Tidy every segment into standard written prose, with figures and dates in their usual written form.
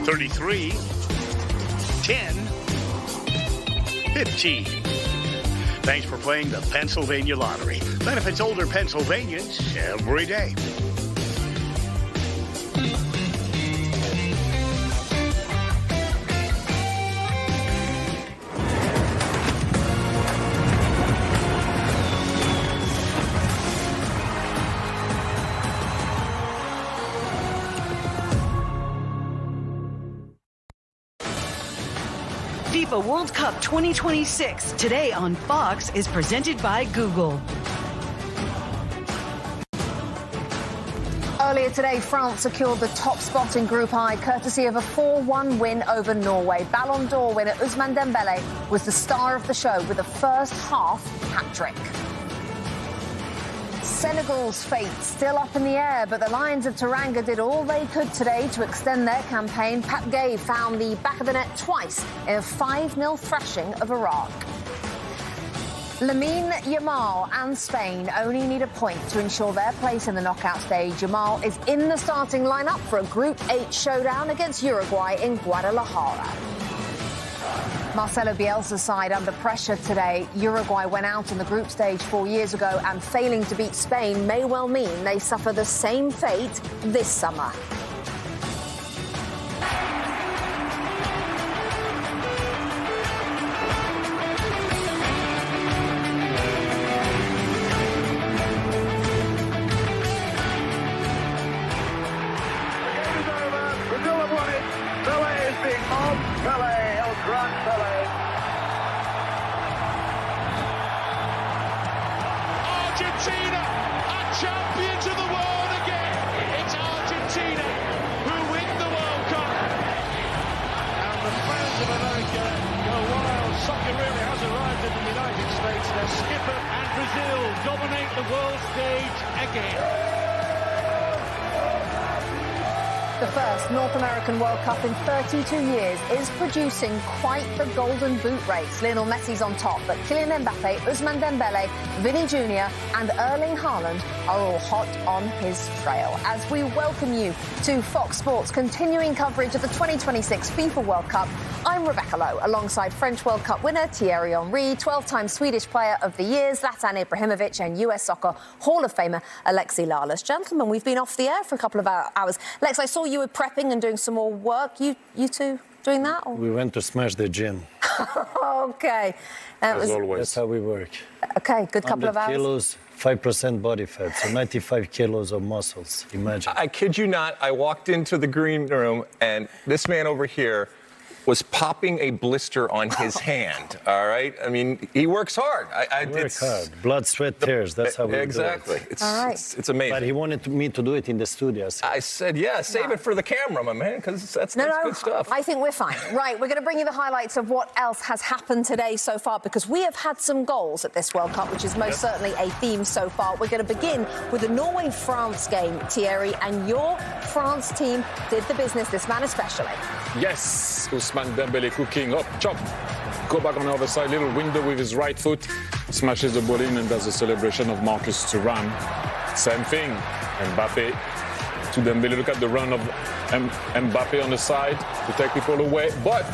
33, 10, 15. Thanks for playing the Pennsylvania Lottery. Benefits older Pennsylvanians every day. FIFA World Cup 2026, today on Fox, is presented by Google. Earlier today, France secured the top spot in Group I, courtesy of a 4-1 win over Norway. Ballon d'Or winner Ousmane Dembélé was the star of the show with a first-half hat-trick. Senegal's fate still up in the air, but the Lions of Teranga did all they could today to extend their campaign. Pape Gueye found the back of the net twice in a 5-0 thrashing of Iraq. Lamine Yamal and Spain only need a point to ensure their place in the knockout stage. Yamal is in the starting lineup for a Group H showdown against Uruguay in Guadalajara. Marcelo Bielsa's side under pressure today. Uruguay went out in the group stage 4 years ago, and failing to beat Spain may well mean they suffer the same fate this summer. Argentina are champions of the world again. It's Argentina who win the World Cup. And the fans of America go wild. Soccer really has arrived in the United States. Their skipper and Brazil dominate the world stage again. The first North American World Cup in 32 years is producing quite the golden boot race. Lionel Messi's on top, but Kylian Mbappe, Ousmane Dembélé, Vinny Jr. and Erling Haaland are all hot on his trail. As we welcome you to Fox Sports' continuing coverage of the 2026 FIFA World Cup, I'm Rebecca Lowe, alongside French World Cup winner Thierry Henry, 12-time Swedish Player of the Year Zlatan Ibrahimovic, and US Soccer Hall of Famer Alexi Lalas. Gentlemen, we've been off the air for a couple of hours. Lex, I saw you were prepping and doing some more work. You two doing that? Or? We went to smash the gym. Okay. As always. That's how we work. Okay, good couple of hours. Kilos, 5% body fat, so 95 kilos of muscles. Imagine. I kid you not, I walked into the green room and this man over here was popping a blister on his hand, all right? I mean, he works hard. Work hard. Blood, sweat, tears. That's how we exactly. do it. It's amazing. But he wanted me to do it in the studio. I said, yeah, save it for the camera, my man, because that's good stuff. I think we're fine. Right, we're going to bring you the highlights of what else has happened today so far, because we have had some goals at this World Cup, which is most certainly a theme so far. We're going to begin with the Norway-France game, Thierry, and your France team did the business, this man especially. Yes, Ousmane Dembélé cooking up, chop, go back on the other side, little window with his right foot, smashes the ball in and does a celebration of Marcus Thuram. Same thing, Mbappe to Dembélé. Look at the run of Mbappe on the side to take people away, but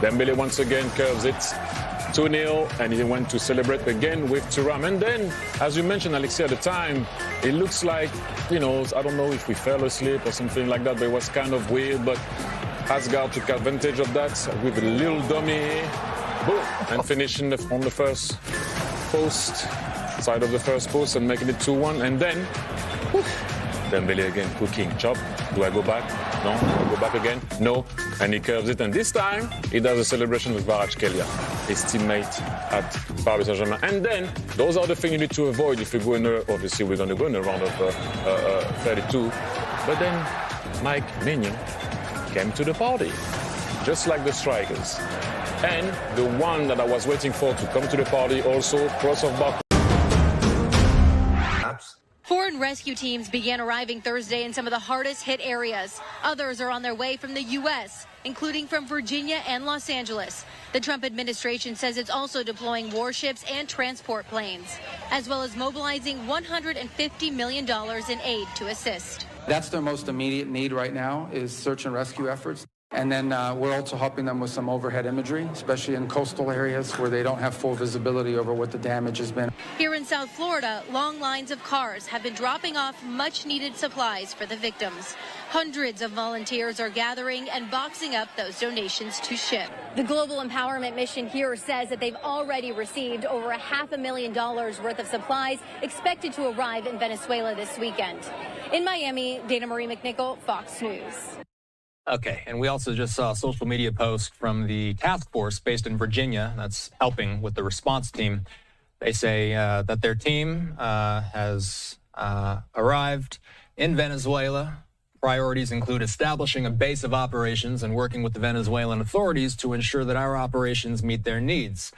Dembélé once again curves it. 2-0, and he went to celebrate again with Thuram. And then, as you mentioned, Alexia, at the time, it looks like, I don't know if we fell asleep or something like that, but it was kind of weird, but Asgard took advantage of that with a little dummy, boom, and finishing on the first post, side of the first post, and making it 2-1. And then, Dembélé again cooking, chop. Do I go back? No. Do I go back again? No. And he curves it. And this time, he does a celebration with Kvaratskhelia, his teammate at Paris Saint-Germain. And then, those are the things you need to avoid if you go in obviously, we're going to go in a round of 32. But then, Mike Mignon came to the party, just like the strikers. And the one that I was waiting for to come to the party also, cross of Baku. Foreign rescue teams began arriving Thursday in some of the hardest hit areas. Others are on their way from the U.S., including from Virginia and Los Angeles. The Trump administration says it's also deploying warships and transport planes, as well as mobilizing $150 million in aid to assist. That's their most immediate need right now, is search and rescue efforts. And then we're also helping them with some overhead imagery, especially in coastal areas where they don't have full visibility over what the damage has been. Here in South Florida, long lines of cars have been dropping off much-needed supplies for the victims. Hundreds of volunteers are gathering and boxing up those donations to ship. The Global Empowerment Mission here says that they've already received over $500,000 worth of supplies expected to arrive in Venezuela this weekend. In Miami, Dana Marie McNichol, Fox News. Okay, and we also just saw a social media post from the task force based in Virginia that's helping with the response team. They say that their team has arrived in Venezuela. Priorities include establishing a base of operations and working with the Venezuelan authorities to ensure that our operations meet their needs.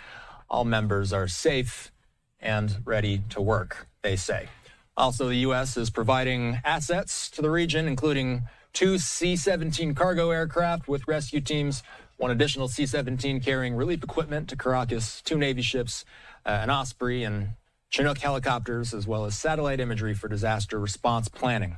All members are safe and ready to work, they say. Also, the U.S. is providing assets to the region, including 2 C-17 cargo aircraft with rescue teams, 1 additional C-17 carrying relief equipment to Caracas, 2 Navy ships, an Osprey and Chinook helicopters, as well as satellite imagery for disaster response planning.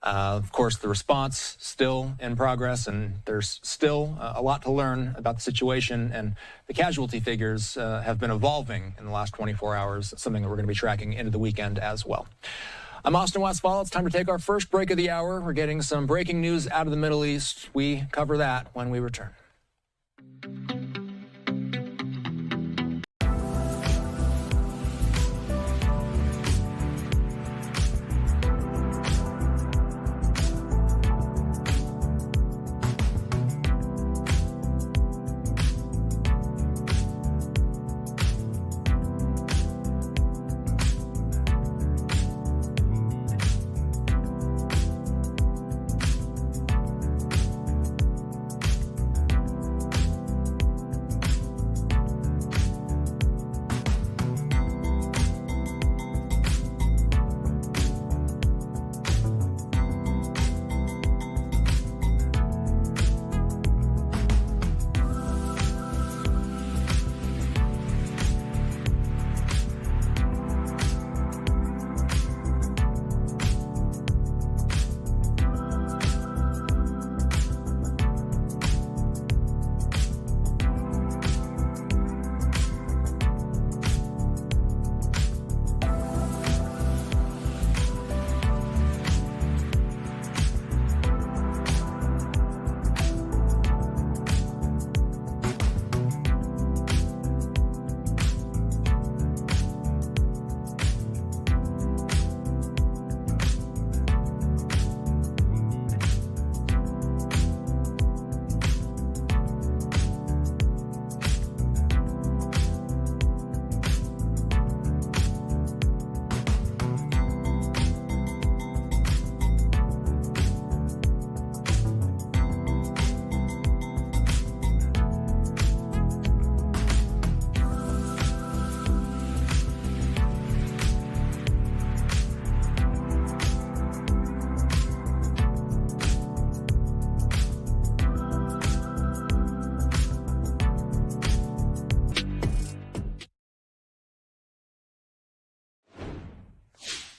Of course, the response still in progress, and there's still a lot to learn about the situation, and the casualty figures have been evolving in the last 24 hours, something that we're going to be tracking into the weekend as well. I'm Austin Westfall. It's time to take our first break of the hour. We're getting some breaking news out of the Middle East. We cover that when we return.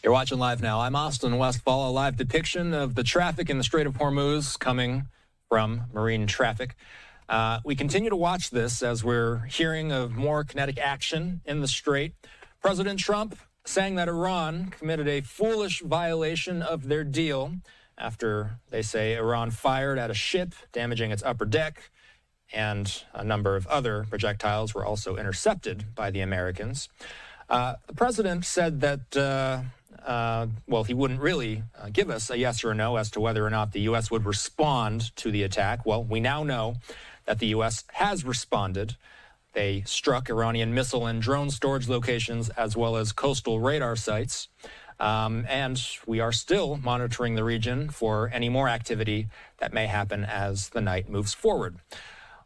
You're watching live now. I'm Austin Westfall, a live depiction of the traffic in the Strait of Hormuz coming from marine traffic. We continue to watch this as we're hearing of more kinetic action in the Strait. President Trump saying that Iran committed a foolish violation of their deal after they say Iran fired at a ship, damaging its upper deck, and a number of other projectiles were also intercepted by the Americans. The president said that, well, he wouldn't really give us a yes or a no as to whether or not the U.S. would respond to the attack. Well, we now know that the U.S. has responded. They struck Iranian missile and drone storage locations as well as coastal radar sites. And we are still monitoring the region for any more activity that may happen as the night moves forward.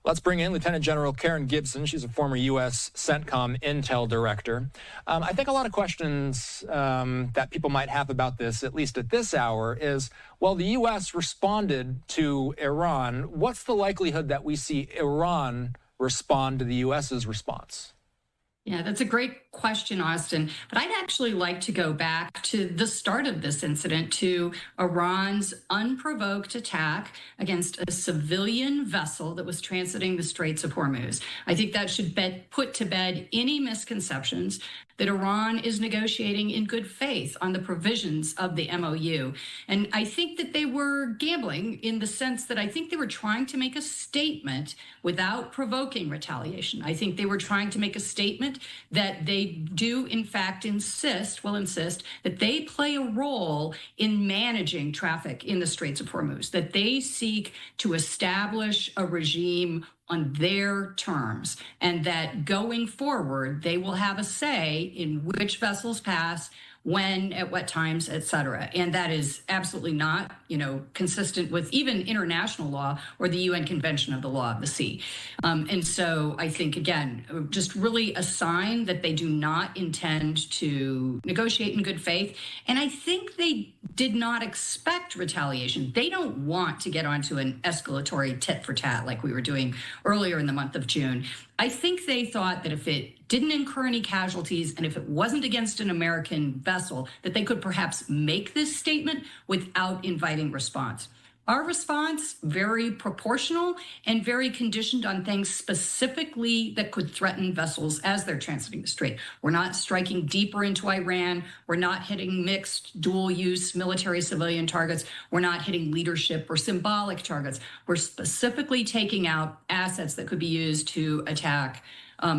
Let's bring in Lieutenant General Karen Gibson. She's a former U.S. CENTCOM Intel Director. I think a lot of questions that people might have about this, at least at this hour, is, well, the U.S. responded to Iran. What's the likelihood that we see Iran respond to the U.S.'s response? Yeah, that's a great question, Austin. But I'd actually like to go back to the start of this incident, to Iran's unprovoked attack against a civilian vessel that was transiting the Straits of Hormuz. I think that should put to bed any misconceptions that Iran is negotiating in good faith on the provisions of the MOU. And I think that they were gambling in the sense that I think they were trying to make a statement without provoking retaliation. I think they were trying to make a statement that they do, in fact, insist that they play a role in managing traffic in the Straits of Hormuz, that they seek to establish a regime on their terms, and that going forward, they will have a say in which vessels pass, when, at what times, et cetera. And that is absolutely not, consistent with even international law or the UN Convention of the Law of the Sea. And so I think, again, just really a sign that they do not intend to negotiate in good faith. And I think they did not expect retaliation. They don't want to get onto an escalatory tit for tat like we were doing earlier in the month of June. I think they thought that if it didn't incur any casualties and if it wasn't against an American vessel, that they could perhaps make this statement without inviting response. Our response, very proportional and very conditioned on things specifically that could threaten vessels as they're transiting the strait. We're not striking deeper into Iran. We're not hitting mixed dual-use military civilian targets. We're not hitting leadership or symbolic targets. We're specifically taking out assets that could be used to attack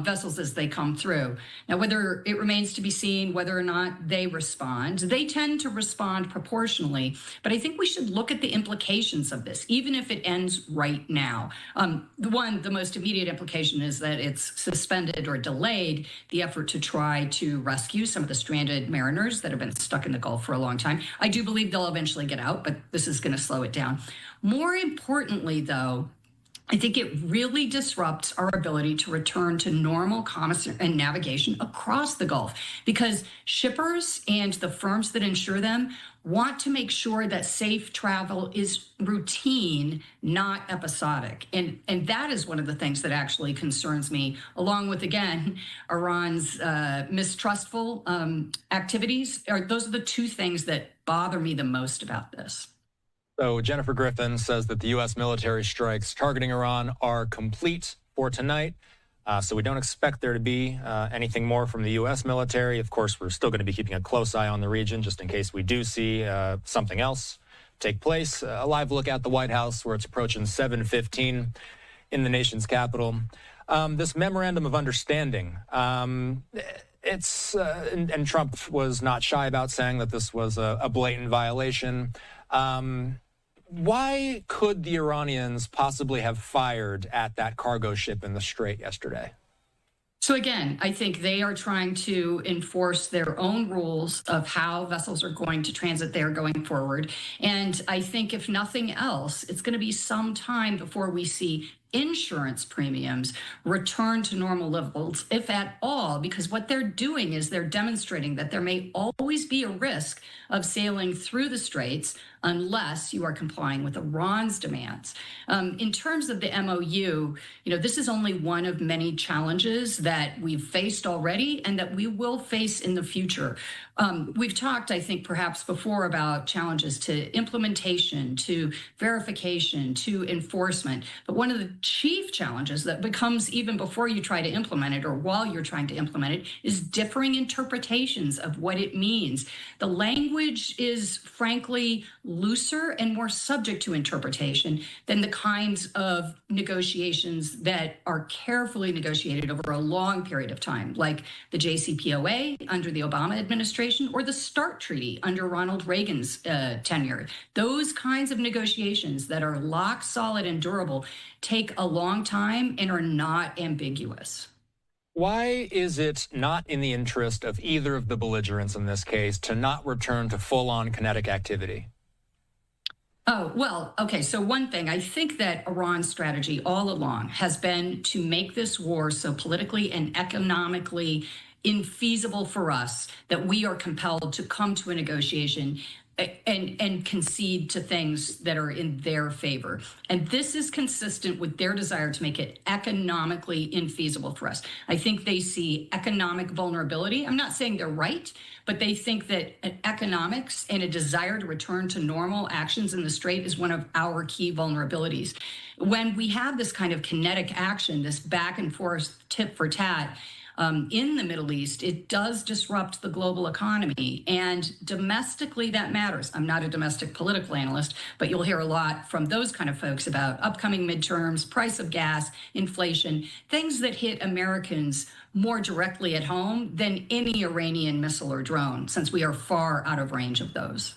vessels as they come through. Now, whether it remains to be seen whether or not they respond, they tend to respond proportionally. But I think we should look at the implications of this, even if it ends right now. The most immediate implication is that it's suspended or delayed the effort to try to rescue some of the stranded mariners that have been stuck in the Gulf for a long time. I do believe they'll eventually get out, but this is going to slow it down. More importantly, though, I think it really disrupts our ability to return to normal commerce and navigation across the Gulf, because shippers and the firms that insure them want to make sure that safe travel is routine, not episodic. And that is one of the things that actually concerns me, along with, again, Iran's mistrustful activities. Those are the two things that bother me the most about this. So Jennifer Griffin says that the U.S. military strikes targeting Iran are complete for tonight. So we don't expect there to be anything more from the U.S. military. Of course, we're still going to be keeping a close eye on the region just in case we do see something else take place. A live look at the White House where it's approaching 7:15 in the nation's capital. This memorandum of understanding, and Trump was not shy about saying that this was a blatant violation. Why could the Iranians possibly have fired at that cargo ship in the Strait yesterday? So again, I think they are trying to enforce their own rules of how vessels are going to transit there going forward. And I think if nothing else, it's going to be some time before we see insurance premiums return to normal levels, if at all, because what they're doing is they're demonstrating that there may always be a risk of sailing through the straits unless you are complying with Iran's demands. In terms of the MOU, this is only one of many challenges that we've faced already and that we will face in the future. We've talked, I think, perhaps before about challenges to implementation, to verification, to enforcement. But one of the chief challenges that becomes even before you try to implement it or while you're trying to implement it is differing interpretations of what it means. The language is, frankly, looser and more subject to interpretation than the kinds of negotiations that are carefully negotiated over a long period of time, like the JCPOA under the Obama administration or the START Treaty under Ronald Reagan's tenure. Those kinds of negotiations that are lock solid and durable take a long time and are not ambiguous. Why is it not in the interest of either of the belligerents in this case to not return to full-on kinetic activity? Oh, well, okay. So one thing, I think that Iran's strategy all along has been to make this war so politically and economically infeasible for us that we are compelled to come to a negotiation and concede to things that are in their favor. And this is consistent with their desire to make it economically infeasible for us. I think they see economic vulnerability. I'm not saying they're right, but they think that economics and a desire to return to normal actions in the Strait is one of our key vulnerabilities. When we have this kind of kinetic action, this back and forth tit for tat, in the Middle East, it does disrupt the global economy. And domestically, that matters. I'm not a domestic political analyst, but you'll hear a lot from those kind of folks about upcoming midterms, price of gas, inflation, things that hit Americans more directly at home than any Iranian missile or drone, since we are far out of range of those.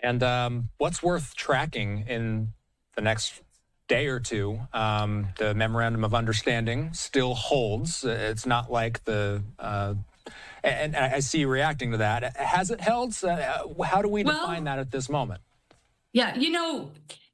And what's worth tracking in the next day or two? The memorandum of understanding still holds. It's not like and I see you reacting to that. Has it held? How do we define that at this moment? Yeah,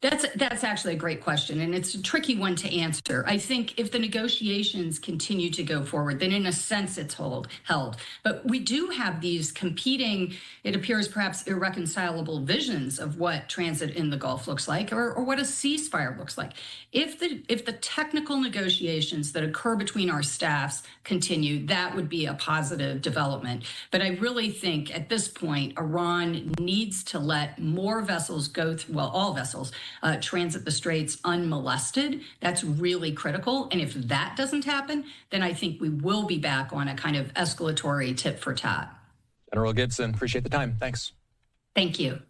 that's actually a great question, and it's a tricky one to answer. I think if the negotiations continue to go forward, then in a sense it's held. But we do have these competing, it appears perhaps irreconcilable visions of what transit in the Gulf looks like, or what a ceasefire looks like. If the technical negotiations that occur between our staffs continue, that would be a positive development. But I really think at this point, Iran needs to let more vessels go through, well, all vessels, transit the Straits unmolested. That's really critical. And if that doesn't happen, then I think we will be back on a kind of escalatory tit for tat. General Gibson, appreciate the time. Thanks. Thank you.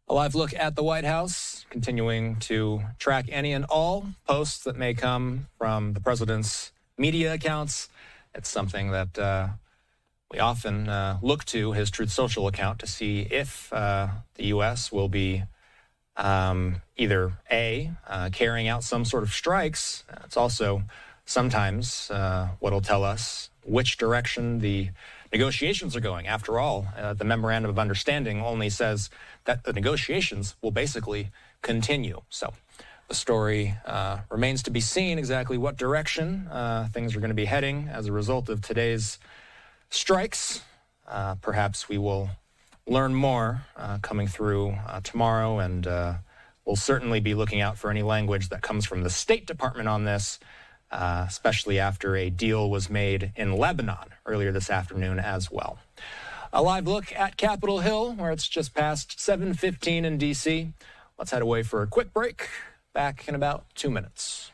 A live look at the White House, continuing to track any and all posts that may come from the president's media accounts. It's something that we often look to, his Truth Social account, to see if the U.S. will be either carrying out some sort of strikes. It's also sometimes what'll tell us which direction the negotiations are going. After all, the memorandum of understanding only says that the negotiations will basically continue. So the story remains to be seen exactly what direction things are going to be heading as a result of today's strikes. Perhaps we will learn more coming through tomorrow, and we'll certainly be looking out for any language that comes from the State Department on this, especially after a deal was made in Lebanon earlier this afternoon as well. A live look at Capitol Hill, where it's just past 7:15 in D.C. Let's head away for a quick break. Back in about 2 minutes.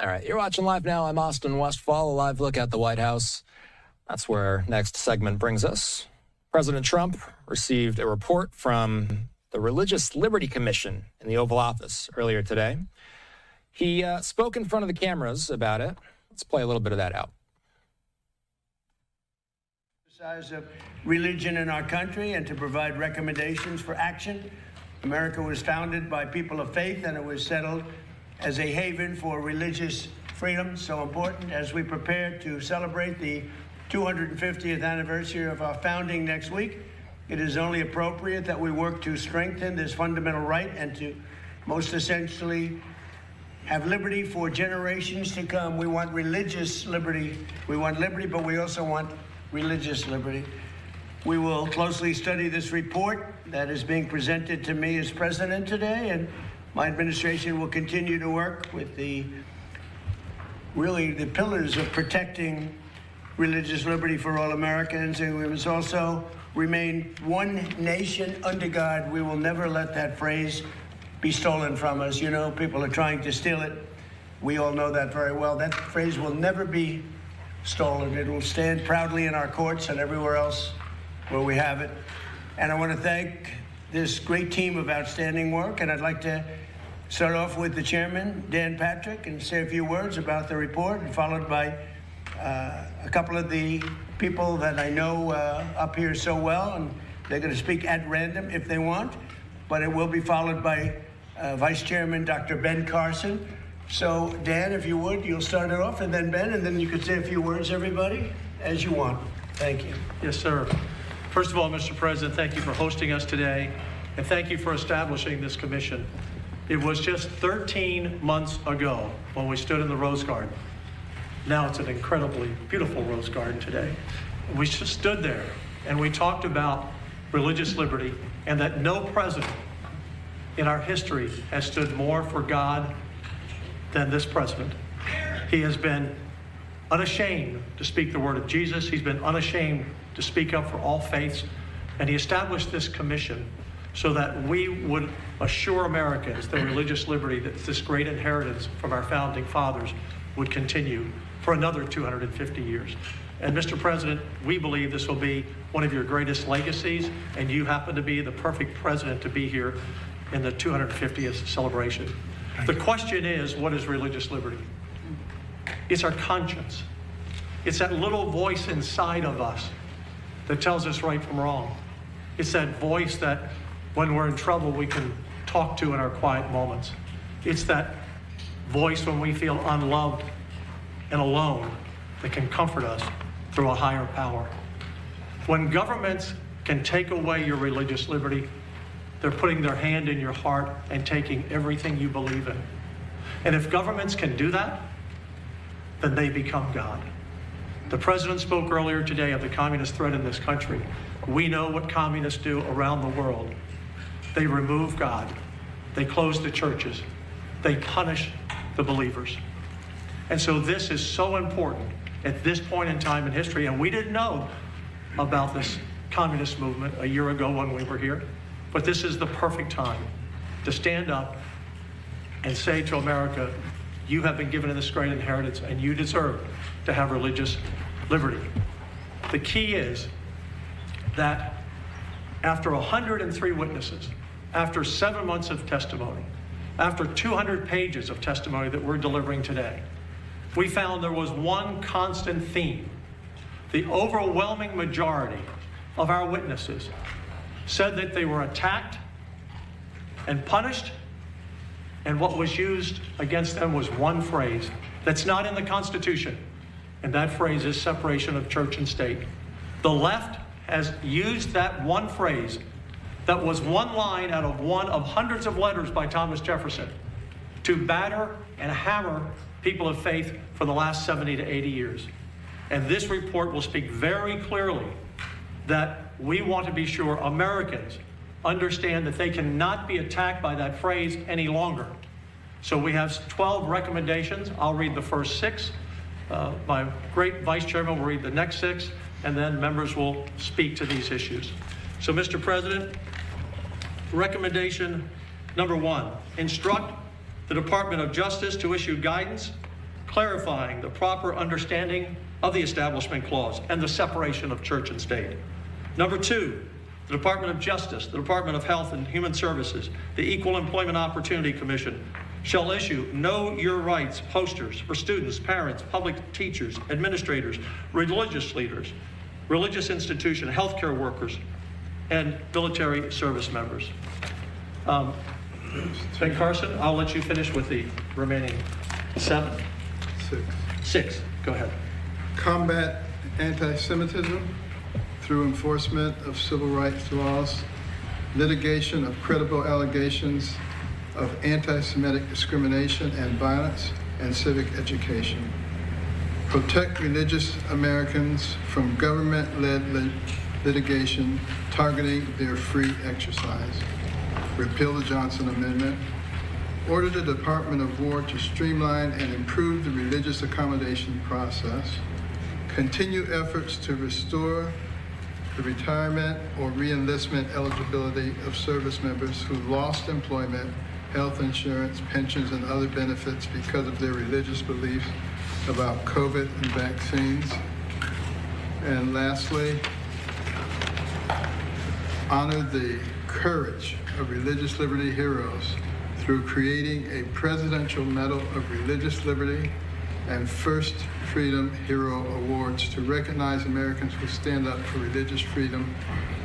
All right, you're watching Live Now. I'm Austin Westfall, a live look at the White House. That's where our next segment brings us. President Trump received a report from the Religious Liberty Commission in the Oval Office earlier today. He spoke in front of the cameras about it. Let's play a little bit of that out. Of religion in our country and to provide recommendations for action. America was founded by people of faith, and it was settled as a haven for religious freedom, so important as we prepare to celebrate the 250th anniversary of our founding next week. It is only appropriate that we work to strengthen this fundamental right and to most essentially have liberty for generations to come. We want religious liberty. We want liberty, but we also want religious liberty. We will closely study this report that is being presented to me as president today, and my administration will continue to work with the pillars of protecting religious liberty for all Americans, and we must also remain one nation under God. We will never let that phrase be stolen from us. You know, people are trying to steal it. We all know that very well. That phrase will never be stolen. It will stand proudly in our courts and everywhere else where we have it. And I want to thank this great team of outstanding work, and I'd like to start off with the chairman, Dan Patrick, and say a few words about the report, and followed by a couple of the people that I know up here so well, and they're going to speak at random if they want, but it will be followed by Vice Chairman Dr. Ben Carson. So, Dan, if you would, you'll start it off, and then Ben, and then you could say a few words, everybody, as you want. Thank you. Yes, sir. First of all, Mr. President, thank you for hosting us today, and thank you for establishing this commission. It was just 13 months ago when we stood in the Rose Garden. Now it's an incredibly beautiful Rose Garden today. We just stood there and we talked about religious liberty, and that no president in our history has stood more for God than this president. He has been unashamed to speak the word of Jesus. He's been unashamed to speak up for all faiths. And he established this commission so that we would assure Americans that religious liberty, that this great inheritance from our founding fathers, would continue for another 250 years. And Mr. President, we believe this will be one of your greatest legacies, and you happen to be the perfect president to be here in the 250th celebration. The question is, what is religious liberty? It's our conscience. It's that little voice inside of us that tells us right from wrong. It's that voice that when we're in trouble we can talk to in our quiet moments. It's that voice when we feel unloved and alone that can comfort us through a higher power. When governments can take away your religious liberty, they're putting their hand in your heart and taking everything you believe in. And if governments can do that, then they become God. The president spoke earlier today of the communist threat in this country. We know what communists do around the world. They remove God. They close the churches. They punish the believers. And so this is so important at this point in time in history. And we didn't know about this communist movement a year ago when we were here. But this is the perfect time to stand up and say to America, you have been given this great inheritance and you deserve to have religious liberty. The key is that after 103 witnesses, after 7 months of testimony, after 200 pages of testimony that we're delivering today, we found there was one constant theme. The overwhelming majority of our witnesses said that they were attacked and punished, and what was used against them was one phrase that's not in the Constitution, and that phrase is separation of church and state. The left has used that one phrase that was one line out of one of hundreds of letters by Thomas Jefferson to batter and hammer people of faith for the last 70 to 80 years. And this report will speak very clearly that we want to be sure Americans understand that they cannot be attacked by that phrase any longer. So we have 12 recommendations. I'll read the first 6. My great vice chairman will read the next 6, and then members will speak to these issues. So, Mr. President, recommendation number 1, instruct the Department of Justice to issue guidance clarifying the proper understanding of the Establishment Clause and the separation of church and state. Number two, the Department of Justice, the Department of Health and Human Services, the Equal Employment Opportunity Commission shall issue Know Your Rights posters for students, parents, public teachers, administrators, religious leaders, religious institutions, healthcare workers, and military service members. Ben Carson, I'll let you finish with the remaining 7. 6. Go ahead. Combat anti-Semitism through enforcement of civil rights laws, litigation of credible allegations of anti-Semitic discrimination and violence, and civic education. Protect religious Americans from government-led litigation targeting their free exercise. Repeal the Johnson Amendment. Order the Department of War to streamline and improve the religious accommodation process. Continue efforts to restore the retirement or re-enlistment eligibility of service members who lost employment, health insurance, pensions, and other benefits because of their religious beliefs about COVID and vaccines. And lastly, honor the courage of religious liberty heroes through creating a Presidential Medal of Religious Liberty and First Freedom Hero Awards to recognize Americans who stand up for religious freedom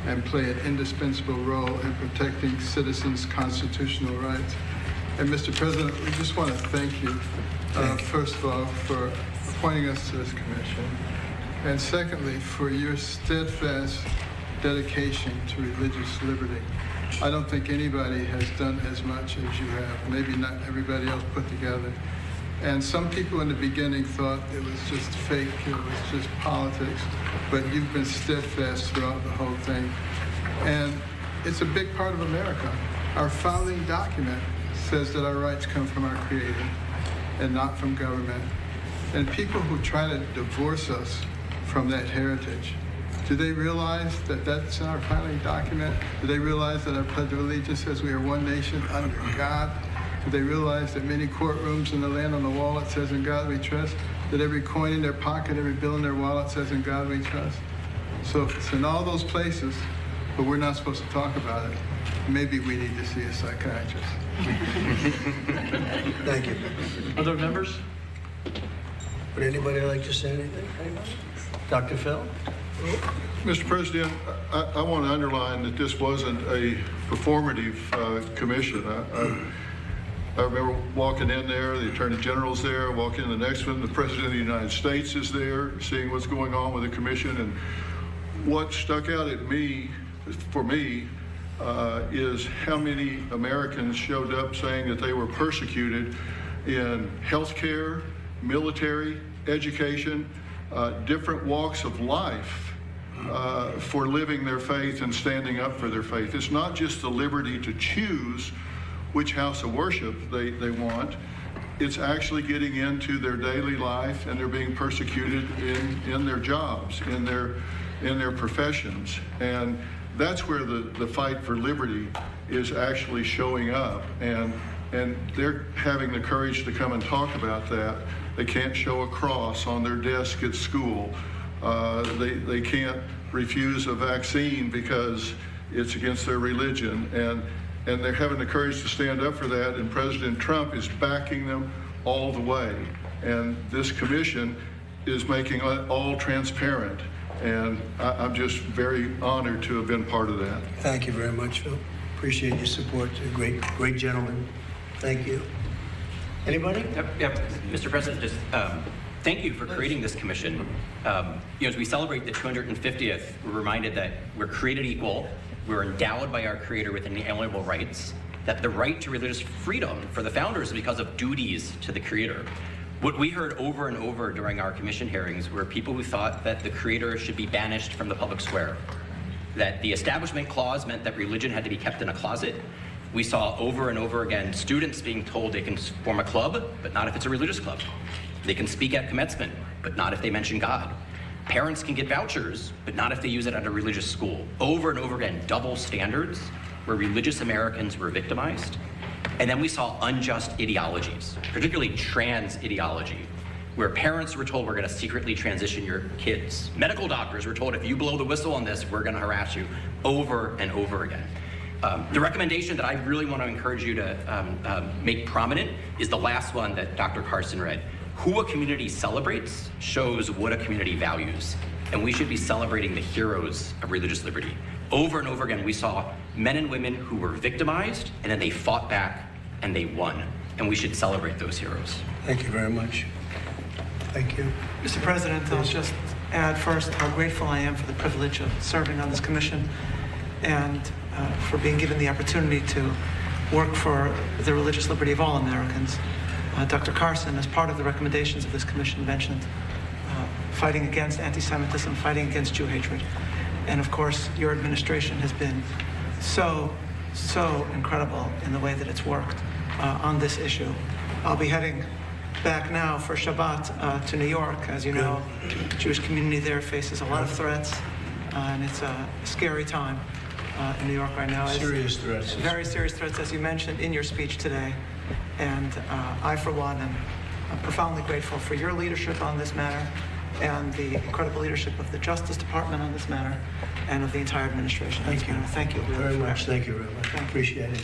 and play an indispensable role in protecting citizens' constitutional rights. And Mr. President, we just want to thank you, first of all, for appointing us to this commission, and secondly, for your steadfast dedication to religious liberty. I don't think anybody has done as much as you have, maybe not everybody else put together. And some people in the beginning thought it was just fake, it was just politics, but you've been steadfast throughout the whole thing. And it's a big part of America. Our founding document says that our rights come from our Creator and not from government. And people who try to divorce us from that heritage, do they realize that that's in our founding document? Do they realize that our Pledge of Allegiance says we are one nation under God? Do they realize that many courtrooms in the land on the wall it says in God we trust? That every coin in their pocket, every bill in their wallet says in God we trust? So it's in all those places, but we're not supposed to talk about it. Maybe we need to see a psychiatrist. Thank you. Other members? Would anybody like to say anything? Dr. Phil? Mr. President, I want to underline that this wasn't a performative commission. I remember walking in there, the Attorney General's there, walking in the next one, the President of the United States is there, seeing what's going on with the commission. And what stuck out at me, for me, is how many Americans showed up saying that they were persecuted in healthcare, military, education, different walks of life for living their faith and standing up for their faith. It's not just the liberty to choose which house of worship they want. It's actually getting into their daily life, and they're being persecuted in their jobs, in their professions. And that's where the fight for liberty is actually showing up. And they're having the courage to come and talk about that. They can't show a cross on their desk at school. They can't refuse a vaccine because it's against their religion. And they're having the courage to stand up for that, and President Trump is backing them all the way. And this commission is making it all transparent. And I'm just very honored to have been part of that. Thank you very much, Phil. Appreciate your support. You're a great gentleman. Thank you. Anybody? Yep. Mr. President, just thank you for creating this commission. As we celebrate the 250th, we're reminded that we're created equal, we're endowed by our Creator with inalienable rights, that the right to religious freedom for the founders is because of duties to the Creator. What we heard over and over during our commission hearings were people who thought that the Creator should be banished from the public square, that the Establishment Clause meant that religion had to be kept in a closet. We saw over and over again students being told they can form a club, but not if it's a religious club. They can speak at commencement, but not if they mention God. Parents can get vouchers, but not if they use it at a religious school. Over and over again, double standards where religious Americans were victimized. And then we saw unjust ideologies, particularly trans ideology, where parents were told we're going to secretly transition your kids. Medical doctors were told if you blow the whistle on this, we're going to harass you over and over again. The recommendation that I really want to encourage you to make prominent is the last one that Dr. Carson read. Who a community celebrates shows what a community values. And we should be celebrating the heroes of religious liberty. Over and over again, we saw men and women who were victimized, and then they fought back and they won. And we should celebrate those heroes. Thank you very much. Thank you. Mr. President, I'll just add first how grateful I am for the privilege of serving on this commission and for being given the opportunity to work for the religious liberty of all Americans. Dr. Carson, as part of the recommendations of this commission, mentioned fighting against anti-Semitism, fighting against Jew hatred. And of course, your administration has been so incredible in the way that it's worked on this issue. I'll be heading back now for Shabbat to New York. As you know, the Jewish community there faces a lot of threats, and it's a scary time in New York right now. Serious threats. Very serious threats, as you mentioned in your speech today. And I, for one, am profoundly grateful for your leadership on this matter and the incredible leadership of the Justice Department on this matter and of the entire administration. Thank you. Thank you very much. Thank you very much. I appreciate it.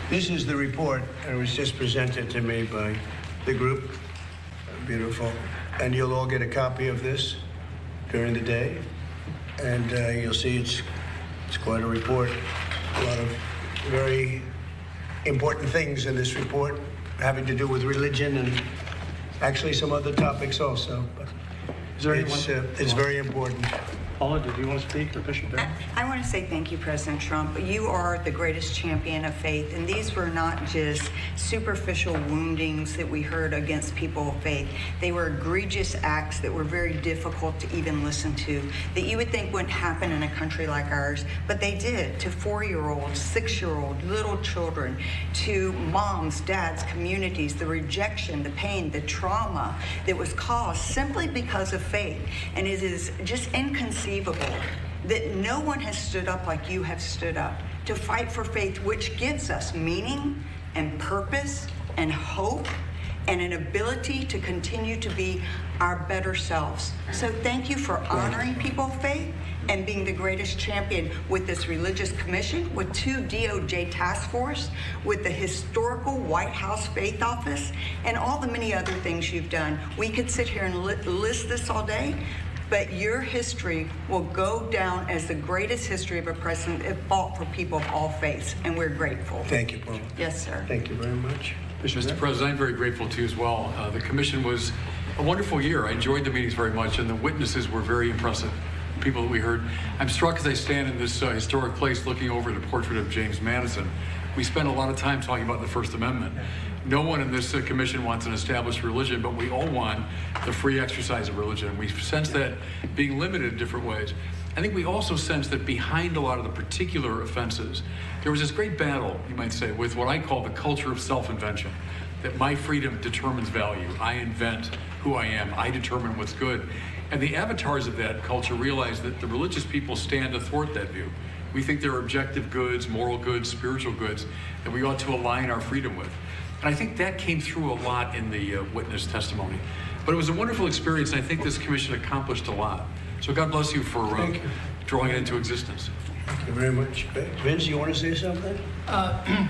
This is the report, and it was just presented to me by the group. Beautiful. And you'll all get a copy of this during the day. And you'll see it's quite a report. A lot of very important things in this report having to do with religion and actually some other topics also. But is there anyone? It's very important. Paula, did you want to speak, or Bishop Barron? I want to say thank you, President Trump. You are the greatest champion of faith, and these were not just superficial woundings that we heard against people of faith. They were egregious acts that were very difficult to even listen to, that you would think wouldn't happen in a country like ours, but they did to 4-year-olds, 6-year-olds, little children, to moms, dads, communities, the rejection, the pain, the trauma that was caused simply because of faith. And it is just inconceivable that no one has stood up like you have stood up to fight for faith, which gives us meaning and purpose and hope and an ability to continue to be our better selves. So thank you for honoring people of faith and being the greatest champion with this religious commission, with 2 DOJ task force, with the historical White House Faith Office, and all the many other things you've done. We could sit here and list this all day, but your history will go down as the greatest history of a president that fought for people of all faiths, and we're grateful. Thank you, Paul. Yes, sir. Thank you very much. Mr. President, I'm very grateful to you as well. The commission was a wonderful year. I enjoyed the meetings very much, and the witnesses were very impressive, people that we heard. I'm struck as I stand in this historic place looking over the portrait of James Madison. We spent a lot of time talking about the First Amendment. No one in this commission wants an established religion, but we all want the free exercise of religion. We sense that being limited in different ways. I think we also sense that behind a lot of the particular offenses, there was this great battle, you might say, with what I call the culture of self-invention, that my freedom determines value. I invent who I am. I determine what's good. And the avatars of that culture realize that the religious people stand to thwart that view. We think there are objective goods, moral goods, spiritual goods that we ought to align our freedom with. And I think that came through a lot in the witness testimony. But it was a wonderful experience, and I think this commission accomplished a lot. So God bless you for drawing it into existence. Thank you very much. Vince, you want to say something?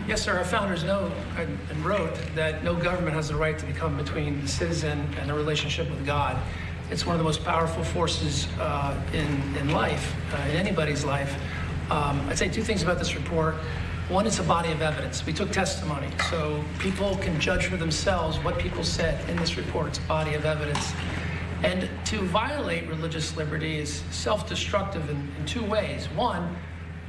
Yes, sir. Our founders know and wrote that no government has the right to become between the citizen and a relationship with God. It's one of the most powerful forces in life, in anybody's life. I'd say 2 things about this report. One, it's a body of evidence. We took testimony, so people can judge for themselves what people said in this report. It's a body of evidence. And to violate religious liberty is self-destructive in 2 ways. One,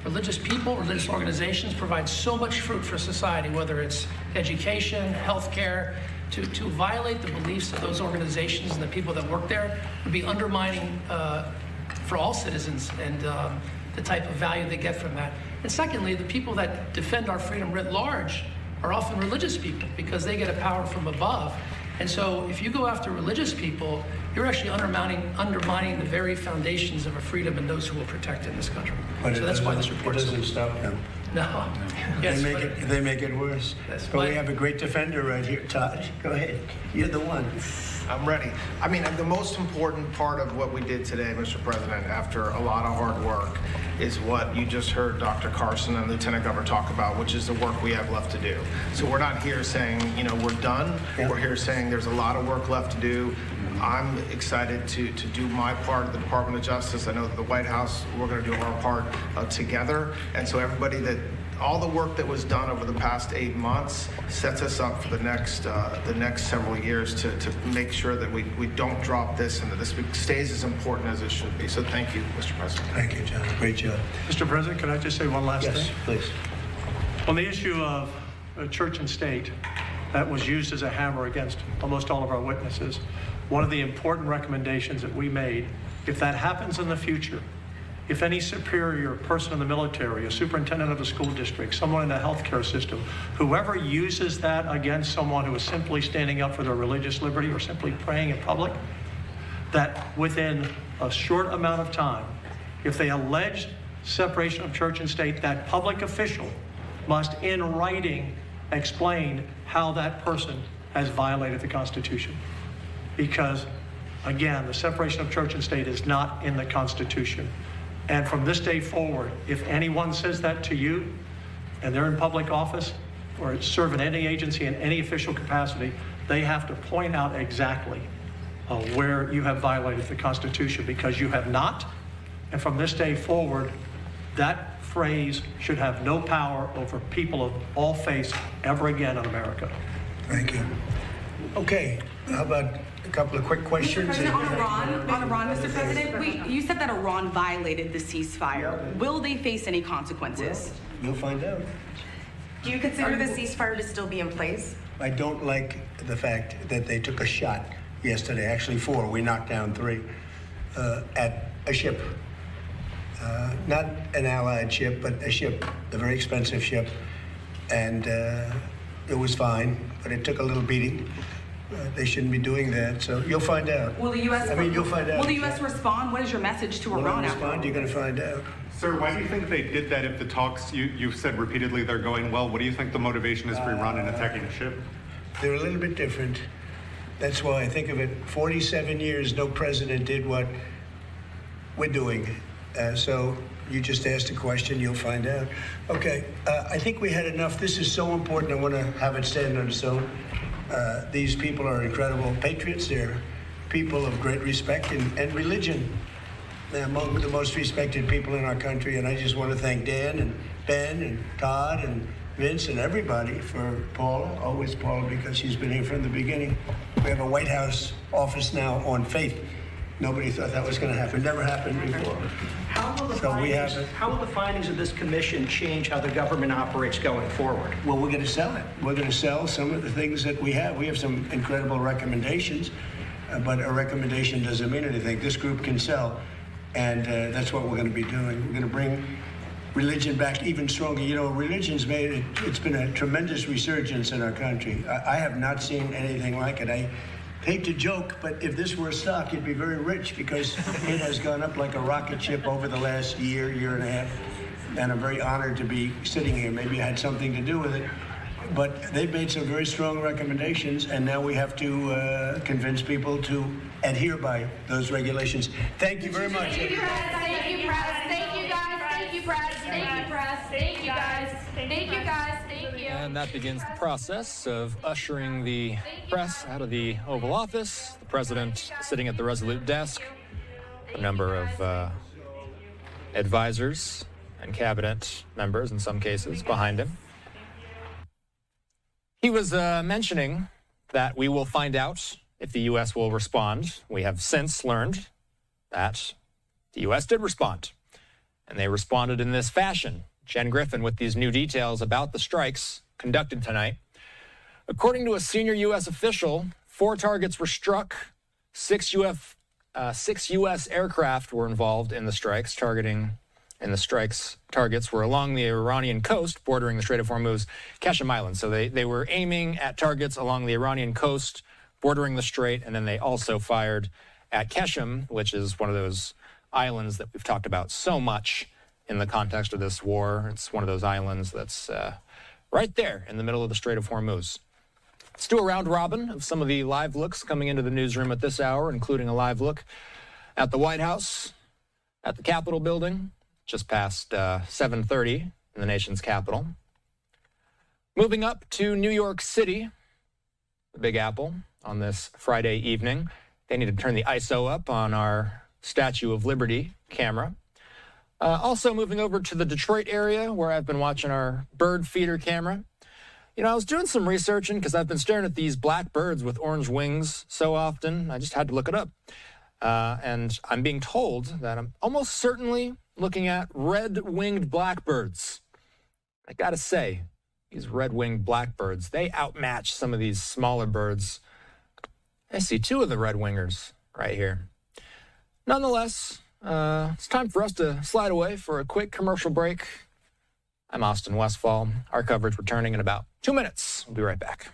religious people, religious organizations provide so much fruit for society, whether it's education, healthcare. To violate the beliefs of those organizations and the people that work there would be undermining for all citizens and the type of value they get from that. And secondly, the people that defend our freedom writ large are often religious people because they get a power from above. And so if you go after religious people, you're actually undermining the very foundations of our freedom and those who will protect it in this country. But so that's why this report doesn't stop them. No. Yes, they make it worse. But we have a great defender right here, Todd. Go ahead. You're the one. I'm ready. I mean, the most important part of what we did today, Mr. President, after a lot of hard work, is what you just heard Dr. Carson and Lieutenant Governor talk about, which is the work we have left to do. So we're not here saying, you know, we're done. Yeah. We're here saying there's a lot of work left to do. I'm excited to do my part of the Department of Justice. I know that the White House, we're going to do our part together. And so everybody all the work that was done over the past 8 months sets us up for the next several years to make sure that we don't drop this and that this stays as important as it should be. So thank you, Mr. President. Thank you, John. Great job. Mr. President, can I just say one last thing? Yes, please. On the issue of church and state, that was used as a hammer against almost all of our witnesses. One of the important recommendations that we made, if that happens in the future, if any superior person in the military, a superintendent of a school district, someone in the healthcare system, whoever uses that against someone who is simply standing up for their religious liberty or simply praying in public, that within a short amount of time, if they allege separation of church and state, that public official must in writing explain how that person has violated the Constitution. Because, again, the separation of church and state is not in the Constitution. And from this day forward, if anyone says that to you and they're in public office or serve in any agency in any official capacity, they have to point out exactly where you have violated the Constitution, because you have not. And from this day forward, that phrase should have no power over people of all faiths ever again in America. Thank you. Okay, how about a couple of quick questions? Mr. President, on Iran, Mr. President, you said that Iran violated the ceasefire. Will they face any consequences? You'll find out. Do you consider the ceasefire to still be in place? I don't like the fact that they took a shot yesterday, actually 4, we knocked down 3, at a ship. Not an allied ship, but a ship, a very expensive ship. And it was fine, but it took a little beating. They shouldn't be doing that, so you'll find out. Will the U.S. You'll find out. Will the U.S. respond? What is your message to Iran? Respond, you're going to find out. Sir, why do you think they did that if the talks, you've said repeatedly they're going well? What do you think the motivation is for Iran in attacking a ship? They're a little bit different. That's why I think of it, 47 years, no president did what we're doing. So you just asked a question, you'll find out. Okay, I think we had enough. This is so important. I want to have it stand on its own. These people are incredible patriots. They're people of great respect and religion. They're among the most respected people in our country. And I just want to thank Dan and Ben and Todd and Vince and everybody for Paula, always Paula, because she's been here from the beginning. We have a White House office now on faith. Nobody thought that was going to happen. Never happened before. How will the findings of this commission change how the government operates going forward? Well, we're going to sell it. We're going to sell some of the things that we have. We have some incredible recommendations, but a recommendation doesn't mean anything. This group can sell, and that's what we're going to be doing. We're going to bring religion back even stronger. You know, religion's it's been a tremendous resurgence in our country. I have not seen anything like it. I hate to joke, but if this were a stock, it'd be very rich, because it has gone up like a rocket ship over the last year and a half. And I'm very honored to be sitting here. Maybe I had something to do with it. But they've made some very strong recommendations, and now we have to convince people to adhere by those regulations. Thank you very much. Thank you, Press. Thank you, Press. Thank you, guys. Thank you, Press. Thank you, Press. Thank you, guys. Thank you, guys. Thank you. And that begins the process of ushering the press out of the Oval Office. The president sitting at the Resolute desk. A number of advisors and cabinet members, in some cases, behind him. He was mentioning that we will find out if the U.S. will respond. We have since learned that the U.S. did respond, and they responded in this fashion. Jen Griffin with these new details about the strikes conducted tonight. According to a senior U.S. official, 4 targets were struck. 6 U.S. aircraft were involved in the strikes, targets were along the Iranian coast, bordering the Strait of Hormuz, Qasem Island. So they were aiming at targets along the Iranian coast, bordering the strait, and then they also fired at Qasem, which is one of those islands that we've talked about so much in the context of this war. It's one of those islands that's right there in the middle of the Strait of Hormuz. Let's do a round robin of some of the live looks coming into the newsroom at this hour, including a live look at the White House, at the Capitol building, just past 7:30 in the nation's capital. Moving up to New York City, the Big Apple, on this Friday evening. They need to turn the ISO up on our Statue of Liberty camera. Also moving over to the Detroit area, where I've been watching our bird feeder camera. You know, I was doing some researching because I've been staring at these black birds with orange wings so often, I just had to look it up. And I'm being told that I'm almost certainly looking at red-winged blackbirds. I gotta say, these red-winged blackbirds, they outmatch some of these smaller birds. I see two of the red-wingers right here. Nonetheless, it's time for us to slide away for a quick commercial break. I'm Austin Westfall. Our coverage returning in about 2 minutes. We'll be right back.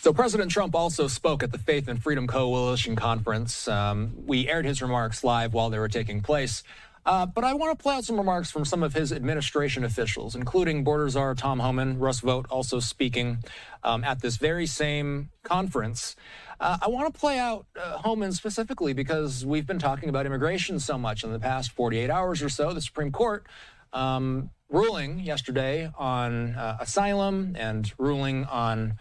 So President Trump also spoke at the Faith and Freedom Coalition conference. We aired his remarks live while they were taking place. But I want to play out some remarks from some of his administration officials, including Border Czar Tom Homan, Russ Vought also speaking at this very same conference. I want to play out Homan specifically because we've been talking about immigration so much in the past 48 hours or so. The Supreme Court ruling yesterday on asylum and ruling on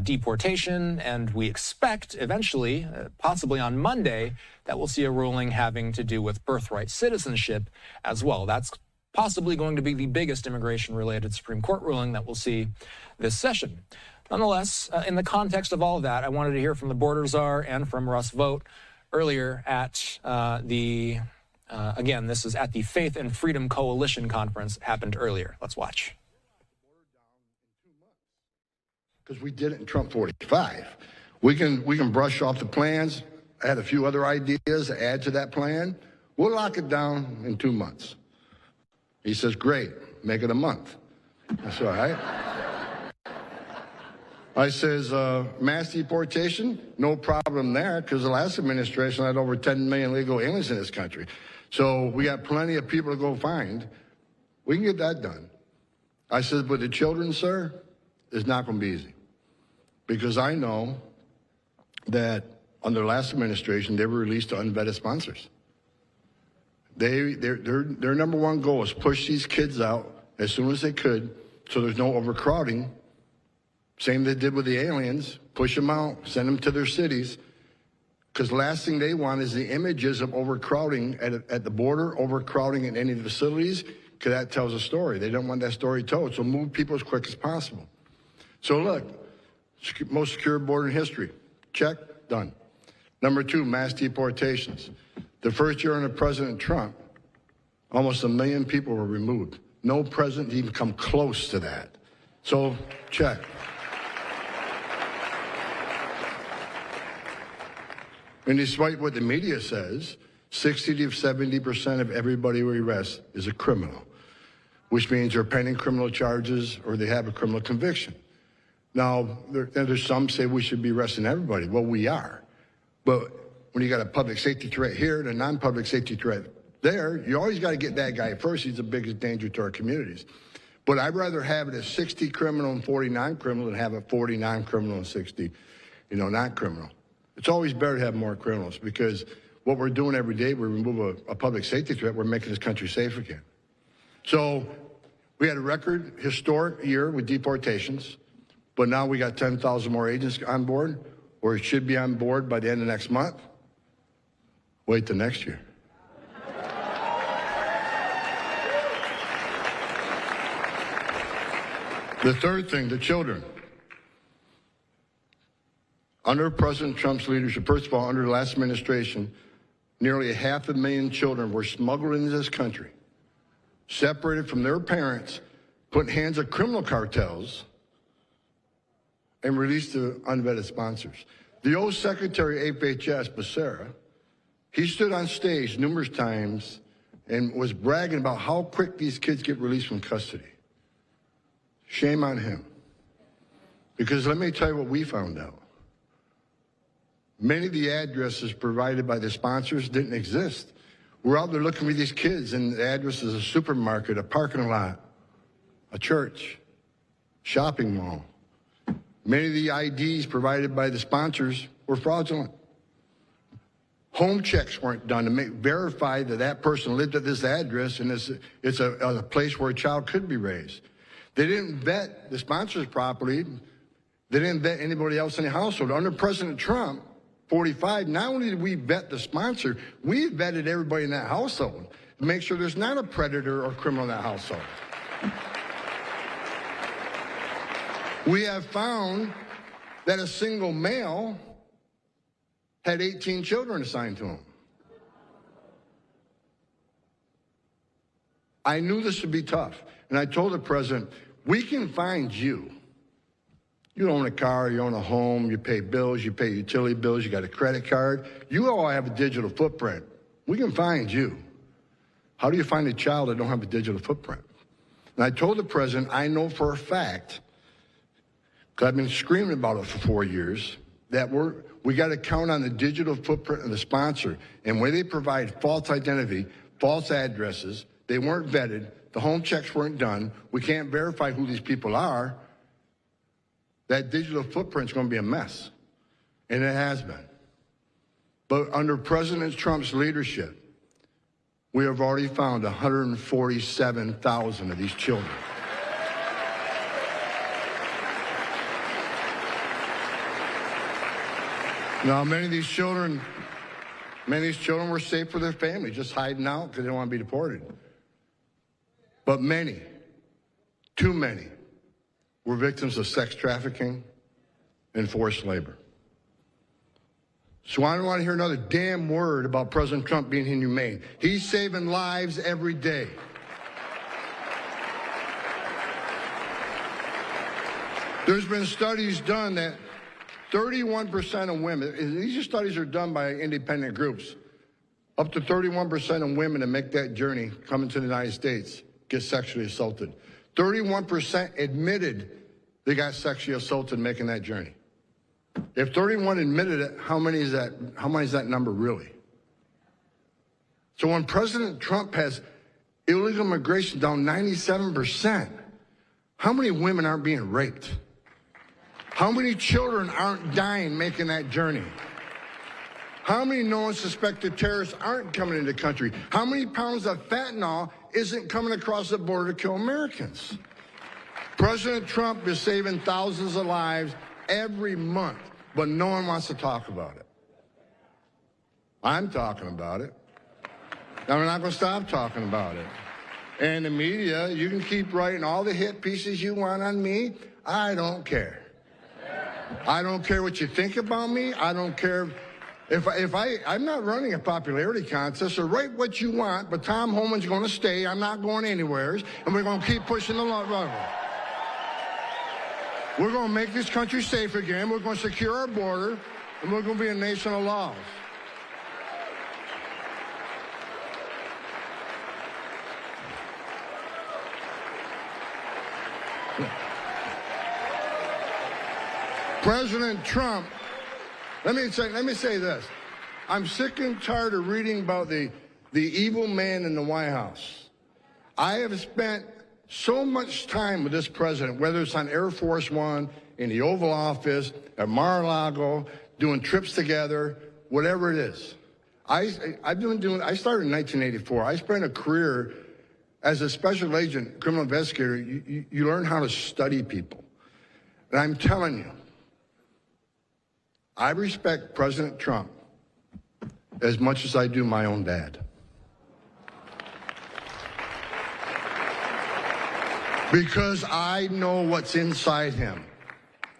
deportation, and we expect eventually, possibly on Monday, that we'll see a ruling having to do with birthright citizenship as well. That's possibly going to be the biggest immigration-related Supreme Court ruling that we'll see this session. Nonetheless, in the context of all of that, I wanted to hear from the Border Czar and from Russ Vought earlier at again, this is at the Faith and Freedom Coalition conference. It happened earlier. Let's watch. Because we did it in Trump 45. We can brush off the plans. I had a few other ideas to add to that plan. We'll lock it down in 2 months. He says, great, make it a month. That's all right. I says, mass deportation, no problem there, because the last administration had over 10 million legal aliens in this country. So we got plenty of people to go find. We can get that done. I said, but the children, sir, it's not going to be easy. Because I know that under the last administration, they were released to unvetted sponsors. Their number one goal is push these kids out as soon as they could so there's no overcrowding. Same they did with the aliens, push them out, send them to their cities. Because the last thing they want is the images of overcrowding at the border, overcrowding in any of the facilities, because that tells a story. They don't want that story told, so move people as quick as possible. So look, most secure border in history. Check, done. Number 2, mass deportations. The first year under President Trump, almost 1 million people were removed. No president even come close to that. So, check. And despite what the media says, 60 to 70% of everybody we arrest is a criminal, which means they're pending criminal charges or they have a criminal conviction. Now, there's some say we should be arresting everybody. Well, we are. But when you got a public safety threat here and a non-public safety threat there, you always got to get that guy first. He's the biggest danger to our communities. But I'd rather have it as 60 criminal and 40 non-criminal than have it 40 non-criminal and 60, non-criminal. It's always better to have more criminals because what we're doing every day, we remove a public safety threat, we're making this country safe again. So we had a record historic year with deportations, but now we got 10,000 more agents on board, or it should be on board by the end of next month. Wait till next year. The third thing, the children. Under President Trump's leadership, first of all, under the last administration, nearly 500,000 children were smuggled into this country, separated from their parents, put in hands of criminal cartels, and released to unvetted sponsors. The old Secretary of HHS, Becerra, he stood on stage numerous times and was bragging about how quick these kids get released from custody. Shame on him. Because let me tell you what we found out. Many of the addresses provided by the sponsors didn't exist. We're out there looking for these kids, and the address is a supermarket, a parking lot, a church, shopping mall. Many of the IDs provided by the sponsors were fraudulent. Home checks weren't done to verify that that person lived at this address and it's a place where a child could be raised. They didn't vet the sponsors properly. They didn't vet anybody else in the household. Under President Trump, 45, not only did we vet the sponsor, we vetted everybody in that household to make sure there's not a predator or criminal in that household. We have found that a single male had 18 children assigned to him. I knew this would be tough, and I told the president, we can find you. You own a car, you own a home, you pay bills, you pay utility bills, you got a credit card. You all have a digital footprint. We can find you. How do you find a child that don't have a digital footprint? And I told the president, I know for a fact, because I've been screaming about it for 4 years, that we got to count on the digital footprint of the sponsor. And when they provide false identity, false addresses, they weren't vetted, the home checks weren't done, we can't verify who these people are, that digital footprint's going to be a mess. And it has been. But under President Trump's leadership, we have already found 147,000 of these children. Now, many of these children were safe for their family, just hiding out because they don't want to be deported. But many, too many, were victims of sex trafficking and forced labor. So I don't want to hear another damn word about President Trump being inhumane. He's saving lives every day. There's been studies done that 31% of women, these studies are done by independent groups, up to 31% of women that make that journey coming to the United States get sexually assaulted. 31% admitted they got sexually assaulted making that journey. If 31 admitted it, how many is that number really? So when President Trump has illegal immigration down 97%, how many women aren't being raped? How many children aren't dying making that journey? How many known suspected terrorists aren't coming into the country? How many pounds of fentanyl isn't coming across the border to kill Americans? President Trump is saving thousands of lives every month, but no one wants to talk about it. I'm talking about it. And we're not going to stop talking about it. And the media, you can keep writing all the hit pieces you want on me. I don't care. I don't care what you think about me. I don't care I'm not running a popularity contest, so write what you want, but Tom Homan's going to stay. I'm not going anywhere, and we're going to keep pushing the rubber. We're going to make this country safe again. We're going to secure our border, and we're going to be a nation of laws. President Trump, let me say this. I'm sick and tired of reading about the evil man in the White House. I have spent so much time with this president, whether it's on Air Force One, in the Oval Office, at Mar-a-Lago, doing trips together, whatever it is. I started in 1984. I spent a career as a special agent, criminal investigator. You learn how to study people. And I'm telling you, I respect President Trump as much as I do my own dad. Because I know what's inside him.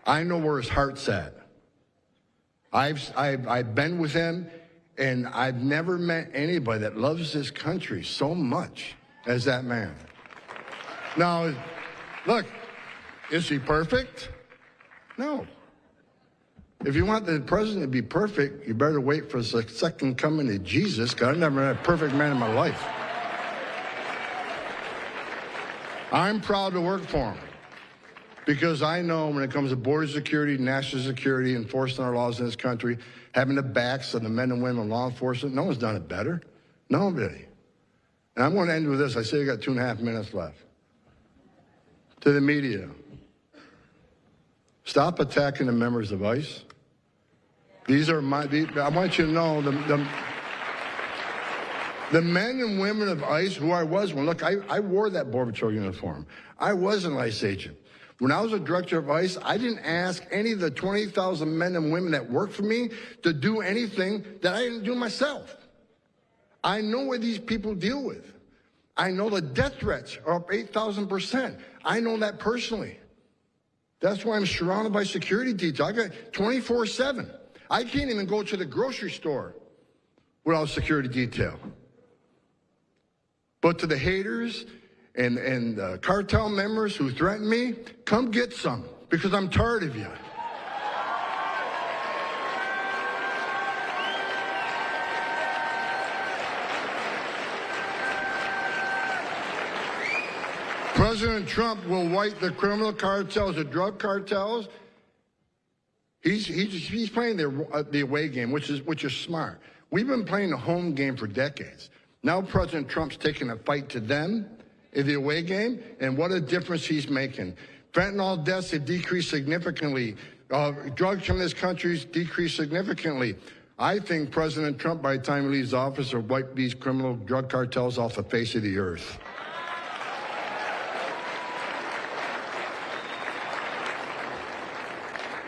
I know where his heart's at. I've been with him, and I've never met anybody that loves this country so much as that man. Now, look, is he perfect? No. If you want the president to be perfect, you better wait for the second coming of Jesus, because I've never met a perfect man in my life. I'm proud to work for him, because I know when it comes to border security, national security, enforcing our laws in this country, having the backs of the men and women of law enforcement, no one's done it better. Nobody. And I'm going to end with this. I say I got 2.5 minutes left. To the media, stop attacking the members of ICE. I want you to know the men and women of ICE who I was when, look, I wore that Border Patrol uniform. I was an ICE agent. When I was a director of ICE, I didn't ask any of the 20,000 men and women that worked for me to do anything that I didn't do myself. I know what these people deal with. I know the death threats are up 8,000%. I know that personally. That's why I'm surrounded by security detail. I got 24/7. I can't even go to the grocery store without security detail. But to the haters and cartel members who threaten me, come get some, because I'm tired of you. President Trump will wipe the criminal cartels, the drug cartels. He's playing the away game, which is smart. We've been playing the home game for decades. Now President Trump's taking a fight to them in the away game, and what a difference he's making. Fentanyl deaths have decreased significantly. Drugs from this country's decreased significantly. I think President Trump, by the time he leaves office, will wipe these criminal drug cartels off the face of the earth.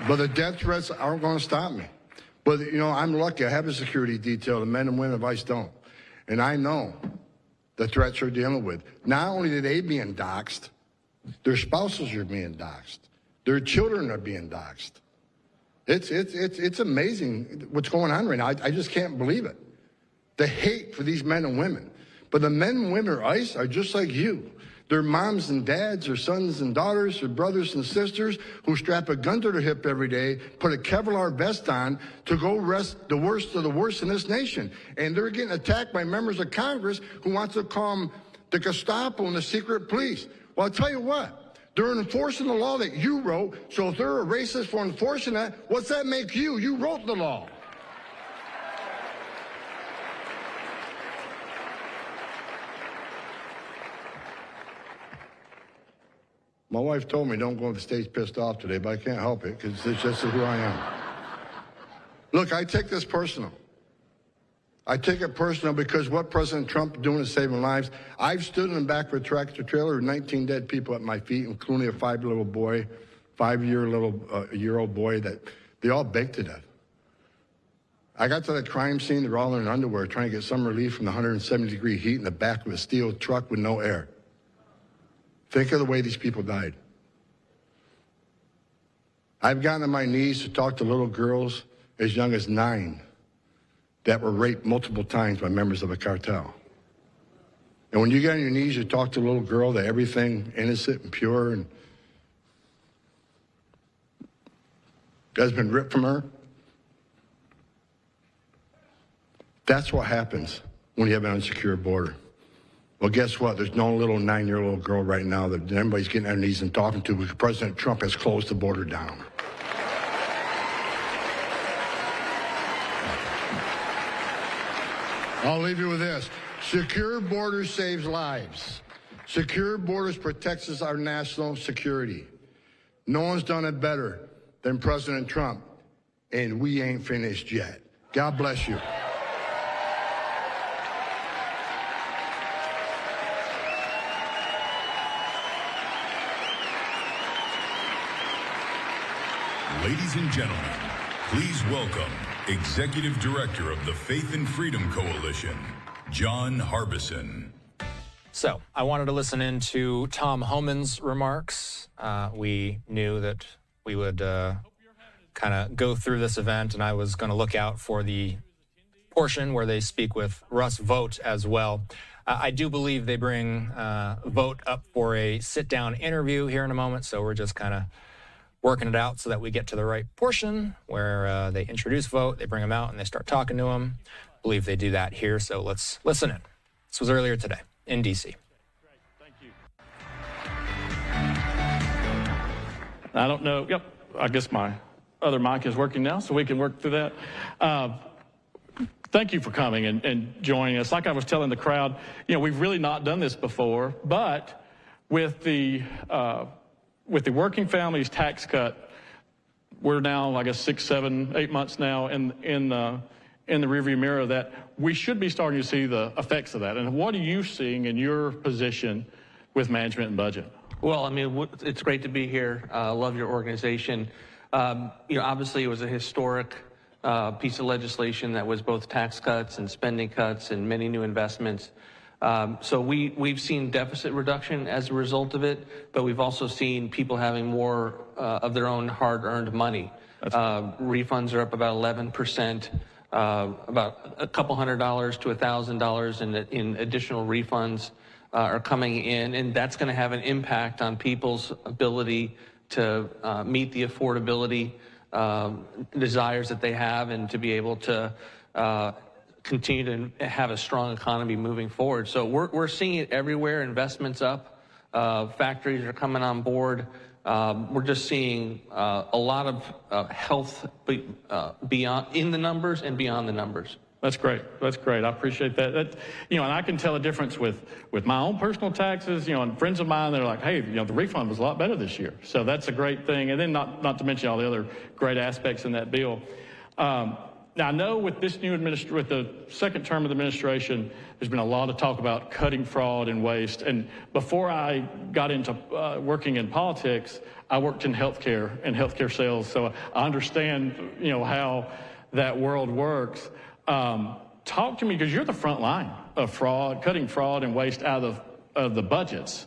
But the death threats aren't going to stop me. But, you know, I'm lucky. I have a security detail. The men and women of ICE don't. And I know the threats they're dealing with. Not only are they being doxxed, their spouses are being doxxed. Their children are being doxxed. It's amazing what's going on right now. I just can't believe it. The hate for these men and women. But the men and women of ICE are just like you. Their moms and dads, their sons and daughters, their brothers and sisters who strap a gun to their hip every day, put a Kevlar vest on to go arrest the worst of the worst in this nation. And they're getting attacked by members of Congress who want to call them the Gestapo and the secret police. Well, I'll tell you what, they're enforcing the law that you wrote, so if they're a racist for enforcing that, what's that make you? You wrote the law. My wife told me don't go on the stage pissed off today, but I can't help it because it's just who I am. Look, I take this personal. I take it personal because what President Trump is doing is saving lives. I've stood in the back of a tractor trailer with 19 dead people at my feet, including a 5-year-old boy, 5-year-old boy that they all baked to death. I got to the crime scene, they're all in underwear trying to get some relief from the 170-degree heat in the back of a steel truck with no air. Think of the way these people died. I've gotten on my knees to talk to little girls as young as 9 that were raped multiple times by members of a cartel. And when you get on your knees, you talk to a little girl that everything innocent and pure and has been ripped from her. That's what happens when you have an unsecure border. Well, guess what? There's no little 9-year-old girl right now that everybody's getting on their knees and talking to because President Trump has closed the border down. I'll leave you with this. Secure borders saves lives. Secure borders protects our national security. No one's done it better than President Trump, and we ain't finished yet. God bless you. Ladies and gentlemen, please welcome Executive Director of the Faith and Freedom Coalition, John Harbison. So I wanted to listen in to Tom Homan's remarks. We knew that we would kind of go through this event, and I was going to look out for the portion where they speak with Russ Vought as well. I do believe they bring Vought up for a sit-down interview here in a moment, so we're just kind of working it out so that we get to the right portion where they introduce Vought, they bring him out, and they start talking to him. I believe they do that here, so let's listen in. This was earlier today in D.C. I don't know. Yep, I guess my other mic is working now, so we can work through that. Thank you for coming and joining us. Like I was telling the crowd, we've really not done this before, but with the working families tax cut, we're now, I guess, 6, 7, 8 months now in the rearview mirror that we should be starting to see the effects of that. And what are you seeing in your position with management and budget? Well, I mean, it's great to be here. Love your organization. Obviously it was a historic piece of legislation that was both tax cuts and spending cuts and many new investments. So we've seen deficit reduction as a result of it, but we've also seen people having more of their own hard-earned money. Refunds are up about 11%, about a couple $100 to $1,000 in additional refunds are coming in, and that's going to have an impact on people's ability to meet the affordability desires that they have and to be able to continue to have a strong economy moving forward. So we're seeing it everywhere. Investments up, factories are coming on board. We're just seeing a lot of health beyond in the numbers and beyond the numbers. That's great. That's great. I appreciate that. And I can tell a difference with my own personal taxes. And friends of mine, they're like, hey, the refund was a lot better this year. So that's a great thing. And then not to mention all the other great aspects in that bill. Now, I know with this new with the second term of the administration, there's been a lot of talk about cutting fraud and waste. And before I got into working in politics, I worked in healthcare and healthcare sales. So I understand, how that world works. Talk to me, because you're the front line of fraud, cutting fraud and waste out of the budgets.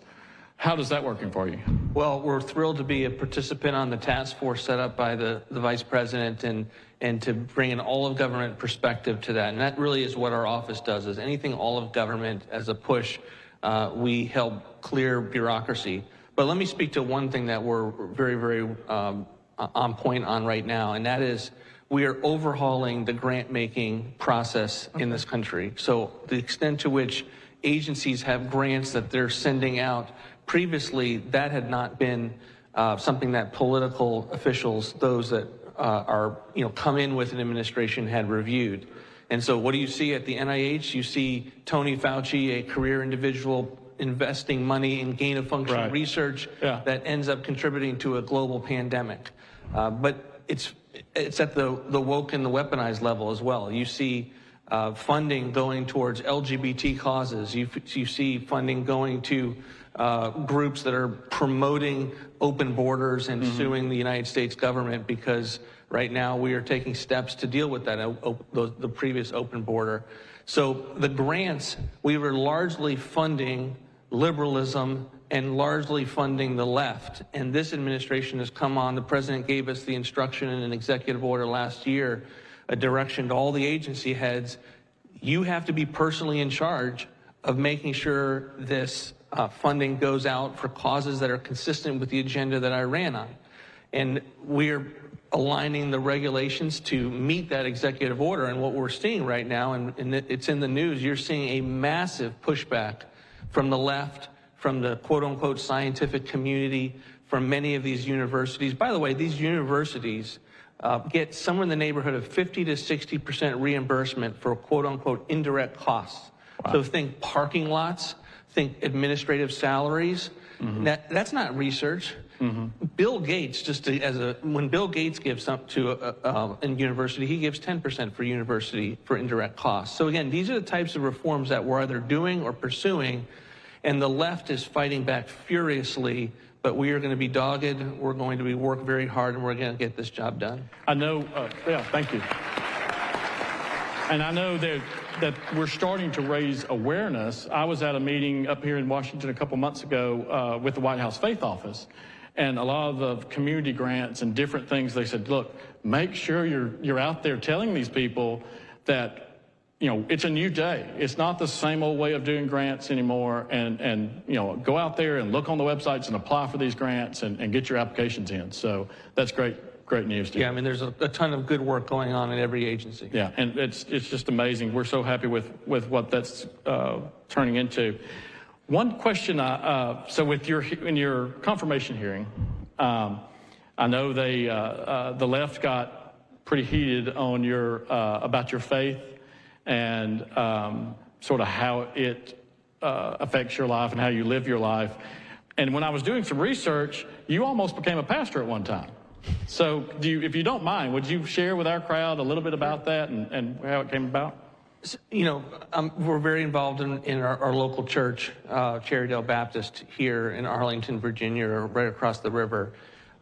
How does that working for you? Well, we're thrilled to be a participant on the task force set up by the vice president and to bring in all of government perspective to that. And that really is what our office does, is anything all of government as a push, we help clear bureaucracy. But let me speak to one thing that we're very, very on point on right now, and that is we are overhauling the grant-making process in this country. So the extent to which agencies have grants that they're sending out, previously that had not been something that political officials, those that are come in with an administration, had reviewed. And so what do you see at the NIH? You see Tony Fauci, a career individual, investing money in gain-of-function research that ends up contributing to a global pandemic. But it's at the woke and the weaponized level as well. You see funding going towards LGBT causes. You see funding going to groups that are promoting open borders and suing the United States government because Right now, we are taking steps to deal with that, the previous open border. So the grants, we were largely funding liberalism and largely funding the left. And this administration has come on. The president gave us the instruction in an executive order last year, a direction to all the agency heads. You have to be personally in charge of making sure this funding goes out for causes that are consistent with the agenda that I ran on. And we're aligning the regulations to meet that executive order. And what we're seeing right now, and it's in the news, you're seeing a massive pushback from the left, from the quote-unquote scientific community, from many of these universities. By the way, these universities get somewhere in the neighborhood of 50 to 60% reimbursement for quote-unquote indirect costs. Wow. So think parking lots, think administrative salaries. That's not research. Bill Gates, when Bill Gates gives something to a university, he gives 10% for university for indirect costs. So again, these are the types of reforms that we're either doing or pursuing, and the left is fighting back furiously. But we are going to be dogged. We're going to work very hard, and we're going to get this job done. I know. Yeah, thank you. And I know that we're starting to raise awareness. I was at a meeting up here in Washington a couple months ago with the White House Faith Office, and a lot of the community grants and different things, they said, look, make sure you're out there telling these people that, you know, it's a new day. It's not the same old way of doing grants anymore, and you know, go out there and look on the websites and apply for these grants and get your applications in. So that's great news, too. Yeah, I mean, there's a ton of good work going on in every agency. Yeah, and it's just amazing. We're so happy with what that's turning into. One question, so with in your confirmation hearing, I know the left got pretty heated on about your faith and sort of how it affects your life and how you live your life. And when I was doing some research, you almost became a pastor at one time. So if you don't mind, would you share with our crowd a little bit about that and how it came about? You know, we're very involved in our local church, Cherrydale Baptist here in Arlington, Virginia, right across the river.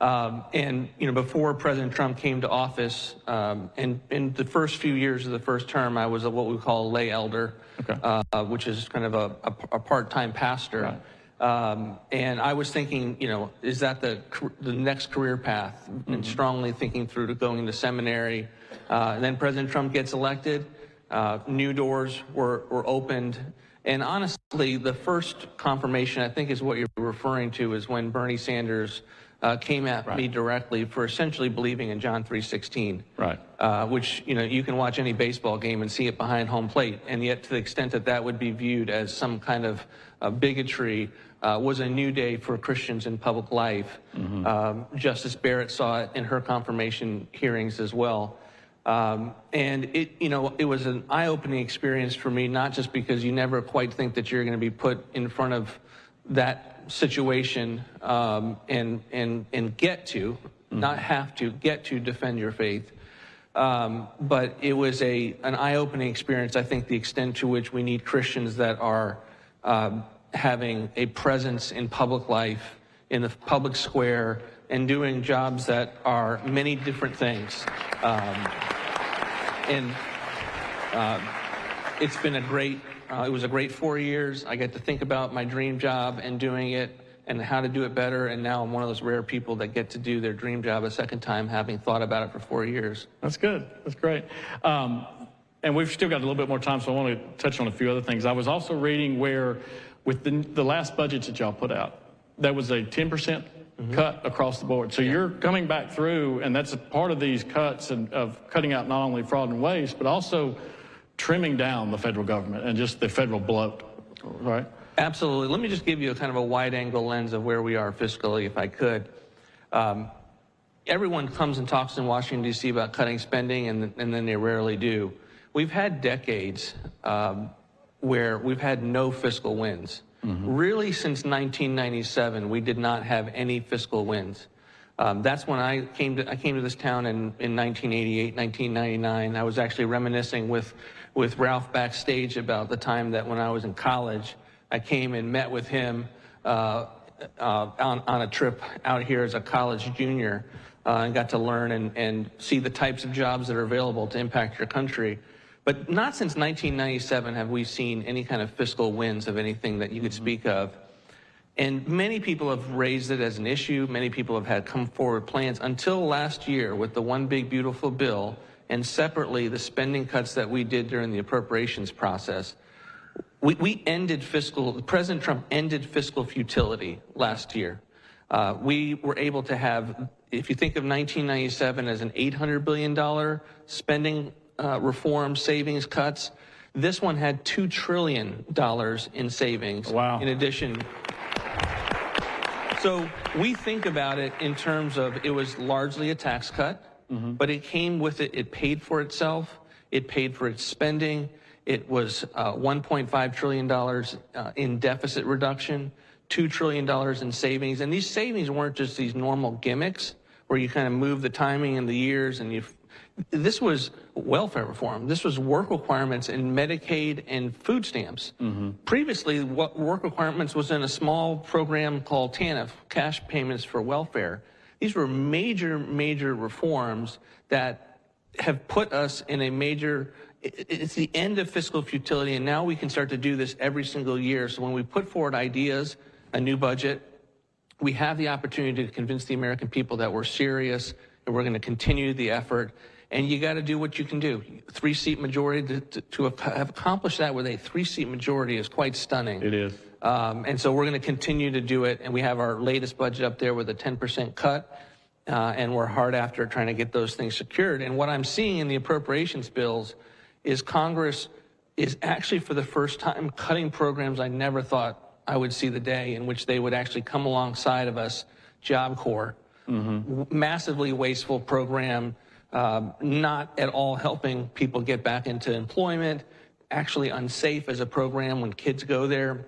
And, you know, before President Trump came to office, and in the first few years of the first term, I was what we call a lay elder, which is kind of a part-time pastor. Right. And I was thinking, you know, is that the next career path? And strongly thinking through to going to seminary. And then President Trump gets elected. New doors were opened. And honestly, the first confirmation, I think, is what you're referring to, is when Bernie Sanders came at me directly for essentially believing in John 3:16. Right. Which, you know, you can watch any baseball game and see it behind home plate. And yet, to the extent that that would be viewed as some kind of bigotry, was a new day for Christians in public life. Justice Barrett saw it in her confirmation hearings as well. And it was an eye-opening experience for me, not just because you never quite think that you're going to be put in front of that situation and get to, not have to, get to defend your faith. But it was an eye-opening experience, I think, the extent to which we need Christians that are having a presence in public life, in the public square, and doing jobs that are many different things. It's been it was a great 4 years. I get to think about my dream job and doing it and how to do it better. And now I'm one of those rare people that get to do their dream job a second time, having thought about it for 4 years. That's good. That's great. And we've still got a little bit more time, so I want to touch on a few other things. I was also reading where, with the last budgets that y'all put out, there was a 10% cut across the board. So you're coming back through, and that's a part of these cuts of cutting out not only fraud and waste, but also trimming down the federal government and just the federal bloat, right? Absolutely. Let me just give you a kind of a wide-angle lens of where we are fiscally, if I could. Everyone comes and talks in Washington, D.C. about cutting spending, and then they rarely do. We've had decades where we've had no fiscal wins. Really, since 1997, we did not have any fiscal wins. That's when I came to this town in 1988, 1999. I was actually reminiscing with Ralph backstage about the time that when I was in college, I came and met with him on a trip out here as a college junior and got to learn and see the types of jobs that are available to impact your country. But not since 1997 have we seen any kind of fiscal wins of anything that you could speak of. And many people have raised it as an issue. Many people have had come forward plans until last year with the One Big Beautiful Bill and separately the spending cuts that we did during the appropriations process. President Trump ended fiscal futility last year. We were able to have, if you think of 1997 as an $800 billion spending reform savings cuts, this one had $2 trillion in savings. Wow. In addition. So we think about it in terms of it was largely a tax cut, but it came with it. It paid for itself. It paid for its spending. It was $1.5 trillion in deficit reduction, $2 trillion in savings. And these savings weren't just these normal gimmicks where you kind of move the timing and the years. And this was welfare reform. This was work requirements in Medicaid and food stamps. Previously, what work requirements was in a small program called TANF, cash payments for welfare. These were major, major reforms that have put us in a major, it's the end of fiscal futility, and now we can start to do this every single year. So when we put forward ideas, a new budget, we have the opportunity to convince the American people that we're serious and we're going to continue the effort. And you got to do what you can do. 3-seat majority, to have accomplished that with a 3-seat majority is quite stunning. It is. And so we're going to continue to do it. And we have our latest budget up there with a 10% cut. And we're hard after trying to get those things secured. And what I'm seeing in the appropriations bills is Congress is actually for the first time cutting programs I never thought I would see the day, in which they would actually come alongside of us. Job Corps, massively wasteful program, not at all helping people get back into employment, actually unsafe as a program when kids go there.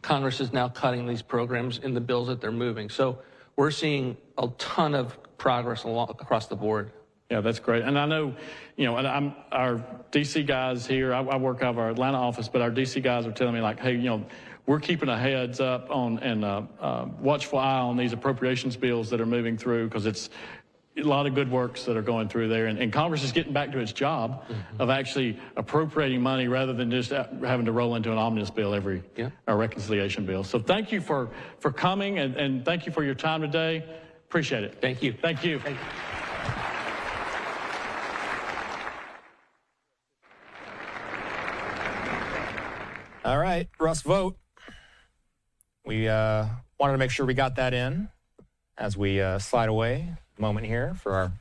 Congress is now cutting these programs in the bills that they're moving. So we're seeing a ton of progress across the board. Yeah, that's great. And I know, and our D.C. guys here, I work out of our Atlanta office, but our D.C. guys are telling me, like, hey, we're keeping a heads up on and watchful eye on these appropriations bills that are moving through, because it's a lot of good works that are going through there. And Congress is getting back to its job of actually appropriating money rather than just having to roll into an omnibus bill every a reconciliation bill. So thank you for coming, and thank you for your time today. Appreciate it. Thank you. Thank you. Thank you. All right, Russ, vote. We wanted to make sure we got that in as we slide away a moment here for our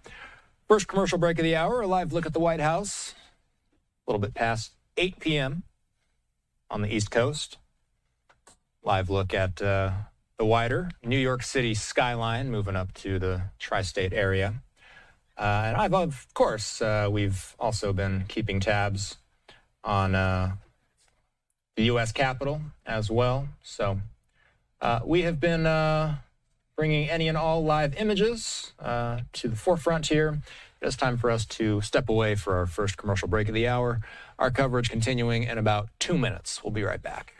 first commercial break of the hour, a live look at the White House, a little bit past 8 p.m. on the East Coast. Live look at the wider New York City skyline moving up to the tri-state area. And of course, we've also been keeping tabs on the U.S. Capitol as well. So we have been bringing any and all live images to the forefront here. It's time for us to step away for our first commercial break of the hour. Our coverage continuing in about 2 minutes. We'll be right back.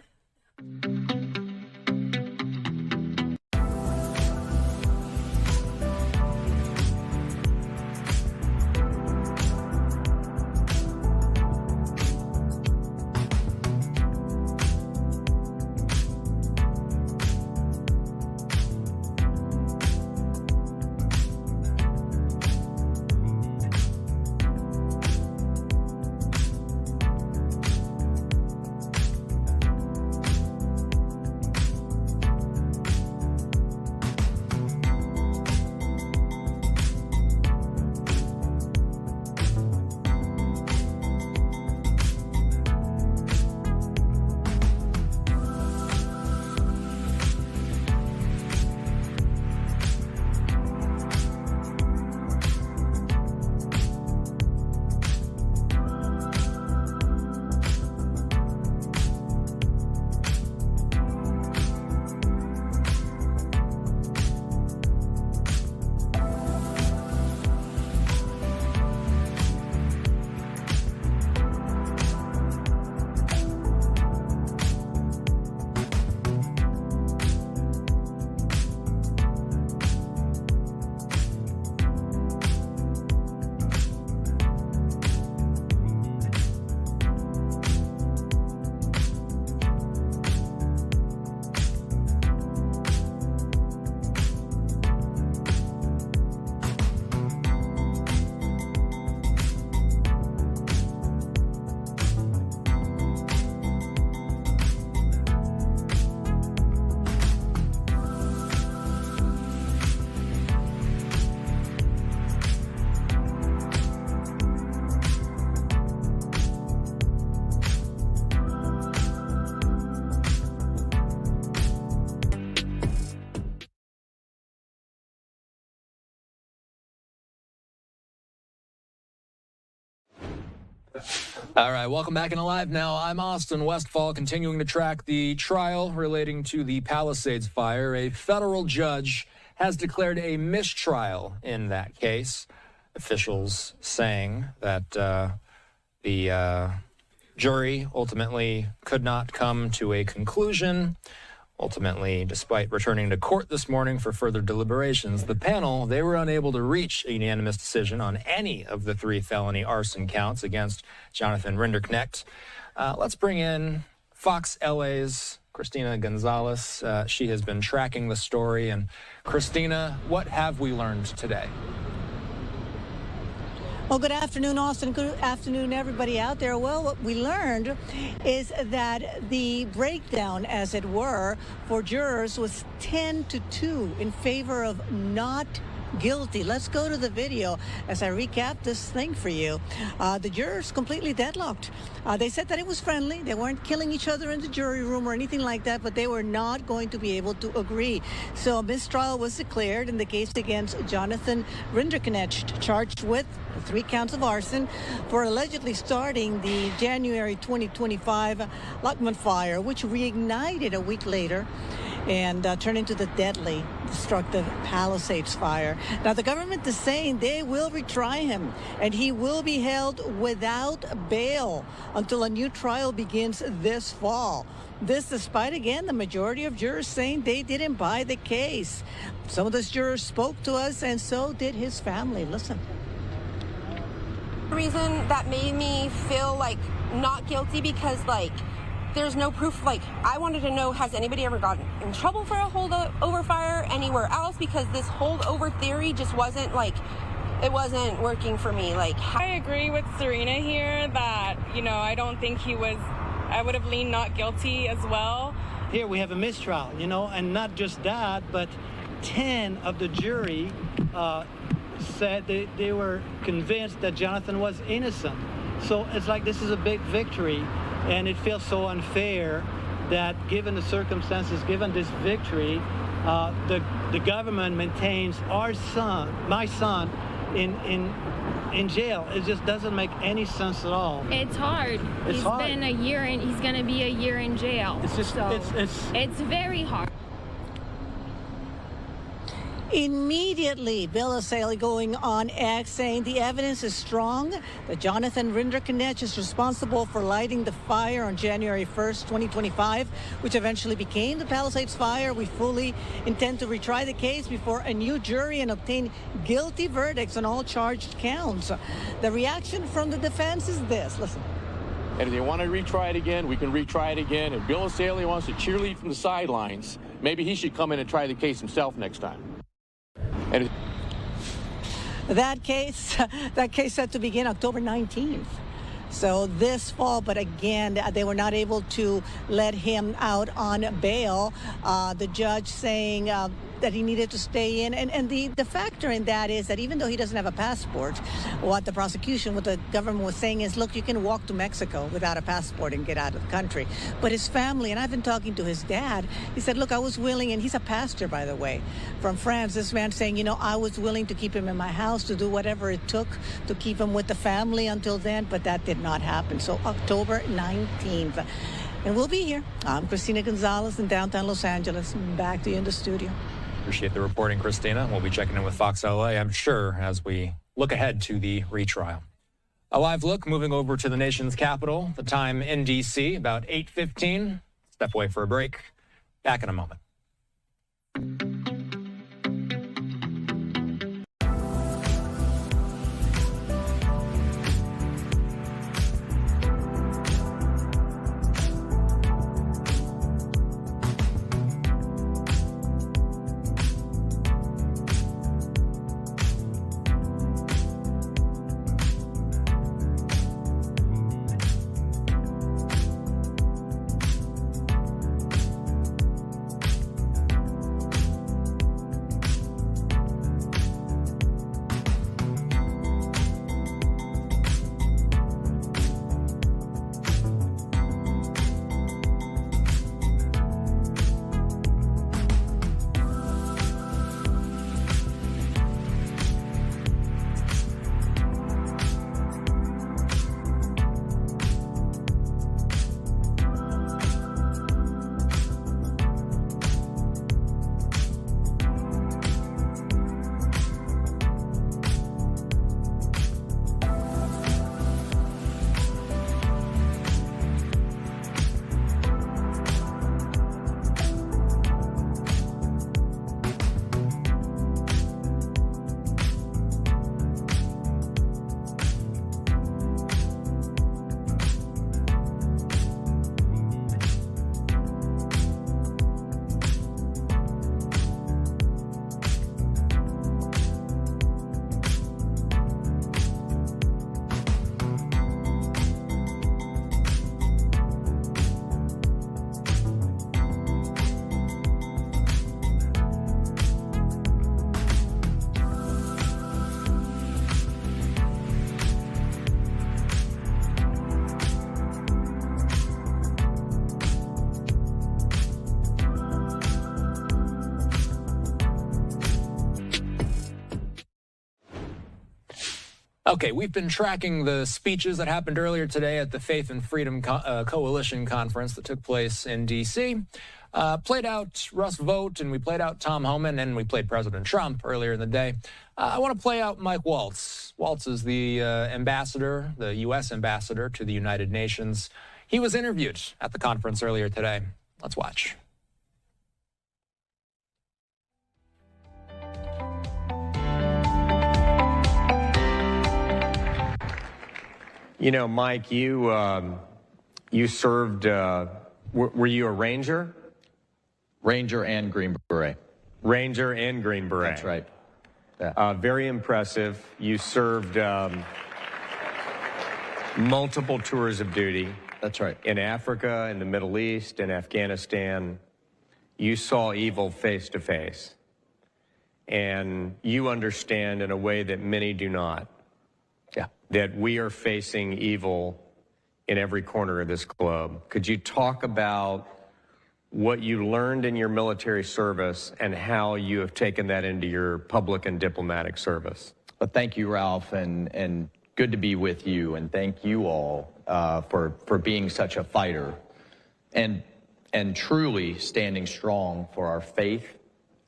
All right, welcome back in Alive Now. I'm Austin Westfall, continuing to track the trial relating to the Palisades fire. A federal judge has declared a mistrial in that case. Officials saying that the jury ultimately could not come to a conclusion. Ultimately, despite returning to court this morning for further deliberations, the panel, they were unable to reach a unanimous decision on any of the 3 felony arson counts against Jonathan Rinderknecht. Let's bring in Fox LA's Christina Gonzalez. She has been tracking the story. And Christina, what have we learned today? Well, good afternoon, Austin. Good afternoon, everybody out there. Well, what we learned is that the breakdown, as it were, for jurors was 10-2 in favor of not guilty. Let's go to the video as I recap this thing for you. The jurors completely deadlocked. They said that it was friendly. They weren't killing each other in the jury room or anything like that, but they were not going to be able to agree. So a mistrial was declared in the case against Jonathan Rinderknecht, charged with 3 counts of arson for allegedly starting the January 2025 Luckman fire, which reignited a week later and turned into the deadly, destructive Palisades fire. Now, the government is saying they will retry him, and he will be held without bail until a new trial begins this fall. This despite, again, the majority of jurors saying they didn't buy the case. Some of those jurors spoke to us, and so did his family. Listen. The reason that made me feel like not guilty because, like, there's no proof. Like, I wanted to know, has anybody ever gotten in trouble for a holdover fire anywhere else? Because this holdover theory just wasn't, like, it wasn't working for me. Like, I agree with Serena here that, you know, I don't think he was, I would have leaned not guilty as well. Here we have a mistrial, you know, and not just that, but 10 of the jury said they were convinced that Jonathan was innocent. So it's like this is a big victory. And it feels so unfair that given the circumstances, given this victory, the government maintains our son, my son, in jail. It just doesn't make any sense at all. It's hard. He's been a year in, he's going to be a year in jail. It's just, it's very hard. Immediately, Bill O'Saley going on X saying the evidence is strong that Jonathan Rinderknecht is responsible for lighting the fire on January 1st, 2025, which eventually became the Palisades fire. We fully intend to retry the case before a new jury and obtain guilty verdicts on all charged counts. The reaction from the defense is this. Listen. And if they want to retry it again, we can retry it again. If Bill O'Saley wants to cheerlead from the sidelines, maybe he should come in and try the case himself next time. And that case set to begin October 19th. So this fall, but again, they were not able to let him out on bail. The judge saying that he needed to stay in. And the factor in that is that even though he doesn't have a passport, what the government was saying is, look, you can walk to Mexico without a passport and get out of the country. But his family, and I've been talking to his dad, he said, look, I was willing, and he's a pastor, by the way, from France. This man saying, you know, I was willing to keep him in my house, to do whatever it took to keep him with the family until then, but that did not happen. So October 19th. And we'll be here. I'm Christina Gonzalez in downtown Los Angeles. Back to you in the studio. Appreciate the reporting, Christina. We'll be checking in with Fox LA, I'm sure, as we look ahead to the retrial. A live look moving over to the nation's capital. The time in D.C., about 8:15. Step away for a break. Back in a moment. Okay, we've been tracking the speeches that happened earlier today at the Faith and Freedom Coalition conference that took place in D.C. Played out Russ Vought, and we played out Tom Homan, and we played President Trump earlier in the day. I want to play out Mike Waltz. Waltz is the ambassador, the U.S. ambassador to the United Nations. He was interviewed at the conference earlier today. Let's watch. You know, Mike, you served, were you a Ranger? Ranger and Green Beret. Ranger and Green Beret. That's right. Yeah. Very impressive. You served multiple tours of duty. That's right. In Africa, in the Middle East, in Afghanistan. You saw evil face to face. And you understand in a way that many do not. Yeah. That we are facing evil in every corner of this globe. Could you talk about what you learned in your military service and how you have taken that into your public and diplomatic service? Well, thank you, Ralph, and good to be with you, and thank you all for being such a fighter and truly standing strong for our faith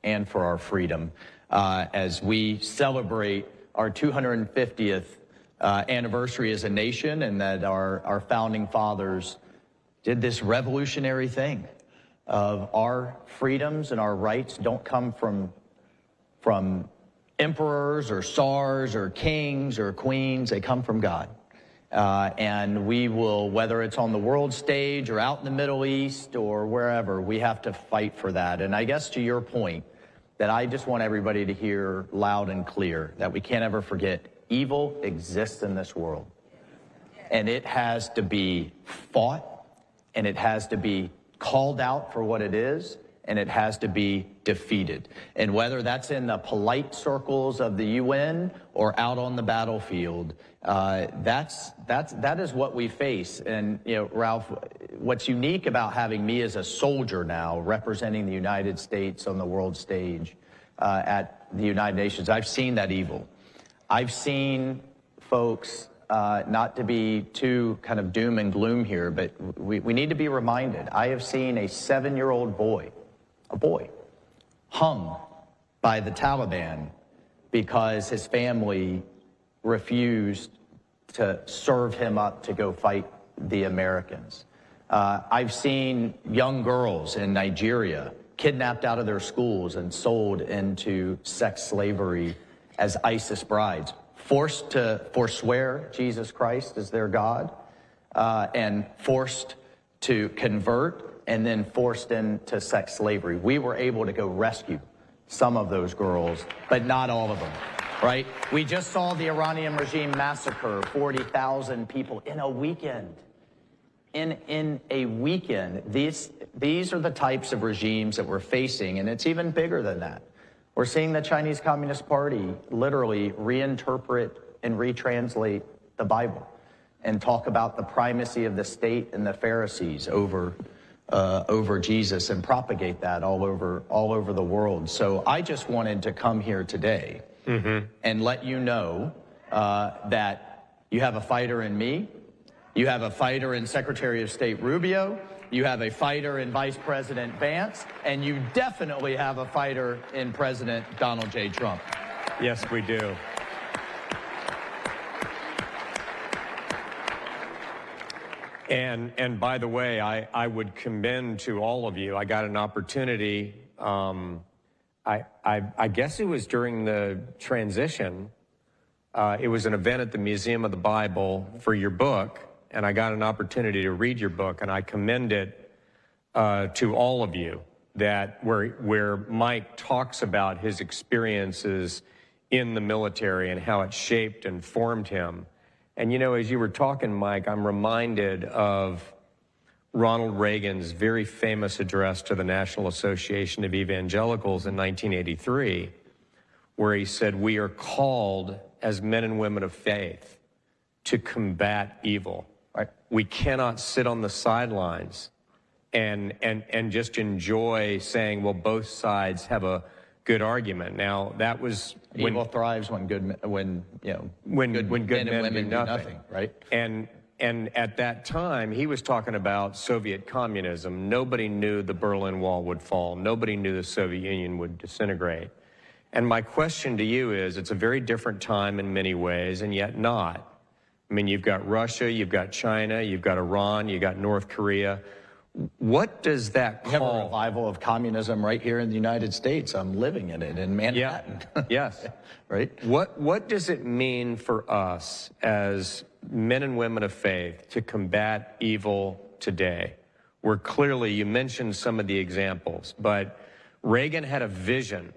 and for our freedom as we celebrate our 250th anniversary as a nation, and that our founding fathers did this revolutionary thing of our freedoms and our rights don't come from emperors or czars or kings or queens. They come from God. And we will, whether it's on the world stage or out in the Middle East or wherever, we have to fight for that. And I guess to your point, that I just want everybody to hear loud and clear that we can't ever forget evil exists in this world, and it has to be fought, and it has to be called out for what it is, and it has to be defeated. And whether that's in the polite circles of the UN or out on the battlefield, that is what we face. And you know, Ralph, what's unique about having me as a soldier now representing the United States on the world stage at the United Nations, I've seen that evil. I've seen folks, not to be too kind of doom and gloom here, but we need to be reminded. I have seen a 7-year-old boy, hung by the Taliban because his family refused to serve him up to go fight the Americans. I've seen young girls in Nigeria kidnapped out of their schools and sold into sex slavery as ISIS brides, forced to forswear Jesus Christ as their God, and forced to convert, and then forced into sex slavery. We were able to go rescue some of those girls, but not all of them, right? We just saw the Iranian regime massacre 40,000 people in a weekend. In a weekend. These are the types of regimes that we're facing, and it's even bigger than that. We're seeing the Chinese Communist Party literally reinterpret and retranslate the Bible and talk about the primacy of the state and the Pharisees over Jesus and propagate that all over the world. So I just wanted to come here today and let you know that you have a fighter in me, you have a fighter in Secretary of State Rubio, you have a fighter in Vice President Vance, and you definitely have a fighter in President Donald J. Trump. Yes, we do. And by the way, I would commend to all of you. I got an opportunity, I guess it was during the transition. It was an event at the Museum of the Bible for your book, and I got an opportunity to read your book, and I commend it to all of you, that where Mike talks about his experiences in the military and how it shaped and formed him. And you know, as you were talking, Mike, I'm reminded of Ronald Reagan's very famous address to the National Association of Evangelicals in 1983, where he said, "We are called as men and women of faith to combat evil." Right? We cannot sit on the sidelines and just enjoy saying, well, both sides have a good argument. Now, that was Evil thrives when good men and women do nothing, right? And at that time, he was talking about Soviet communism. Nobody knew the Berlin Wall would fall. Nobody knew the Soviet Union would disintegrate. And my question to you is, it's a very different time in many ways, and yet not. I mean, you've got Russia, you've got China, you've got Iran, you've got North Korea. What does that call? We have a revival of communism right here in the United States. I'm living in it in Manhattan. Yeah. Yes. Right? What does it mean for us as men and women of faith to combat evil today? Where clearly, you mentioned some of the examples, but Reagan had a vision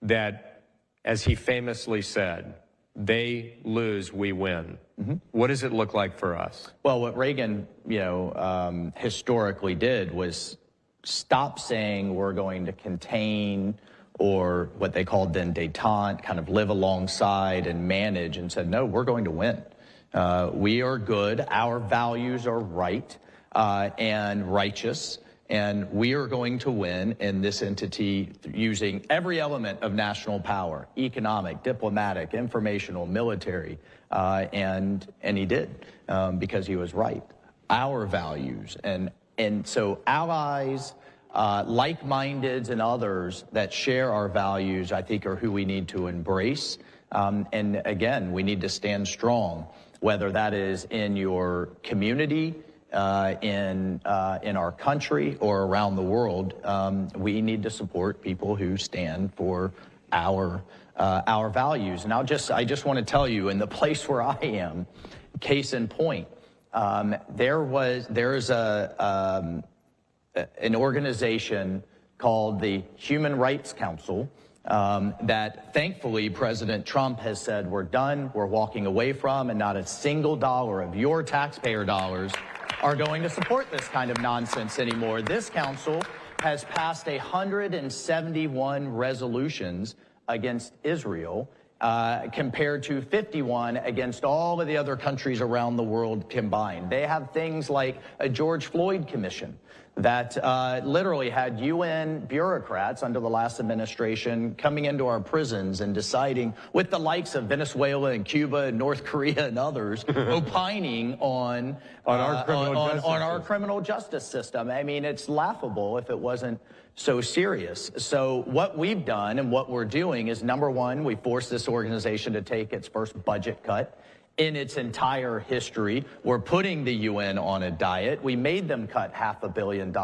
that, as he famously said, they lose, we win. Mm-hmm. What does it look like for us? Well, what Reagan, historically did was stop saying we're going to contain, or what they called then détente, kind of live alongside and manage, and said, no, we're going to win. We are good. Our values are right and righteous. And we are going to win in this entity using every element of national power, economic, diplomatic, informational, military, and he did because he was right. Our values and so allies, like-mindeds, and others that share our values, I think, are who we need to embrace. And again, we need to stand strong, whether that is in your community, in our country, or around the world. We need to support people who stand for our values. And I just want to tell you, in the place where I am, case in point, there's an organization called the Human Rights Council that thankfully President Trump has said we're done, we're walking away from, and not a single dollar of your taxpayer dollars are going to support this kind of nonsense anymore. This council has passed 171 resolutions against Israel, compared to 51 against all of the other countries around the world combined. They have things like a George Floyd Commission that literally had UN bureaucrats under the last administration coming into our prisons and deciding, with the likes of Venezuela and Cuba and North Korea and others, opining on our criminal justice system. I mean, it's laughable if it wasn't so serious. So what we've done and what we're doing is, number one, we forced this organization to take its first budget cut in its entire history. We're putting the UN on a diet. We made them cut $500 million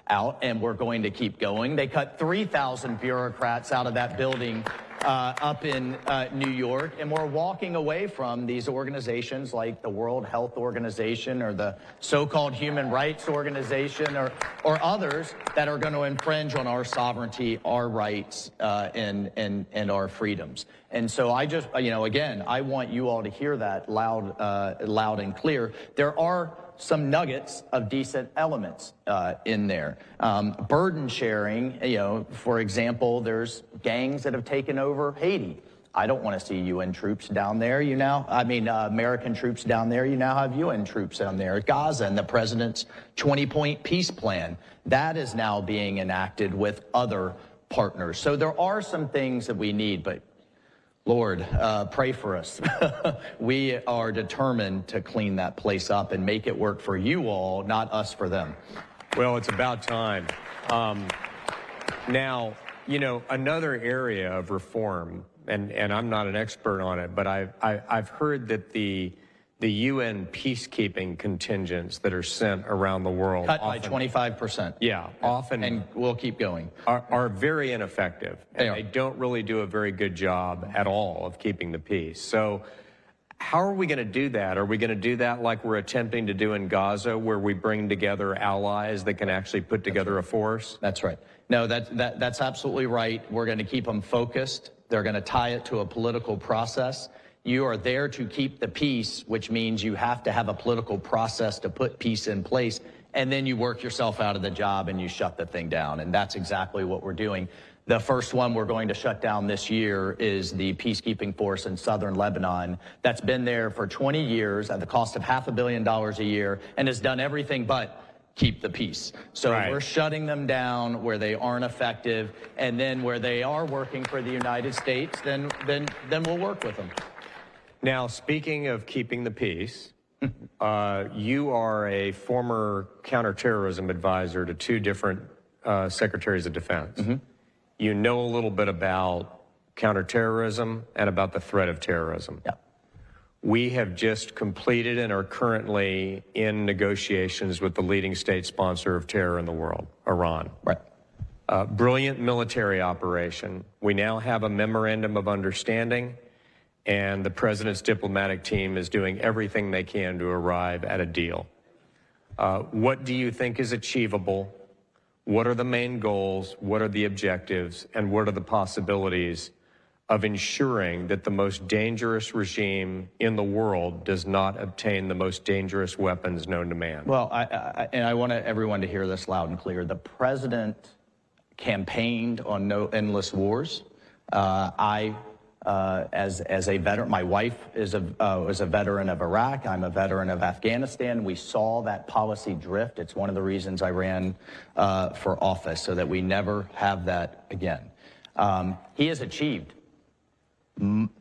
out, and we're going to keep going. They cut 3,000 bureaucrats out of that building up in New York, and we're walking away from these organizations like the World Health Organization or the so-called Human Rights Organization or others that are going to infringe on our sovereignty, our rights, and our freedoms. And so I just, again, I want you all to hear that loud and clear. There are some nuggets of decent elements in there. Burden sharing, for example, there's gangs that have taken over Haiti. I don't want to see UN troops down there. American troops down there. You now have UN troops down there. Gaza and the president's 20-point peace plan. That is now being enacted with other partners. So there are some things that we need, but Lord, pray for us. We are determined to clean that place up and make it work for you all, not us for them. Well, it's about time. Now, another area of reform, and I'm not an expert on it, but I've heard that the UN peacekeeping contingents that are sent around the world cut by 25%. Yeah, often, and we'll keep going. Are very ineffective. And they don't really do a very good job at all of keeping the peace. So how are we going to do that? Are we going to do that like we're attempting to do in Gaza, where we bring together allies that can actually put together a force? That's right. No, that's absolutely right. We're going to keep them focused. They're going to tie it to a political process. You are there to keep the peace, which means you have to have a political process to put peace in place, and then you work yourself out of the job and you shut the thing down. And that's exactly what we're doing. The first one we're going to shut down this year is the peacekeeping force in southern Lebanon that's been there for 20 years at the cost of $500 million a year and has done everything but keep the peace. So we're shutting them down where they aren't effective, and then where they are working for the United States, then we'll work with them. Now, speaking of keeping the peace, you are a former counterterrorism advisor to 2 different secretaries of defense. You know a little bit about counterterrorism and about the threat of terrorism. We have just completed and are currently in negotiations with the leading state sponsor of terror in the world, Iran. Brilliant military operation. We now have a memorandum of understanding, and the president's diplomatic team is doing everything they can to arrive at a deal. What do you think is achievable? What are the main goals? What are the objectives? And what are the possibilities of ensuring that the most dangerous regime in the world does not obtain the most dangerous weapons known to man? Well, I want everyone to hear this loud and clear. The president campaigned on no endless wars. As a veteran, my wife was a veteran of Iraq. I'm a veteran of Afghanistan. We saw that policy drift. It's one of the reasons I ran for office, so that we never have that again. He has achieved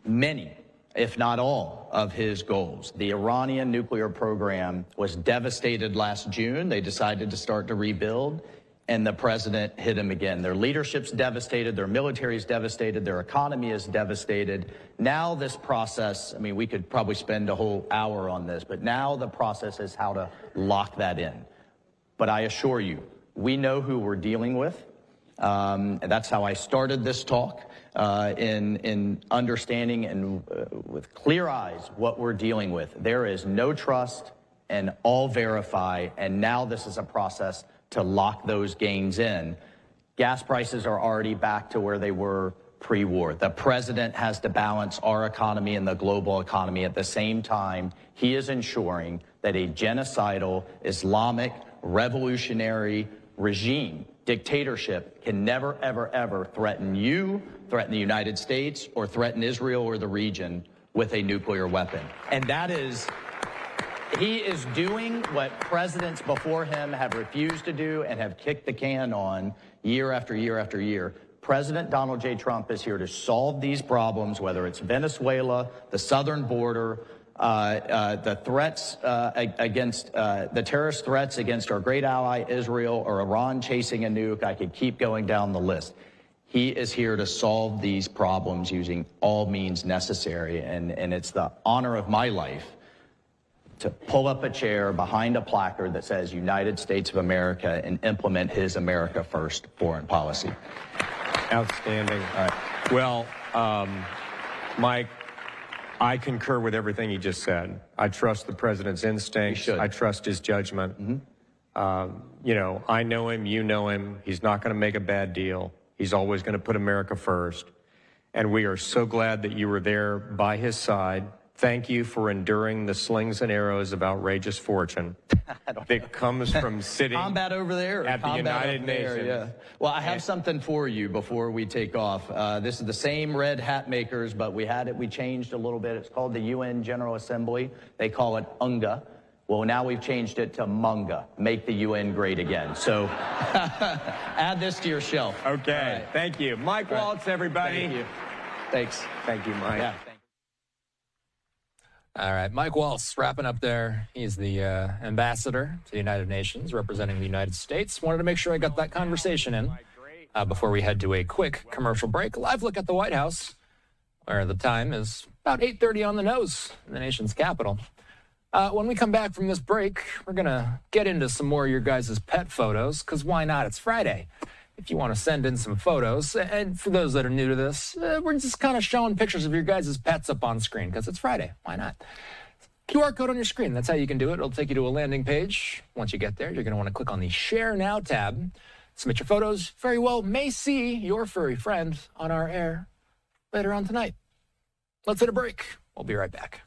many, if not all, of his goals. The Iranian nuclear program was devastated last June. They decided to start to rebuild, and the president hit him again. Their leadership's devastated, their military's devastated, their economy is devastated. Now this process, I mean, we could probably spend a whole hour on this, but now the process is how to lock that in. But I assure you, we know who we're dealing with. And that's how I started this talk, in understanding and with clear eyes what we're dealing with. There is no trust and all verify, and now this is a process to lock those gains in. Gas prices are already back to where they were pre-war. The president has to balance our economy and the global economy. At the same time, he is ensuring that a genocidal, Islamic, revolutionary regime, dictatorship, can never, ever, ever threaten you, threaten the United States, or threaten Israel or the region with a nuclear weapon. And that is, he is doing what presidents before him have refused to do and have kicked the can on year after year after year. President Donald J. Trump is here to solve these problems, whether it's Venezuela, the southern border, the threats against the terrorist threats against our great ally Israel, or Iran chasing a nuke. I could keep going down the list. He is here to solve these problems using all means necessary, and it's the honor of my life to pull up a chair behind a placard that says United States of America and implement his America First foreign policy. Outstanding. All right. Well, Mike, I concur with everything you just said. I trust the president's instincts. I trust his judgment. You know, I know him, you know him. He's not going to make a bad deal. He's always going to put America first. And we are so glad that you were there by his side. Thank you for enduring the slings and arrows of outrageous fortune that comes from sitting combat over there at the United Nations. Yeah. Well, I have something for you before we take off. This is the same red hat makers, but we changed a little bit. It's called the UN General Assembly. They call it UNGA. Well, now we've changed it to MUNGA, make the UN great again. So add this to your shelf. Okay. Right. Thank you. Mike Waltz, everybody. Thank you. Thanks. Thank you, Mike. Yeah. All right, Mike Waltz wrapping up there. He's the ambassador to the United Nations, representing the United States. Wanted to make sure I got that conversation in before we head to a quick commercial break. A live look at the White House, where the time is about 8:30 on the nose in the nation's capital. When we come back from this break, we're going to get into some more of your guys' pet photos, because why not? It's Friday. If you want to send in some photos, and for those that are new to this, we're just kind of showing pictures of your guys' pets up on screen, because it's Friday. Why not? QR code on your screen. That's how you can do it. It'll take you to a landing page. Once you get there, you're going to want to click on the Share Now tab. Submit your photos. Very well may see your furry friend on our air later on tonight. Let's hit a break. We'll be right back.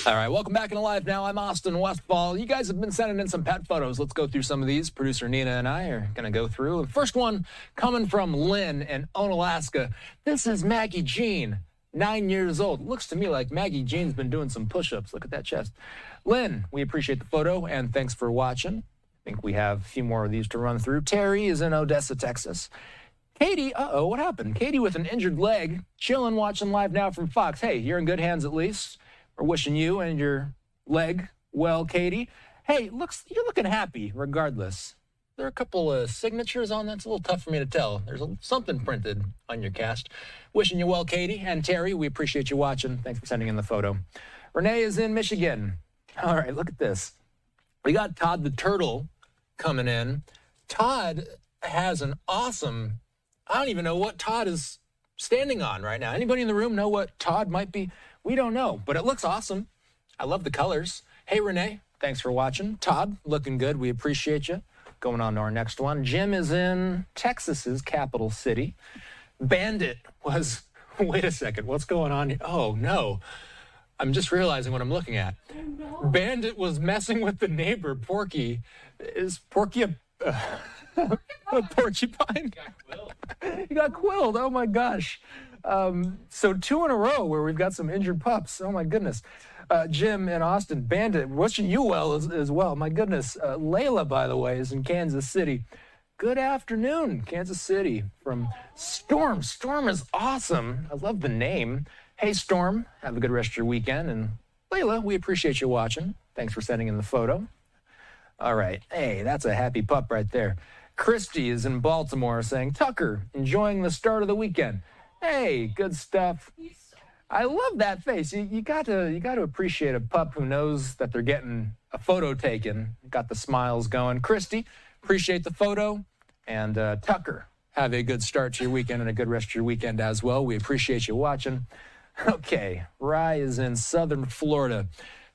All right, welcome back into Live Now. I'm Austin Westfall. You guys have been sending in some pet photos. Let's go through some of these. Producer Nina and I are going to go through. The first one coming from Lynn in Onalaska. This is Maggie Jean, 9 years old. Looks to me like Maggie Jean's been doing some push-ups. Look at that chest. Lynn, we appreciate the photo, and thanks for watching. I think we have a few more of these to run through. Terry is in Odessa, Texas. Katie, what happened? Katie with an injured leg, chilling, watching Live Now from Fox. Hey, you're in good hands at least. We're wishing you and your leg well, Katie. Hey, you're looking happy regardless. There are a couple of signatures on that. It's a little tough for me to tell. There's something printed on your cast. Wishing you well, Katie. And Terry, we appreciate you watching. Thanks for sending in the photo. Renee is in Michigan. All right, look at this. We got Todd the Turtle coming in. Todd has an awesome, I don't even know what Todd is standing on right now. Anybody in the room know what Todd might be? We don't know, but it looks awesome. I love the colors. Hey, Renee, thanks for watching. Todd, looking good. We appreciate you. Going on to our next one. Jim is in Texas's capital city. Bandit was, wait a second, what's going on here? Oh, no. I'm just realizing what I'm looking at. Bandit was messing with the neighbor, Porky. Is Porky a porcupine? He got quilled. Oh, my gosh. So 2 in a row where we've got some injured pups. Oh, my goodness. Jim and Austin, Bandit, wishing you well as well. My goodness. Layla, by the way, is in Kansas City. Good afternoon, Kansas City, from Storm. Storm is awesome. I love the name. Hey, Storm, have a good rest of your weekend. And Layla, we appreciate you watching. Thanks for sending in the photo. All right. Hey, that's a happy pup right there. Christy is in Baltimore saying, Tucker, enjoying the start of the weekend. Hey, good stuff. I love that face. You got to appreciate a pup who knows that they're getting a photo taken. Got the smiles going. Christy, appreciate the photo. And Tucker, have a good start to your weekend and a good rest of your weekend as well. We appreciate you watching. Okay, Rye is in southern Florida.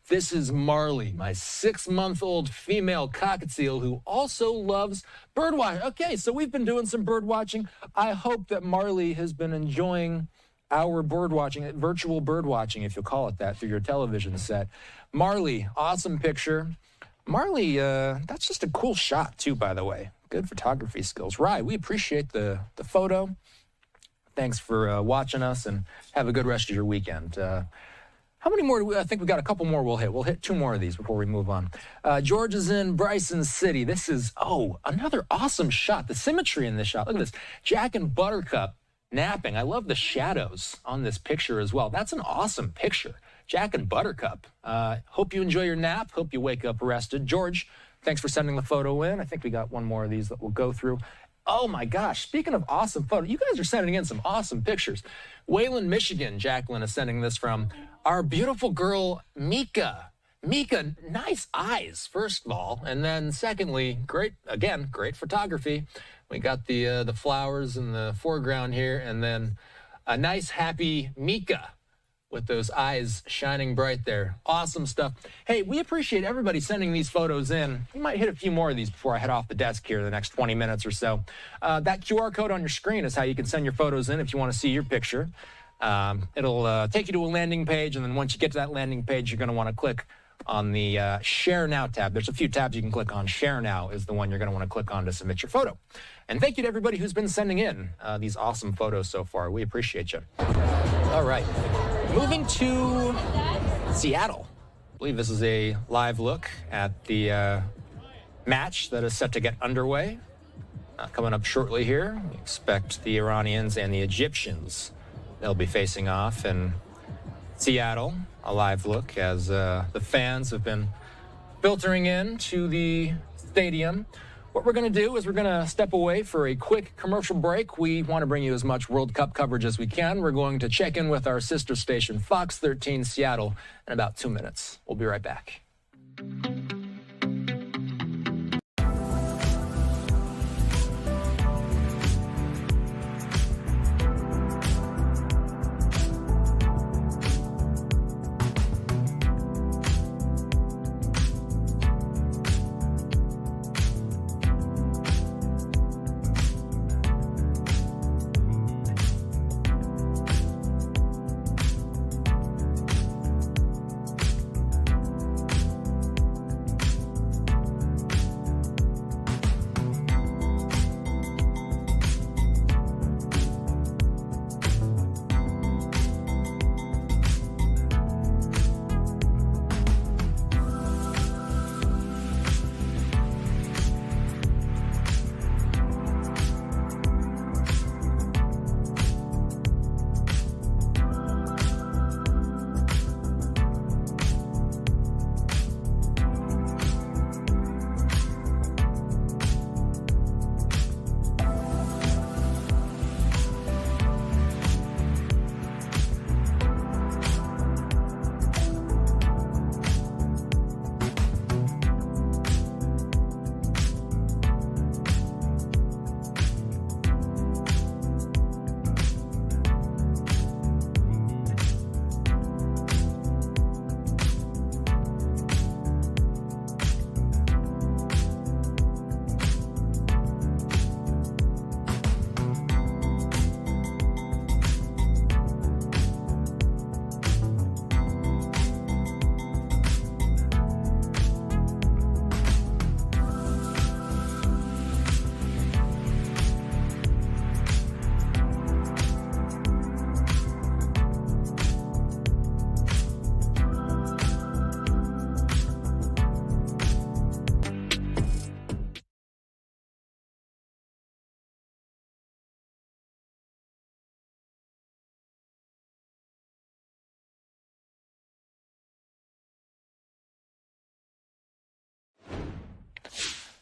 This is Marley, my 6-month-old female cockatiel who also loves birdwatching. Okay, so we've been doing some bird watching. I hope that Marley has been enjoying our bird watching, virtual bird watching, if you'll call it that, through your television set. Marley, awesome picture. Marley, that's just a cool shot too, by the way. Good photography skills. Rye, we appreciate the photo. Thanks for watching us, and have a good rest of your weekend. How many more? I think we got a couple more we'll hit. We'll hit 2 more of these before we move on. George is in Bryson City. This is, another awesome shot. The symmetry in this shot. Look at this. Jack and Buttercup napping. I love the shadows on this picture as well. That's an awesome picture. Jack and Buttercup. Hope you enjoy your nap. Hope you wake up rested. George, thanks for sending the photo in. I think we got one more of these that we'll go through. Oh, my gosh. Speaking of awesome photos, you guys are sending in some awesome pictures. Wayland, Michigan, Jacqueline is sending this from our beautiful girl, Mika. Mika, nice eyes, first of all. And then secondly, great photography. We got the flowers in the foreground here, and then a nice, happy Mika with those eyes shining bright there. Awesome stuff. Hey, we appreciate everybody sending these photos in. We might hit a few more of these before I head off the desk here in the next 20 minutes or so. That QR code on your screen is how you can send your photos in if you want to see your picture. It'll take you to a landing page, and then once you get to that landing page, you're going to want to click on the Share Now tab. There's a few tabs you can click on. Share Now is the one you're going to want to click on to submit your photo. And thank you to everybody who's been sending in these awesome photos so far. We appreciate you. All right. Moving to Seattle. I believe this is a live look at the match that is set to get underway. Coming up shortly here, we expect the Iranians and the Egyptians. They'll be facing off in Seattle. A live look as the fans have been filtering in to the stadium. What we're going to do is we're going to step away for a quick commercial break. We want to bring you as much World Cup coverage as we can. We're going to check in with our sister station, Fox 13 Seattle, in about 2 minutes. We'll be right back.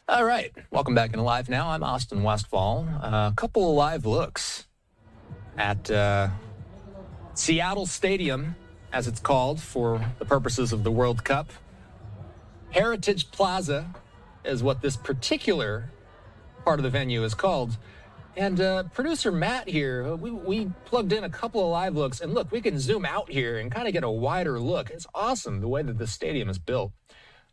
All right, welcome back into Live Now. I'm Austin Westfall. A couple of live looks at Seattle Stadium, as it's called for the purposes of the World Cup. Heritage Plaza is what this particular part of the venue is called. And producer Matt here, we plugged in a couple of live looks. And look, we can zoom out here and kind of get a wider look. It's awesome the way that the stadium is built.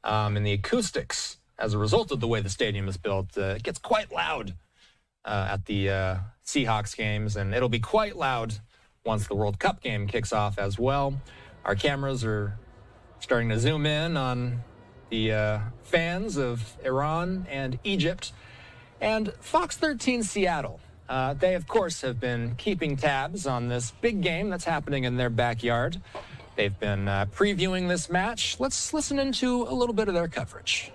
And the acoustics, as a result of the way the stadium is built, it gets quite loud at the Seahawks games. And it'll be quite loud once the World Cup game kicks off as well. Our cameras are starting to zoom in on the fans of Iran and Egypt. And Fox 13 Seattle, they, of course, have been keeping tabs on this big game that's happening in their backyard. They've been previewing this match. Let's listen into a little bit of their coverage.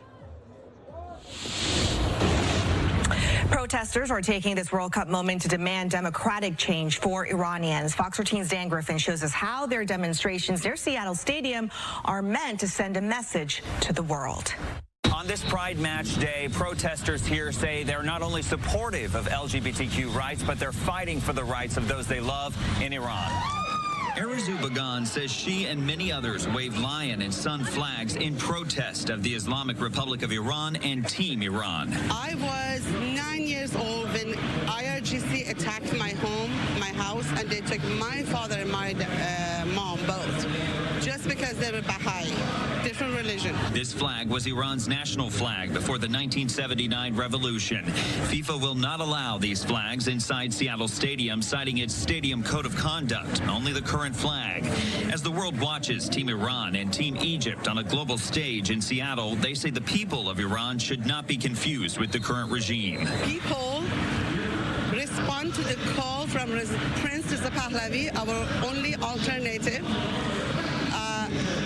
Protesters are taking this World Cup moment to demand democratic change for Iranians. Fox 13's Dan Griffin shows us how their demonstrations near Seattle Stadium are meant to send a message to the world. On this Pride Match Day, protesters here say they're not only supportive of LGBTQ rights, but they're fighting for the rights of those they love in Iran. Arazu Bagan says she and many others waved lion and sun flags in protest of the Islamic Republic of Iran and Team Iran. I was 9 years old when IRGC attacked my home, my house, and they took my father and my mom both, just because they were Baha'i, different religion. This flag was Iran's national flag before the 1979 revolution. FIFA will not allow these flags inside Seattle Stadium, citing its stadium code of conduct, only the current flag. As the world watches Team Iran and Team Egypt on a global stage in Seattle, they say the people of Iran should not be confused with the current regime. People respond to the call from Prince Reza Pahlavi, our only alternative.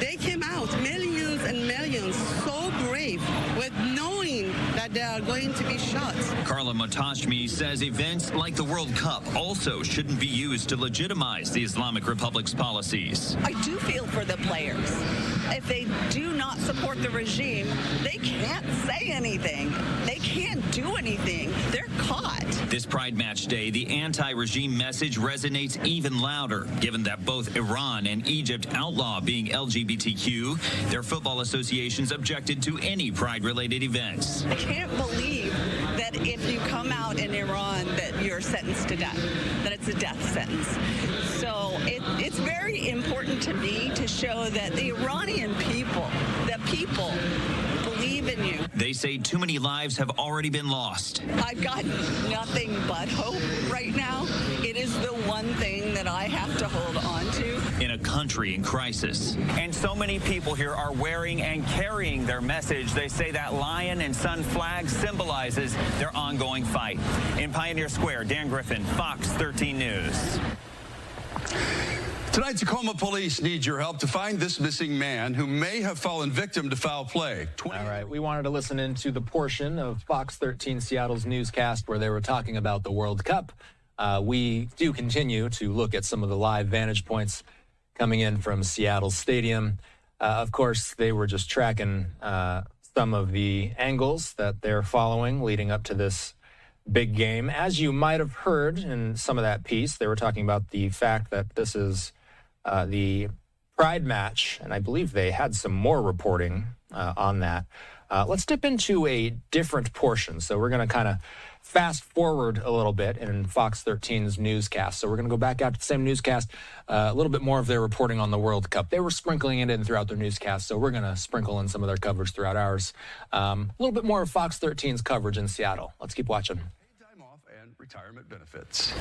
They came out, millions and millions, so brave, with knowing that they are going to be shot. Carla Motashmi says events like the World Cup also shouldn't be used to legitimize the Islamic Republic's policies. I do feel for the players. If they do not support the regime, they can't say anything. They can't do anything. They're caught. This Pride Match Day, the anti-regime message resonates even louder, given that both Iran and Egypt outlaw being LGBTQ. Their football associations objected to any Pride-related events. I can't believe that if you come out in Iran that you're sentenced to death, that it's a death sentence. So it's very important to me to show that the Iranian people, the people, believe in you. They say too many lives have already been lost. I've got nothing but hope right now. It is the one thing that I have to hold on to. In a country in crisis. And so many people here are wearing and carrying their message. They say that lion and sun flag symbolizes their ongoing fight. In Pioneer Square, Dan Griffin, Fox 13 News. Tonight, Tacoma police need your help to find this missing man who may have fallen victim to foul play. All right, we wanted to listen into the portion of Fox 13 Seattle's newscast where they were talking about the World Cup. We do continue to look at some of the live vantage points coming in from Seattle Stadium. Of course, they were just tracking some of the angles that they're following leading up to this big game. As you might have heard in some of that piece, they were talking about the fact that this is the Pride match, and I believe they had some more reporting on that. Let's dip into a different portion. So we're going to kind of fast forward a little bit in Fox 13's newscast. So we're going to go back out to the same newscast, a little bit more of their reporting on the World Cup. They were sprinkling it in throughout their newscast, so we're going to sprinkle in some of their coverage throughout ours. A little bit more of Fox 13's coverage in Seattle. Let's keep watching. Retirement benefits.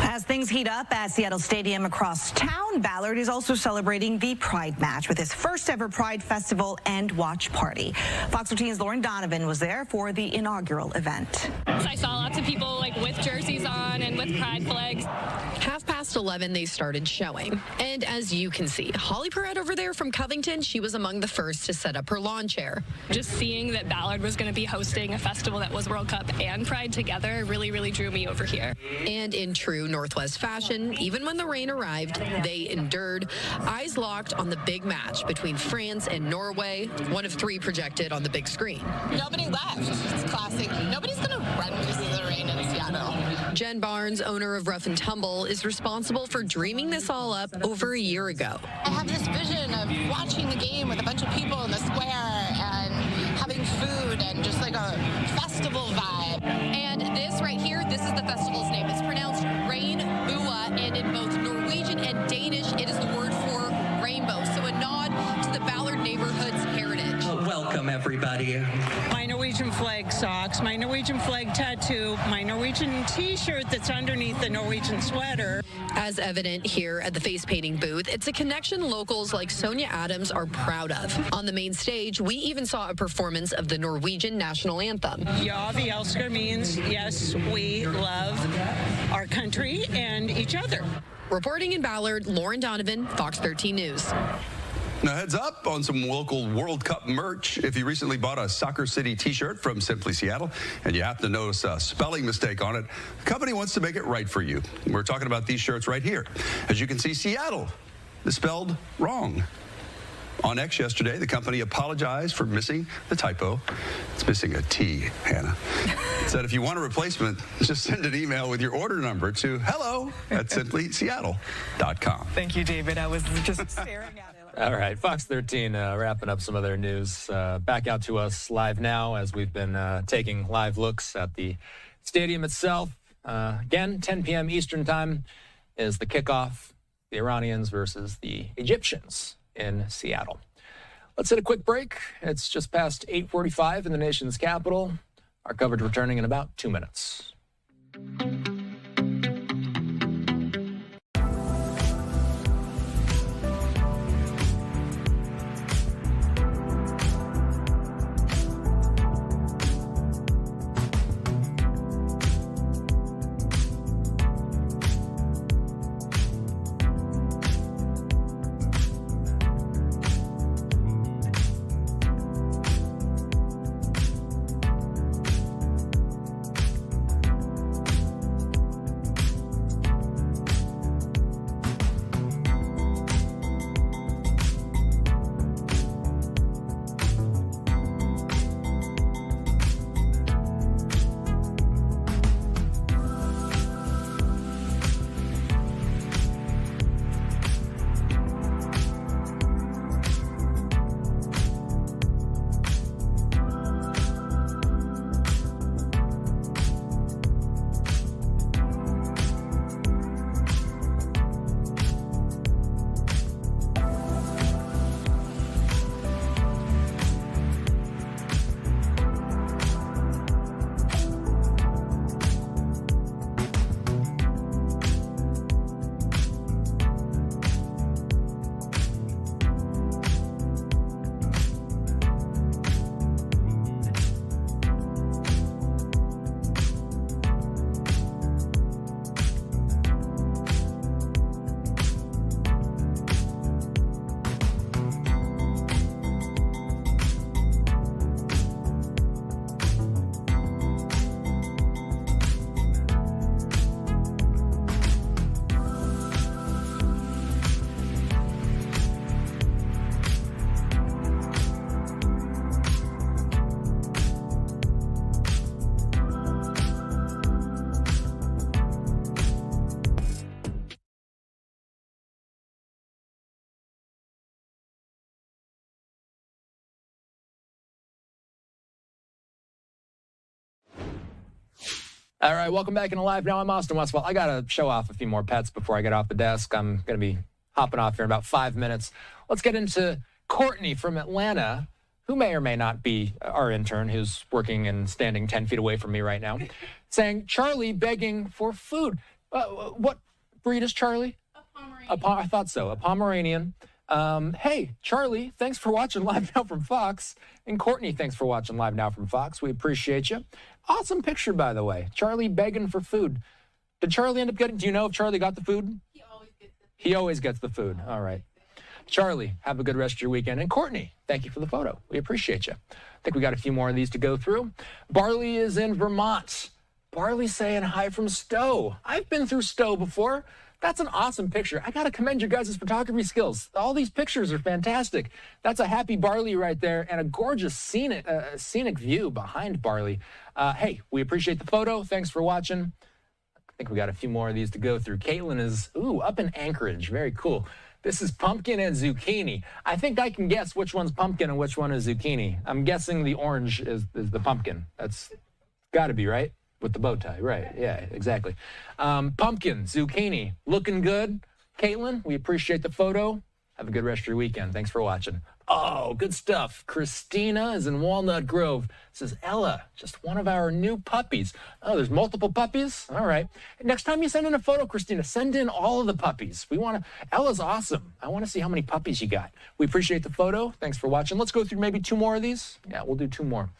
As things heat up at Seattle Stadium across town, Ballard is also celebrating the Pride Match with his first ever Pride Festival and watch party. Fox 13's Lauren Donovan was there for the inaugural event. I saw lots of people with jerseys on and with Pride flags. Half past past 11, they started showing. And as you can see, Holly Perrette over there from Covington, she was among the first to set up her lawn chair. Just seeing that Ballard was going to be hosting a festival that was World Cup and Pride together really drew me over here. And in true Northwest fashion, even when the rain arrived, they endured, eyes locked on the big match between France and Norway, one of 3 projected on the big screen. Nobody left. It's classic. Nobody's going to run because of the rain in Seattle. Jen Barnes, owner of Rough and Tumble, is responsible for dreaming this all up over a year ago. I have this vision of watching the game with a bunch of people in the square and having food and just like a festival vibe. And this right here, this is the festival's name. It's pronounced Rain Bua, and in both Norwegian and Danish, it is the word for rainbow. So a nod to the Ballard neighborhood's heritage. Welcome, everybody. My Norwegian flag socks, my Norwegian flag tattoo, my Norwegian t-shirt that's underneath the Norwegian sweater. As evident here at the face painting booth, it's a connection locals like Sonia Adams are proud of. On the main stage, we even saw a performance of the Norwegian national anthem. Ja, vi älskar means yes, we love our country and each other. Reporting in Ballard, Lauren Donovan, Fox 13 News. Now, heads up on some local World Cup merch. If you recently bought a Soccer City t-shirt from Simply Seattle and you happen to notice a spelling mistake on it, the company wants to make it right for you. We're talking about these shirts right here. As you can see, Seattle is spelled wrong. On X yesterday, the company apologized for missing the typo. It's missing a T, Hannah. It said if you want a replacement, just send an email with your order number to hello@simplyseattle.com. Thank you, David. I was just staring at it. All right, Fox 13 wrapping up some other news. Back out to us live now as we've been taking live looks at the stadium itself. Again, 10 p.m. Eastern time is the kickoff. The Iranians versus the Egyptians in Seattle. Let's hit a quick break. It's just past 8:45 in the nation's capital. Our coverage returning in about 2 minutes. All right, welcome back into Live Now. I'm Austin Westfall. I got to show off a few more pets before I get off the desk. I'm going to be hopping off here in about 5 minutes. Let's get into Courtney from Atlanta, who may or may not be our intern, who's working and standing 10 feet away from me right now, saying, Charlie begging for food. What breed is Charlie? A Pomeranian. I thought so, a Pomeranian. Hey, Charlie, thanks for watching Live Now from Fox. And Courtney, thanks for watching Live Now from Fox. We appreciate you. Awesome picture, by the way. Charlie begging for food. Did Charlie end up getting, do you know if Charlie got the food? He He always gets the food. All right. Charlie, have a good rest of your weekend. And Courtney, thank you for the photo. We appreciate you. I think we got a few more of these to go through. Barley is in Vermont. Barley saying hi from Stowe. I've been through Stowe before. That's an awesome picture. I got to commend your guys' photography skills. All these pictures are fantastic. That's a happy Barley right there and a gorgeous scenic view behind Barley. Hey, we appreciate the photo. Thanks for watching. I think we got a few more of these to go through. Caitlin is, up in Anchorage. Very cool. This is pumpkin and zucchini. I think I can guess which one's pumpkin and which one is zucchini. I'm guessing the orange is the pumpkin. That's got to be, right? With the bow tie, right? Yeah, exactly. Pumpkin, zucchini, looking good. Caitlin, we appreciate the photo. Have a good rest of your weekend. Thanks for watching. Oh, good stuff. Christina is in Walnut Grove. Says, Ella, just one of our new puppies. Oh, there's multiple puppies? All right. Next time you send in a photo, Christina, send in all of the puppies. Ella's awesome. I want to see how many puppies you got. We appreciate the photo. Thanks for watching. Let's go through maybe 2 more of these. Yeah, we'll do 2 more.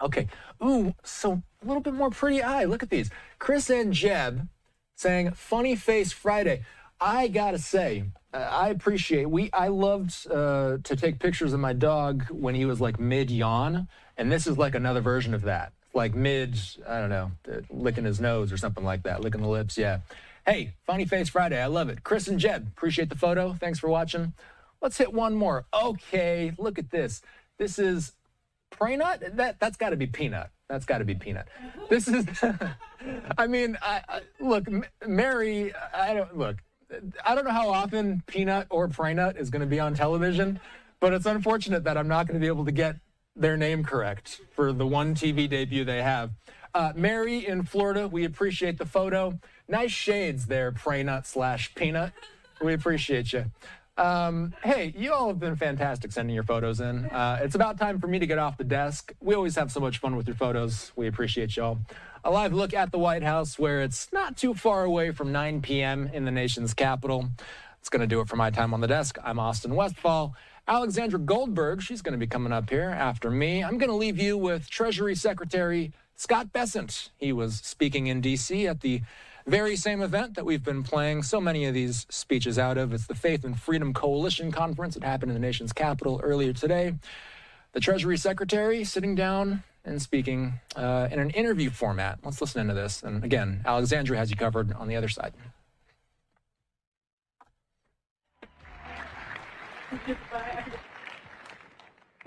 Okay. Ooh, so a little bit more pretty eye. Look at these. Chris and Jeb saying, funny face Friday. I gotta say, I appreciate, I loved to take pictures of my dog when he was like mid-yawn, and this is like another version of that. Like mid, I don't know, licking his nose or something like that, licking the lips, yeah. Hey, funny face Friday, I love it. Chris and Jeb, appreciate the photo. Thanks for watching. Let's hit one more. Okay, look at this. This is Prey nut? That's got to be peanut. That's got to be peanut. This is, I mean, look, Mary, I don't know how often Peanut or Prey nut is going to be on television, but it's unfortunate that I'm not going to be able to get their name correct for the one TV debut they have. Mary in Florida, we appreciate the photo. Nice shades there, Prey nut / Peanut. We appreciate you. Hey, you all have been fantastic sending your photos in. It's about time for me to get off the desk. We always have so much fun with your photos. We appreciate y'all. A live look at the White House, where it's not too far away from 9 p.m. in the nation's capital. It's going to do it for my time on the desk. I'm Austin Westfall. Alexandra Goldberg, she's going to be coming up here after me. I'm going to leave you with Treasury Secretary Scott Bessent. He was speaking in D.C. at the very same event that we've been playing so many of these speeches out of. It's the Faith and Freedom Coalition Conference. It happened in the nation's capital earlier today. The Treasury Secretary sitting down and speaking in an interview format. Let's listen into this. And again, Alexandra has you covered on the other side.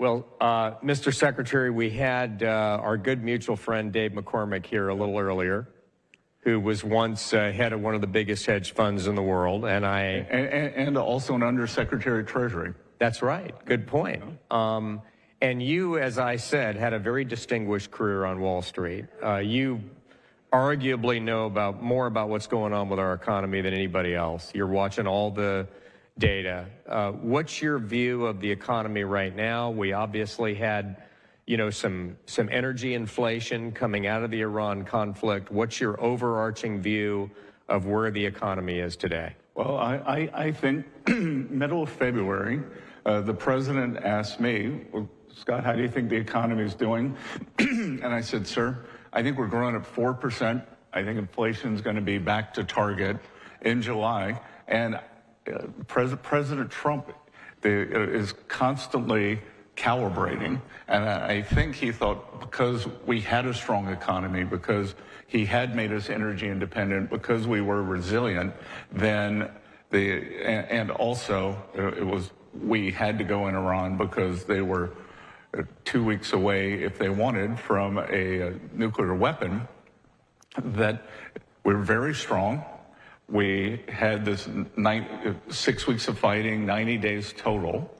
Well, Mr. Secretary, we had our good mutual friend Dave McCormick here a little earlier, who was once head of one of the biggest hedge funds in the world, and also an undersecretary of Treasury. That's right. Good point. And you, as I said, had a very distinguished career on Wall Street. You arguably know more about what's going on with our economy than anybody else. You're watching all the data. What's your view of the economy right now? We obviously had, some energy inflation coming out of the Iran conflict. What's your overarching view of where the economy is today? Well, I think middle of February, the president asked me, well, Scott, how do you think the economy is doing? And I said, sir, I think we're growing at 4%. I think inflation is going to be back to target in July. And President Trump is constantly calibrating. And I think he thought because we had a strong economy, because he had made us energy independent, because we were resilient, then and also we had to go in Iran because they were 2 weeks away, if they wanted, from a nuclear weapon, that we're very strong. We had this 6 weeks of fighting, 90 days total.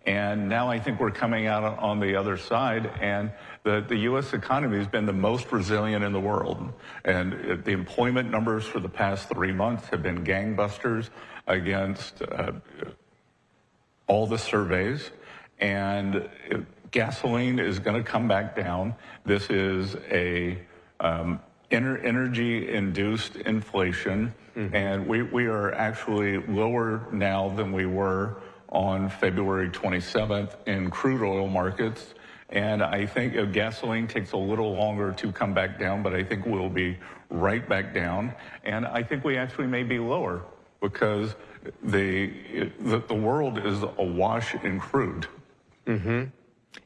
And now I think we're coming out on the other side, and the U.S. economy has been the most resilient in the world. And the employment numbers for the past 3 months have been gangbusters against all the surveys. And gasoline is going to come back down. This is a energy-induced inflation, and we are actually lower now than we were on February 27th in crude oil markets. And I think gasoline takes a little longer to come back down, but I think we'll be right back down. And I think we actually may be lower because the world is awash in crude. Mm-hmm.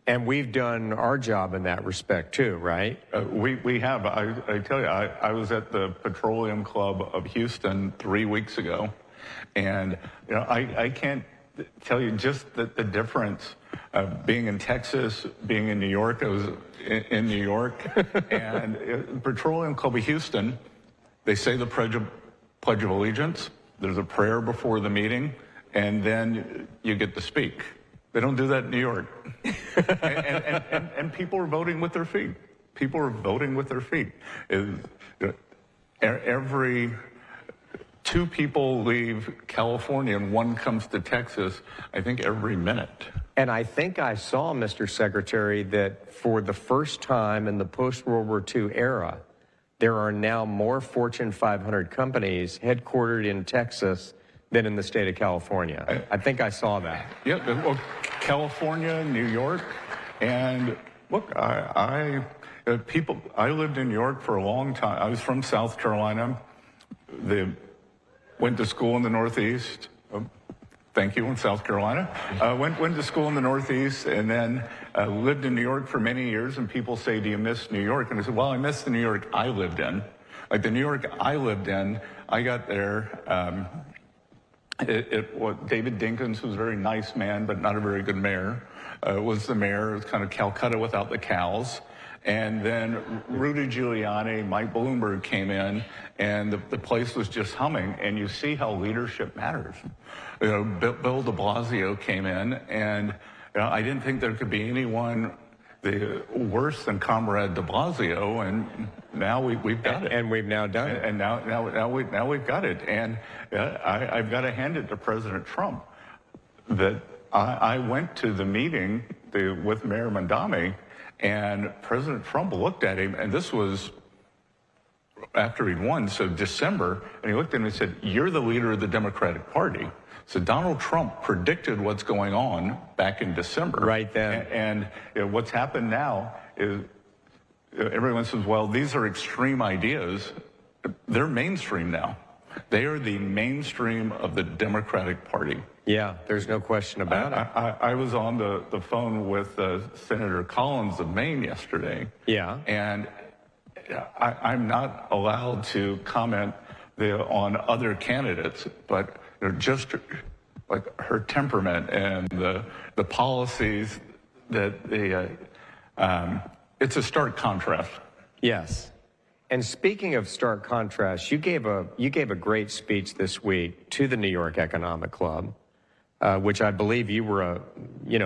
And we've done our job in that respect too, right? We have. I tell you, I was at the Petroleum Club of Houston 3 weeks ago, and I can't tell you just the difference being in Texas, being in New York. I was in New York, and Petroleum Club of Houston, they say the Pledge of Allegiance. There's a prayer before the meeting, and then you get to speak. They don't do that in New York. and people are voting with their feet. People are voting with their feet. Every 2 people leave California and 1 comes to Texas, I think every minute. And I think I saw, Mr. Secretary, that for the first time in the post-World War II era, there are now more Fortune 500 companies headquartered in Texas than in the state of California. I think I saw that. Yeah, well, California, New York, and look, I lived in New York for a long time. I was from South Carolina. They went to school in the Northeast. Thank you, in South Carolina. Went to school in the Northeast, and then lived in New York for many years. And people say, "Do you miss New York?" And I said, "Well, I miss the New York I lived in. Like the New York I lived in, I got there." David Dinkins, who was a very nice man, but not a very good mayor, was the mayor. It was kind of Calcutta without the cows. And then Rudy Giuliani, Mike Bloomberg came in, and the place was just humming. And you see how leadership matters. Bill de Blasio came in, and I didn't think there could be anyone worse than Comrade de Blasio, and now we've got it. And we've now done it. And now we've got it. And I've got to hand it to President Trump that I went to the meeting with Mayor Mondami, and President Trump looked at him, and this was after he'd won, so December, and he looked at him and said, "You're the leader of the Democratic Party." So Donald Trump predicted what's going on back in December. Right then. And what's happened now is everyone says, well, these are extreme ideas. They're mainstream now. They are the mainstream of the Democratic Party. Yeah, there's no question about it. I was on the phone with Senator Collins of Maine yesterday. Yeah. And I'm not allowed to comment on other candidates, but just like her temperament and the policies that it's a stark contrast. Yes. And speaking of stark contrast, you gave a great speech this week to the New York Economic Club, which I believe you were a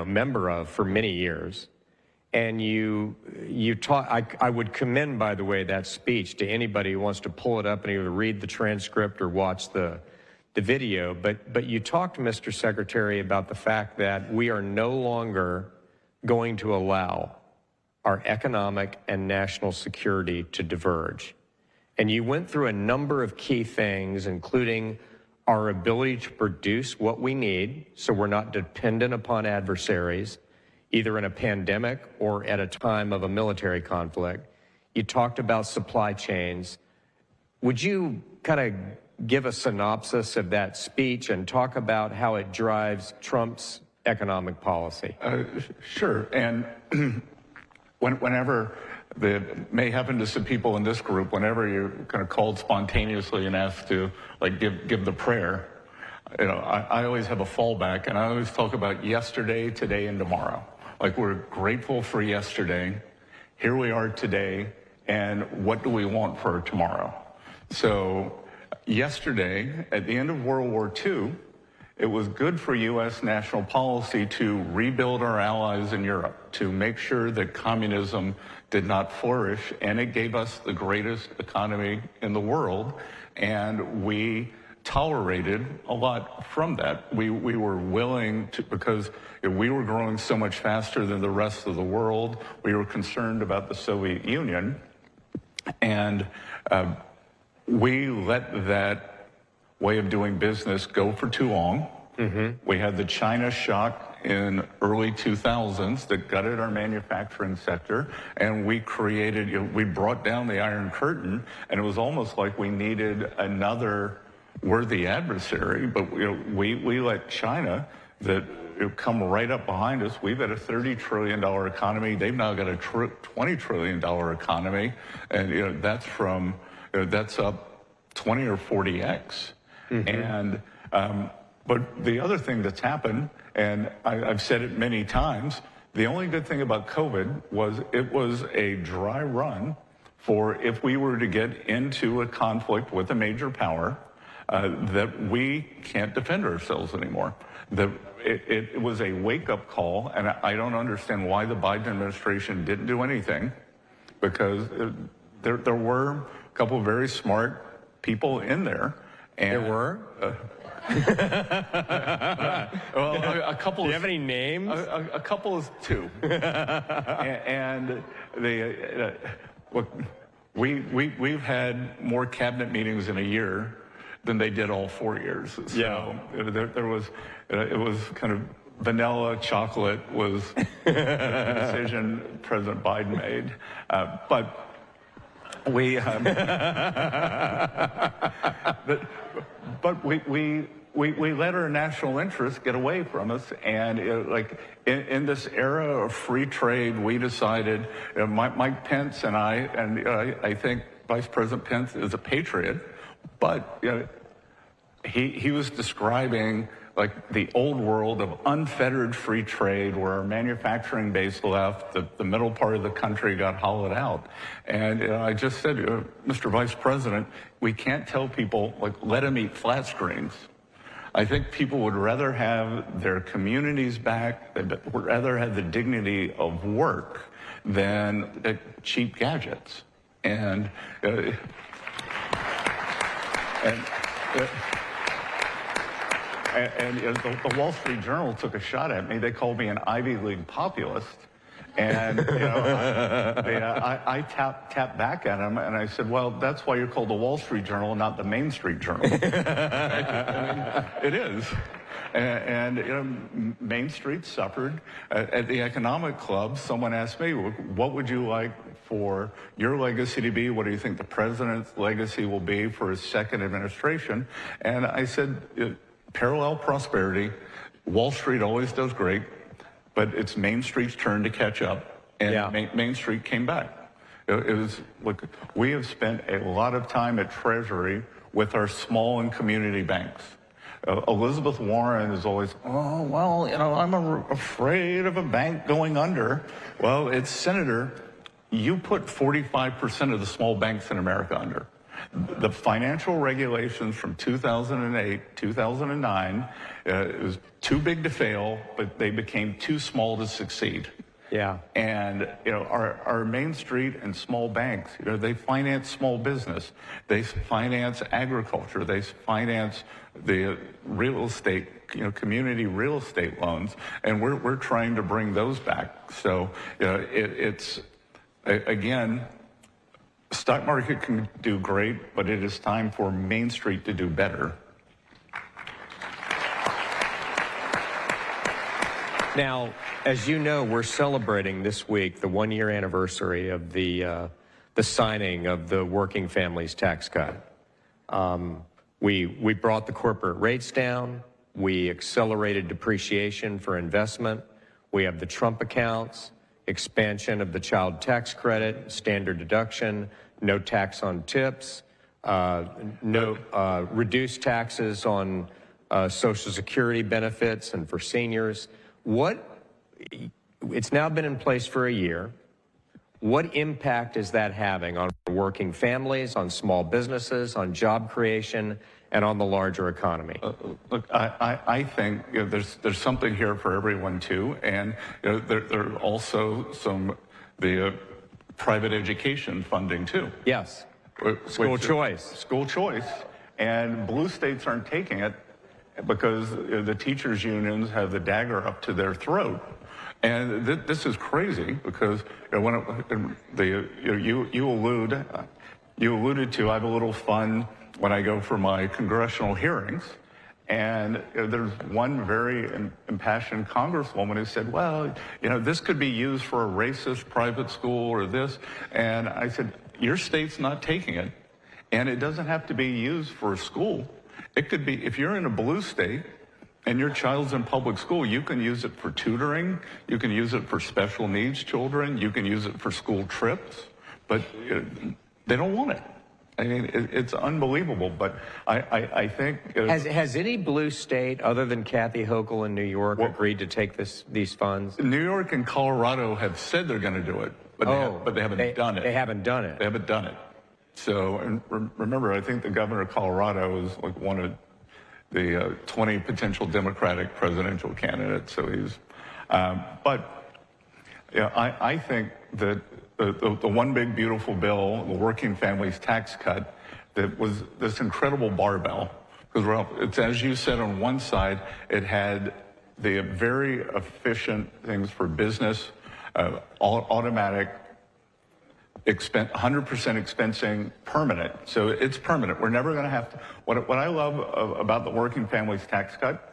member of for many years. And you taught. I would commend, by the way, that speech to anybody who wants to pull it up and either read the transcript or watch the video. But you talked, Mr. Secretary, about the fact that we are no longer going to allow our economic and national security to diverge. And you went through a number of key things, including our ability to produce what we need so we're not dependent upon adversaries, either in a pandemic or at a time of a military conflict. You talked about supply chains. Would you kind of give a synopsis of that speech and talk about how it drives Trump's economic policy? Sure. And whenever it may happen to some people in this group, whenever you're kind of called spontaneously and asked to give the prayer, I always have a fallback, and I always talk about yesterday, today, and tomorrow. Like, we're grateful for yesterday, here we are today, and what do we want for tomorrow? So yesterday, at the end of World War II, it was good for U.S. national policy to rebuild our allies in Europe, to make sure that communism did not flourish, and it gave us the greatest economy in the world, and we tolerated a lot from that. We were willing to, because we were growing so much faster than the rest of the world. We were concerned about the Soviet Union, and we let that way of doing business go for too long. Mm-hmm. We had the China shock in early 2000s that gutted our manufacturing sector, and we created, we brought down the Iron Curtain, and it was almost like we needed another we're the adversary, but we let China that come right up behind us. We've got a $30 trillion economy. They've now got a $20 trillion economy, and that's from that's up 20 or 40x. And but the other thing that's happened, and I've said it many times, the only good thing about COVID was it was a dry run for if we were to get into a conflict with a major power, that we can't defend ourselves anymore. It was a wake-up call, and I don't understand why the Biden administration didn't do anything, because there were a couple of very smart people in there. And there were? Well, a couple. Do you have any names? A couple is two. And they, look, we've had more cabinet meetings in a year than they did all 4 years. So yeah. There was, it was kind of vanilla chocolate was the decision President Biden made. But we, but we let our national interests get away from us, and like in this era of free trade, we decided. Mike Pence and I think Vice President Pence is a patriot, but he was describing like the old world of unfettered free trade, where our manufacturing base left, the middle part of the country got hollowed out. And I just said, Mr. Vice President, we can't tell people, like, let them eat flat screens. I think people would rather have their communities back, they'd rather have the dignity of work than cheap gadgets. And the Wall Street Journal took a shot at me. They called me an Ivy League populist. And I tapped back at him, and I said, well, that's why you're called the Wall Street Journal and not the Main Street Journal. I mean, it is. And Main Street suffered. At the Economic Club, someone asked me, what would you like for your legacy to be? What do you think the president's legacy will be for his second administration? And I said, parallel prosperity. Wall Street always does great, but it's Main Street's turn to catch up, and Main Street came back. It was, look, we have spent a lot of time at Treasury with our small and community banks. Elizabeth Warren is always, oh, well, I'm afraid of a bank going under. Well, it's Senator, you put 45% of the small banks in America under. The financial regulations from 2008, 2009, it was too big to fail, but they became too small to succeed. Yeah. And, our Main Street and small banks, they finance small business. They finance agriculture. They finance the real estate, community real estate loans. And we're trying to bring those back. So, it's, again, stock market can do great, but it is time for Main Street to do better. Now, as you know, we're celebrating this week the 1-year anniversary of the signing of the Working Families Tax Cut. We brought the corporate rates down. We accelerated depreciation for investment. We have the Trump accounts, expansion of the child tax credit, standard deduction, no tax on tips, reduced taxes on Social Security benefits and for seniors. It's now been in place for a year. What impact is that having on working families, on small businesses, on job creation, and on the larger economy? Look, I think there's something here for everyone too, and there are also the private education funding too. Yes, school choice. School choice, and blue states aren't taking it because the teachers' unions have the dagger up to their throat. And this is crazy because when you alluded to, I have a little fun when I go for my congressional hearings, and there's one very impassioned congresswoman who said, well, this could be used for a racist private school or this, and I said, your state's not taking it, and it doesn't have to be used for a school. It could be, if you're in a blue state and your child's in public school, you can use it for tutoring, you can use it for special needs children, you can use it for school trips, but they don't want it. I mean, it's unbelievable, but I think... Has any blue state, other than Kathy Hochul in New York, agreed to take these funds? New York and Colorado have said they're going to do it, but they haven't done it. They haven't done it. They haven't done it. So, and remember, I think the governor of Colorado is like one of the 20 potential Democratic presidential candidates. So he's, but yeah, I think that the one big beautiful bill, the working families tax cut, that was this incredible barbell. Because it's, as you said, on one side, it had the very efficient things for business, automatic, 100% expensing, permanent. So it's permanent. We're never going to have to. What I love about the working families tax cut,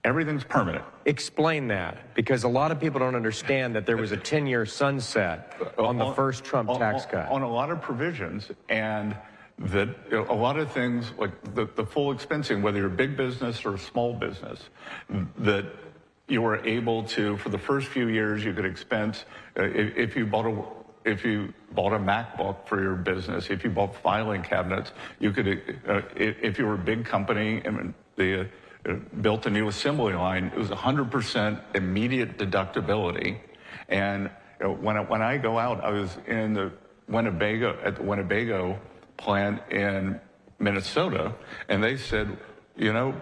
everything's permanent. Explain that, because a lot of people don't understand that there was a 10-year sunset on the first Trump tax cut. On a lot of provisions, and that a lot of things, like the full expensing, whether you're a big business or a small business, that you were able to, for the first few years, you could expense, if you bought a MacBook for your business, if you bought filing cabinets, you could, if you were a big company and they built a new assembly line, it was 100% immediate deductibility. And when I go out, I was in the Winnebago plant in Minnesota, and they said,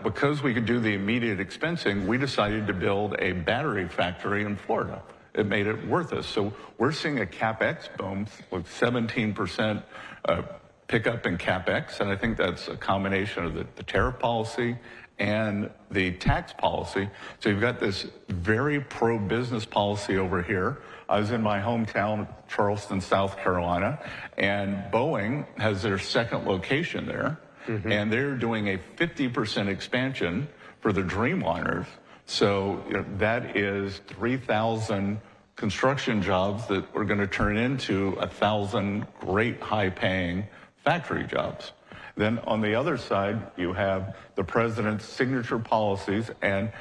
because we could do the immediate expensing, we decided to build a battery factory in Florida. It made it worth it. So we're seeing a CapEx boom with 17% pickup in CapEx, and I think that's a combination of the tariff policy and the tax policy. So you've got this very pro-business policy over here. I was in my hometown, Charleston, South Carolina, and Boeing has their second location there, and they're doing a 50% expansion for the Dreamliners. So that is 3,000 construction jobs that are going to turn into 1,000 great high-paying factory jobs. Then on the other side, you have the president's signature policies, and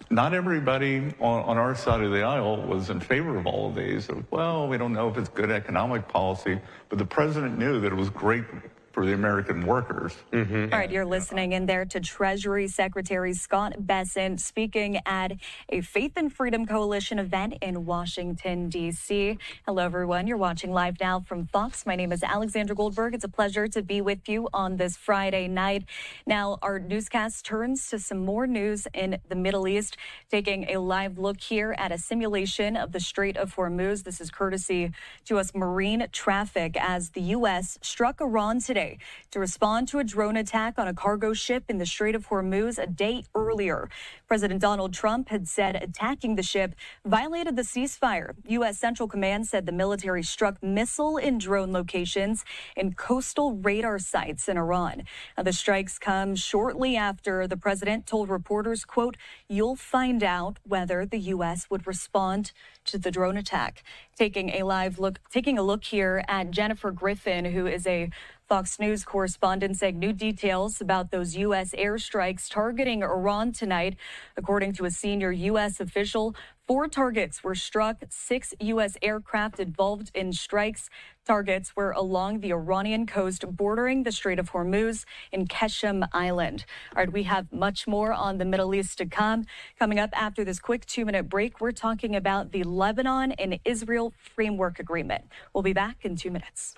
not everybody on our side of the aisle was in favor of all of these. Well, we don't know if it's good economic policy, but the president knew that it was great for the American workers. All right, you're listening in there to Treasury Secretary Scott Bessent speaking at a Faith and Freedom Coalition event in Washington, D.C. Hello, everyone. You're watching live now from Fox. My name is Alexandra Goldberg. It's a pleasure to be with you on this Friday night. Now, our newscast turns to some more news in the Middle East, taking a live look here at a simulation of the Strait of Hormuz. This is courtesy to us marine traffic as the U.S. struck Iran today to respond to a drone attack on a cargo ship in the Strait of Hormuz a day earlier. President Donald Trump had said attacking the ship violated the ceasefire. U.S. Central Command said the military struck missile and drone locations in coastal radar sites in Iran. Now, the strikes come shortly after the president told reporters, quote, "You'll find out whether the U.S. would respond to the drone attack." Taking a look here at Jennifer Griffin, who is a Fox News correspondent, saying new details about those U.S. airstrikes targeting Iran tonight. According to a senior U.S. official, 4 targets were struck, 6 U.S. aircraft involved in strikes. Targets were along the Iranian coast bordering the Strait of Hormuz in Keshem Island. All right, we have much more on the Middle East to come. Coming up after this quick 2-minute break, we're talking about the Lebanon and Israel Framework Agreement. We'll be back in 2 minutes.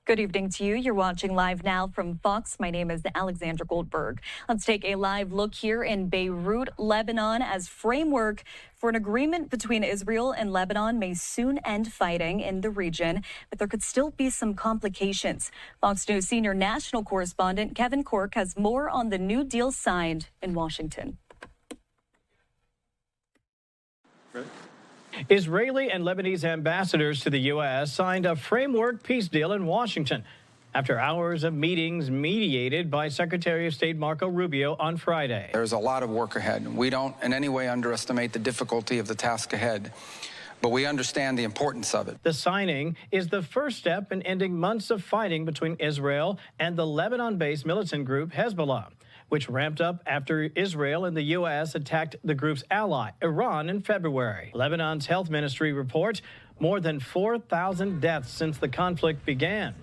Good evening to you. You're watching Live Now from Fox. My name is Alexandra Goldberg. Let's take a live look here in Beirut, Lebanon, as framework for an agreement between Israel and Lebanon may soon end fighting in the region, but there could still be some complications. Fox News senior national correspondent Kevin Cork has more on the new deal signed in Washington. Israeli and Lebanese ambassadors to the U.S. signed a framework peace deal in Washington after hours of meetings mediated by Secretary of State Marco Rubio on Friday. There's a lot of work ahead. We don't in any way underestimate the difficulty of the task ahead, but we understand the importance of it. The signing is the first step in ending months of fighting between Israel and the Lebanon-based militant group Hezbollah, which ramped up after Israel and the U.S. attacked the group's ally, Iran, in February. Lebanon's health ministry reports more than 4,000 deaths since the conflict began,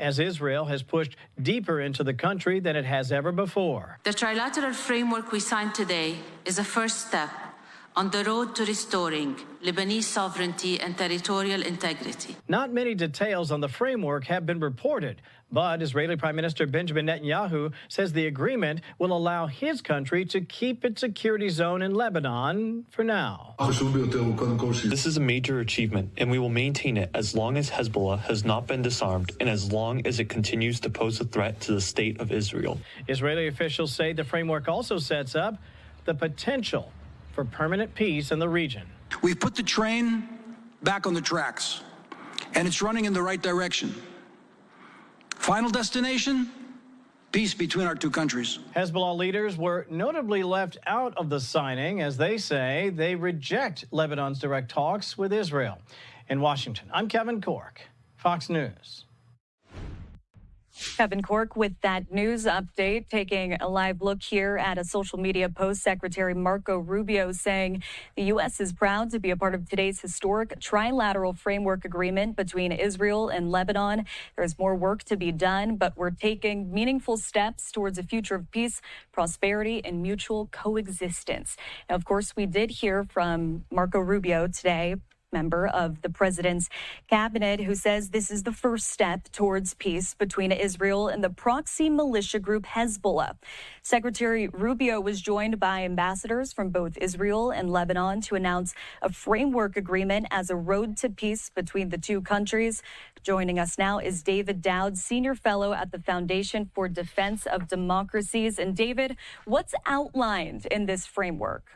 as Israel has pushed deeper into the country than it has ever before. The trilateral framework we signed today is a first step on the road to restoring Lebanese sovereignty and territorial integrity. Not many details on the framework have been reported, but Israeli Prime Minister Benjamin Netanyahu says the agreement will allow his country to keep its security zone in Lebanon for now. This is a major achievement, and we will maintain it as long as Hezbollah has not been disarmed and as long as it continues to pose a threat to the state of Israel. Israeli officials say the framework also sets up the potential for permanent peace in the region. We've put the train back on the tracks, and it's running in the right direction. Final destination, peace between our two countries. Hezbollah leaders were notably left out of the signing, as they say they reject Lebanon's direct talks with Israel. In Washington, I'm Kevin Cork, Fox News. Kevin Cork with that news update, taking a live look here at a social media post. Secretary Marco Rubio saying the U.S. is proud to be a part of today's historic trilateral framework agreement between Israel and Lebanon. There's more work to be done, but we're taking meaningful steps towards a future of peace, prosperity, and mutual coexistence. Now, of course, we did hear from Marco Rubio today, member of the president's cabinet, who says this is the first step towards peace between Israel and the proxy militia group Hezbollah. Secretary Rubio was joined by ambassadors from both Israel and Lebanon to announce a framework agreement as a road to peace between the two countries. Joining us now is David Dowd, senior fellow at the Foundation for Defense of Democracies. And David, what's outlined in this framework?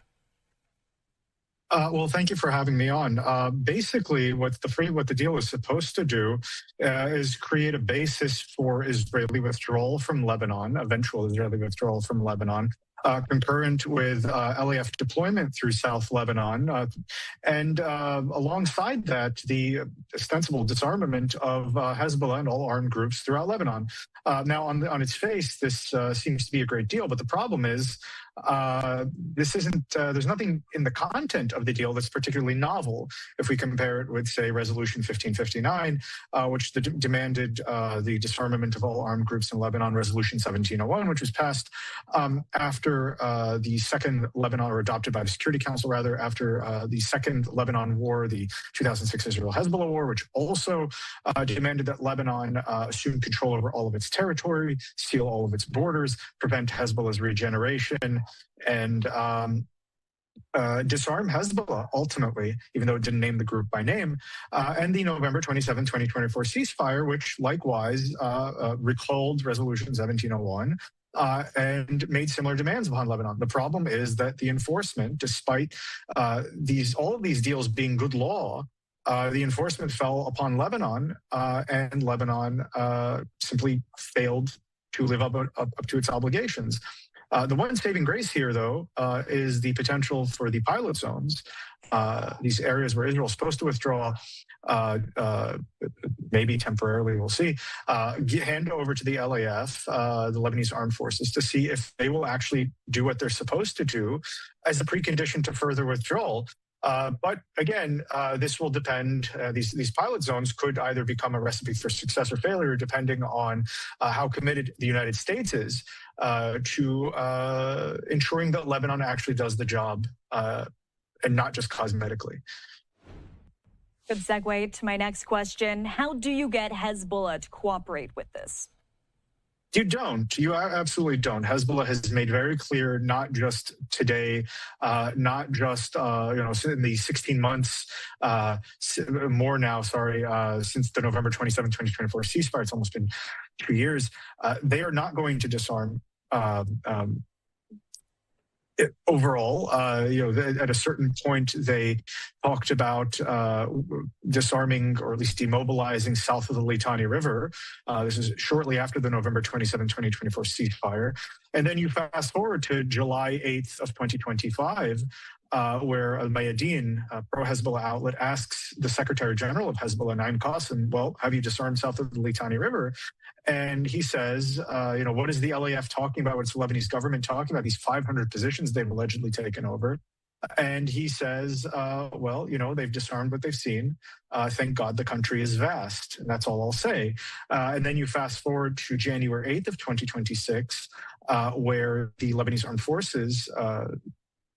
Well, thank you for having me on. Basically, what the deal is supposed to do is create a basis for Israeli withdrawal from Lebanon, eventual Israeli withdrawal from Lebanon, concurrent with LAF deployment through South Lebanon, and alongside that, the ostensible disarmament of Hezbollah and all armed groups throughout Lebanon. Now, on its face, this seems to be a great deal, but the problem is this isn't. There's nothing in the content of the deal that's particularly novel. If we compare it with, say, Resolution 1559, which demanded the disarmament of all armed groups in Lebanon, Resolution 1701, which was passed after the second Lebanon, or adopted by the Security Council rather, after the second Lebanon war, the 2006 Israel-Hezbollah war, which also demanded that Lebanon assume control over all of its territory, seal all of its borders, prevent Hezbollah's regeneration, and disarm Hezbollah ultimately, even though it didn't name the group by name, and the November 27, 2024 ceasefire, which likewise recalled Resolution 1701 and made similar demands upon Lebanon. The problem is that the enforcement, despite all of these deals being good law, the enforcement fell upon Lebanon, and Lebanon simply failed to live up to its obligations. The one saving grace here, though, is the potential for the pilot zones, these areas where Israel is supposed to withdraw, maybe temporarily, we'll see, hand over to the LAF, the Lebanese Armed Forces, to see if they will actually do what they're supposed to do as a precondition to further withdrawal. But again, this will depend. These pilot zones could either become a recipe for success or failure, depending on how committed the United States is to ensuring that Lebanon actually does the job, and not just cosmetically. Good segue to my next question. How do you get Hezbollah to cooperate with this? You don't. You absolutely don't. Hezbollah has made very clear, not just today, not just in the 16 months, more now, since the November 27, 2024 ceasefire. It's almost been 2 years. They are not going to disarm. Overall, at a certain point, they talked about disarming or at least demobilizing south of the Litani River. This is shortly after the November 27, 2024 ceasefire. And then you fast forward to July 8th of 2025, where Al-Mayadeen, pro-Hezbollah outlet, asks the Secretary General of Hezbollah, Naim Qassem, well, have you disarmed south of the Litani River? And he says, what is the LAF talking about? What's the Lebanese government talking about? These 500 positions they've allegedly taken over. And he says, they've disarmed what they've seen. Thank God the country is vast. And that's all I'll say. And then you fast forward to January 8th of 2026, where the Lebanese armed forces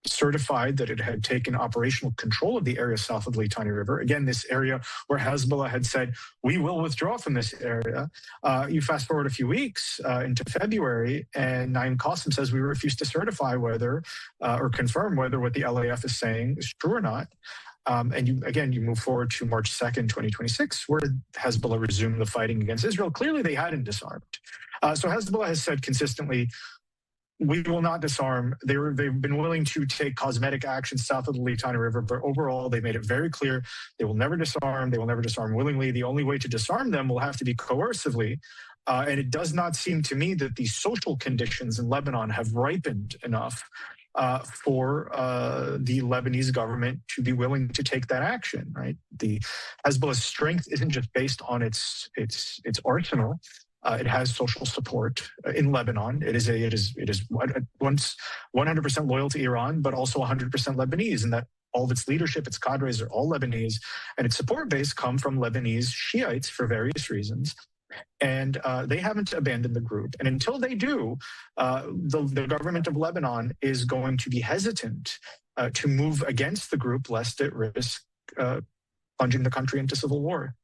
certified that it had taken operational control of the area south of the Litani River. Again, this area where Hezbollah had said, we will withdraw from this area. You fast forward a few weeks into February, and Naim Qassem says we refuse to certify whether or confirm whether what the LAF is saying is true or not. And you move forward to March 2nd, 2026, where Hezbollah resumed the fighting against Israel. Clearly, they hadn't disarmed. So Hezbollah has said consistently, we will not disarm. They've been willing to take cosmetic action south of the Litani River, but overall, they made it very clear they will never disarm. They will never disarm willingly. The only way to disarm them will have to be coercively. And it does not seem to me that the social conditions in Lebanon have ripened enough for the Lebanese government to be willing to take that action. Right? The Hezbollah's strength isn't just based on its arsenal. It has social support in Lebanon. It is once 100% loyal to Iran, but also 100% Lebanese, and that all of its leadership, its cadres are all Lebanese, and its support base come from Lebanese Shiites for various reasons. And they haven't abandoned the group. And until they do, the government of Lebanon is going to be hesitant to move against the group, lest it risk plunging the country into civil war.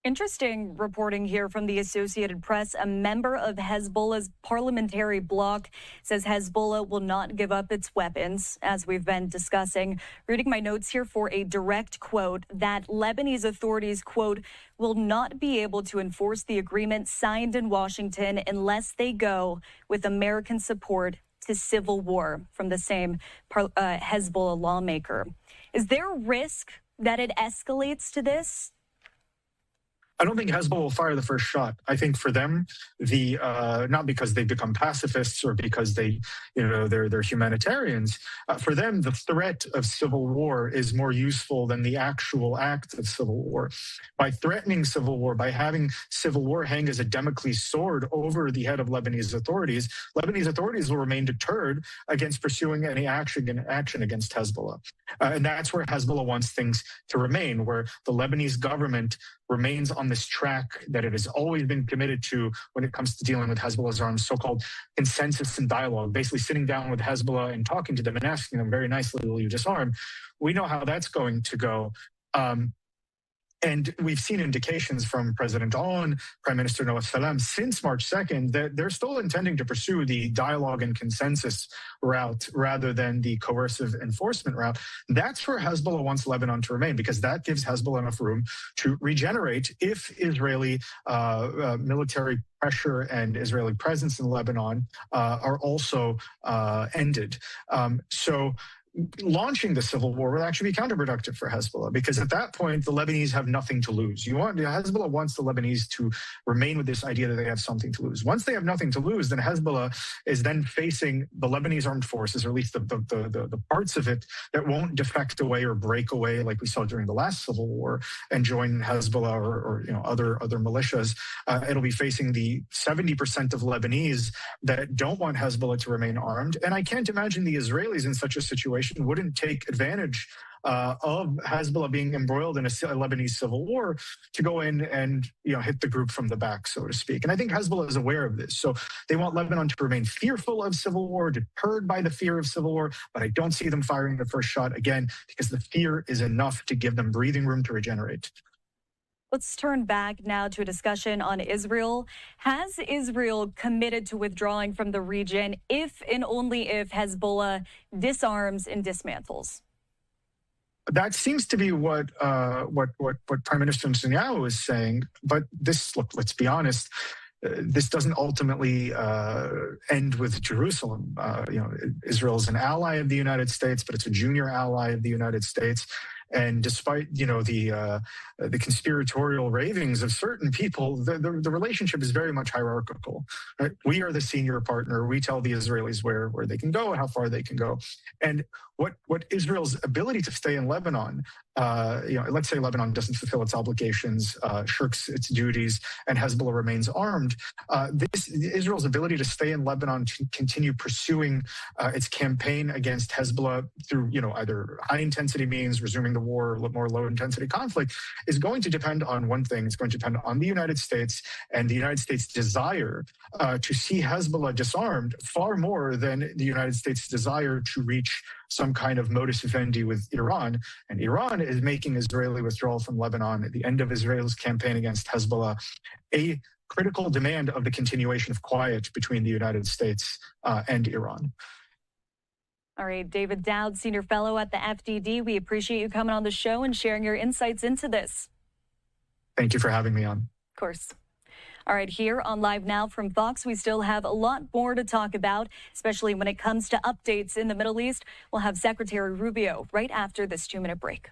Interesting reporting here from the Associated Press. A member of Hezbollah's parliamentary bloc says Hezbollah will not give up its weapons, as we've been discussing. Reading my notes here for a direct quote, that Lebanese authorities, quote, will not be able to enforce the agreement signed in Washington unless they go with American support to civil war, from the same Hezbollah lawmaker. Is there a risk that it escalates to this? I don't think Hezbollah will fire the first shot. I think for them, not because they become pacifists or because they're humanitarians. For them, the threat of civil war is more useful than the actual act of civil war. By threatening civil war, by having civil war hang as a Damocles sword over the head of Lebanese authorities will remain deterred against pursuing any action against Hezbollah. And that's where Hezbollah wants things to remain, where the Lebanese government remains on this track that it has always been committed to when it comes to dealing with Hezbollah's arms, so-called consensus and dialogue, basically sitting down with Hezbollah and talking to them and asking them very nicely, will you disarm? We know how that's going to go. And we've seen indications from President On, Prime Minister Nawaf Salam, since March 2nd, that they're still intending to pursue the dialogue and consensus route rather than the coercive enforcement route. That's where Hezbollah wants Lebanon to remain, because that gives Hezbollah enough room to regenerate if Israeli military pressure and Israeli presence in Lebanon are also ended. So launching the civil war will actually be counterproductive for Hezbollah, because at that point, the Lebanese have nothing to lose. Hezbollah wants the Lebanese to remain with this idea that they have something to lose. Once they have nothing to lose, then Hezbollah is then facing the Lebanese armed forces, or at least the parts of it that won't defect away or break away like we saw during the last civil war and join Hezbollah or other militias. It'll be facing the 70% of Lebanese that don't want Hezbollah to remain armed. And I can't imagine the Israelis in such a situation situation, wouldn't take advantage of Hezbollah being embroiled in a Lebanese civil war to go in and hit the group from the back, so to speak. And I think Hezbollah is aware of this. So they want Lebanon to remain fearful of civil war, deterred by the fear of civil war. But I don't see them firing the first shot again because the fear is enough to give them breathing room to regenerate. Let's turn back now to a discussion on Israel. Has Israel committed to withdrawing from the region if and only if Hezbollah disarms and dismantles? That seems to be what Prime Minister Netanyahu is saying. But let's be honest, this doesn't ultimately end with Jerusalem. Israel is an ally of the United States, but it's a junior ally of the United States. And despite the conspiratorial ravings of certain people, the relationship is very much hierarchical. Right? We are the senior partner. We tell the Israelis where they can go and how far they can go. And what Israel's ability to stay in Lebanon, let's say Lebanon doesn't fulfill its obligations, shirks its duties, and Hezbollah remains armed. Israel's ability to stay in Lebanon to continue pursuing its campaign against Hezbollah through either high intensity means, resuming the war, more low intensity conflict, is going to depend on one thing. It's going to depend on the United States and the United States' desire to see Hezbollah disarmed far more than the United States' desire to reach some kind of modus vivendi with Iran. And Iran is making Israeli withdrawal from Lebanon at the end of Israel's campaign against Hezbollah a critical demand of the continuation of quiet between the United States and Iran. All right, David Dowd, Senior Fellow at the FDD. We appreciate you coming on the show and sharing your insights into this. Thank you for having me on. Of course. All right, here on Live Now from Fox, we still have a lot more to talk about, especially when it comes to updates in the Middle East. We'll have Secretary Rubio right after this 2-minute break.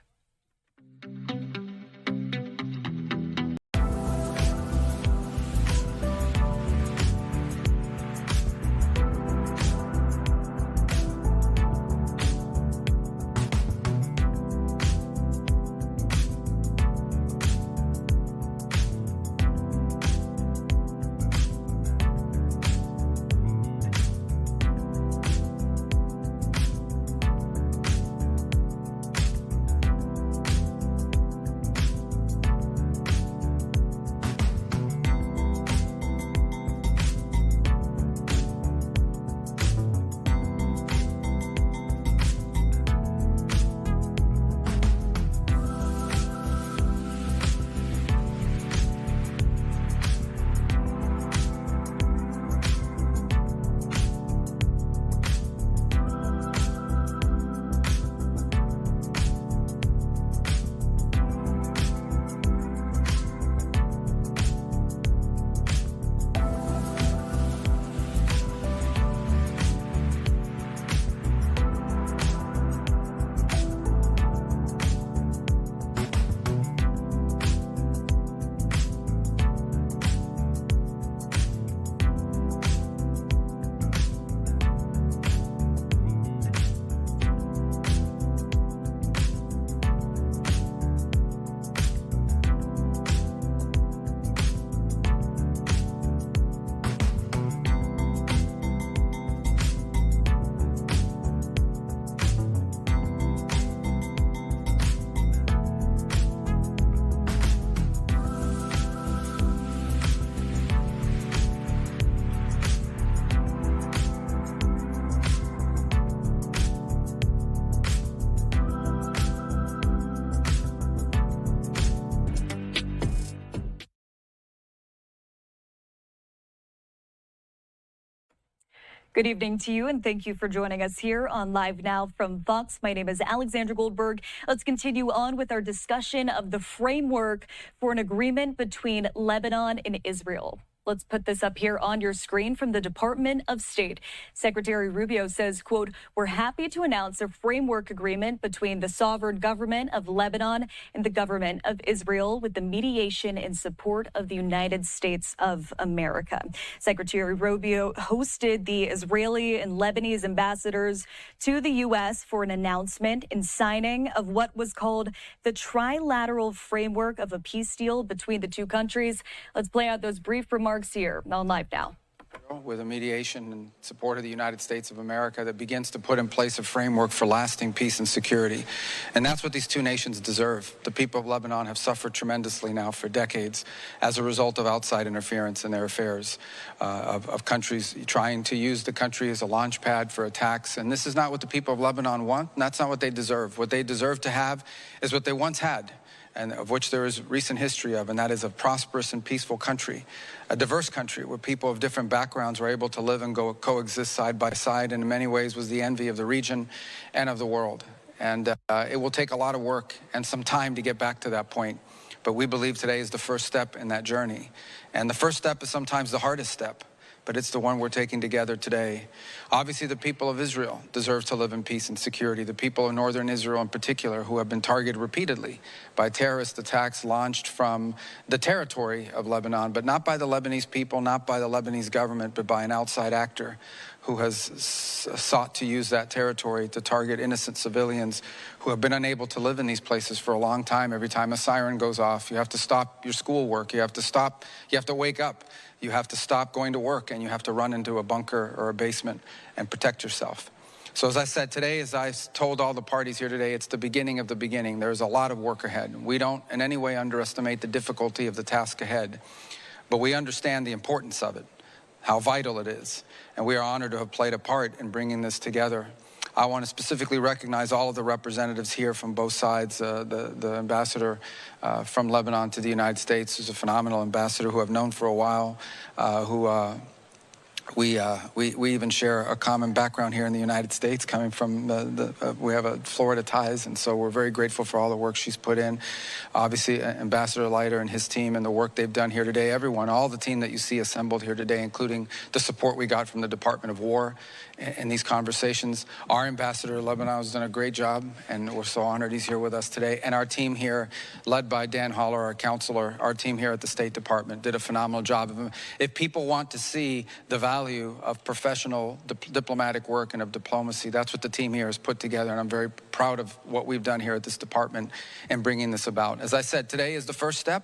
Good evening to you, and thank you for joining us here on Live Now from Fox. My name is Alexandra Goldberg. Let's continue on with our discussion of the framework for an agreement between Lebanon and Israel. Let's put this up here on your screen from the Department of State. Secretary Rubio says, quote, "We're happy to announce a framework agreement between the sovereign government of Lebanon and the government of Israel with the mediation and support of the United States of America." Secretary Rubio hosted the Israeli and Lebanese ambassadors to the U.S. for an announcement and signing of what was called the trilateral framework of a peace deal between the two countries. Let's play out those brief remarks here on Live Now. with a mediation and support of the United States of America that begins to put in place a framework for lasting peace and security. And that's what these two nations deserve. The people of Lebanon have suffered tremendously now for decades as a result of outside interference in their affairs, of countries trying to use the country as a launch pad for attacks. And this is not what the people of Lebanon want, and that's not what they deserve. What they deserve to have is what they once had, and of which there is recent history of, and that is a prosperous and peaceful country, a diverse country where people of different backgrounds were able to live and coexist side by side, and in many ways was the envy of the region and of the world. And it will take a lot of work and some time to get back to that point, but we believe today is the first step in that journey. And the first step is sometimes the hardest step, but it's the one we're taking together today. Obviously, the people of Israel deserve to live in peace and security. The people of northern Israel in particular, who have been targeted repeatedly by terrorist attacks launched from the territory of Lebanon, but not by the Lebanese people, not by the Lebanese government, but by an outside actor who has sought to use that territory to target innocent civilians who have been unable to live in these places for a long time. Every time a siren goes off, you have to stop your schoolwork, you have to wake up. You have to stop going to work, and you have to run into a bunker or a basement and protect yourself. So as I said today, as I told all the parties here today, it's the beginning of the beginning. There's a lot of work ahead. We don't in any way underestimate the difficulty of the task ahead, but we understand the importance of it, how vital it is, and we are honored to have played a part in bringing this together. I want to specifically recognize all of the representatives here from both sides. The ambassador from Lebanon to the United States is a phenomenal ambassador who I've known for a while, we even share a common background here in the United States, coming from we have a Florida ties, and so we're very grateful for all the work she's put in. Obviously, Ambassador Leiter and his team and the work they've done here today, everyone, all the team that you see assembled here today, including the support we got from the Department of War in these conversations. Our ambassador to Lebanon has done a great job, and we're so honored he's here with us today. And our team here, led by Dan Holler, our counselor, our team here at the State Department, did a phenomenal job. If people want to see the value of professional diplomatic work and of diplomacy, that's what the team here has put together, and I'm very proud of what we've done here at this department in bringing this about. As I said, today is the first step.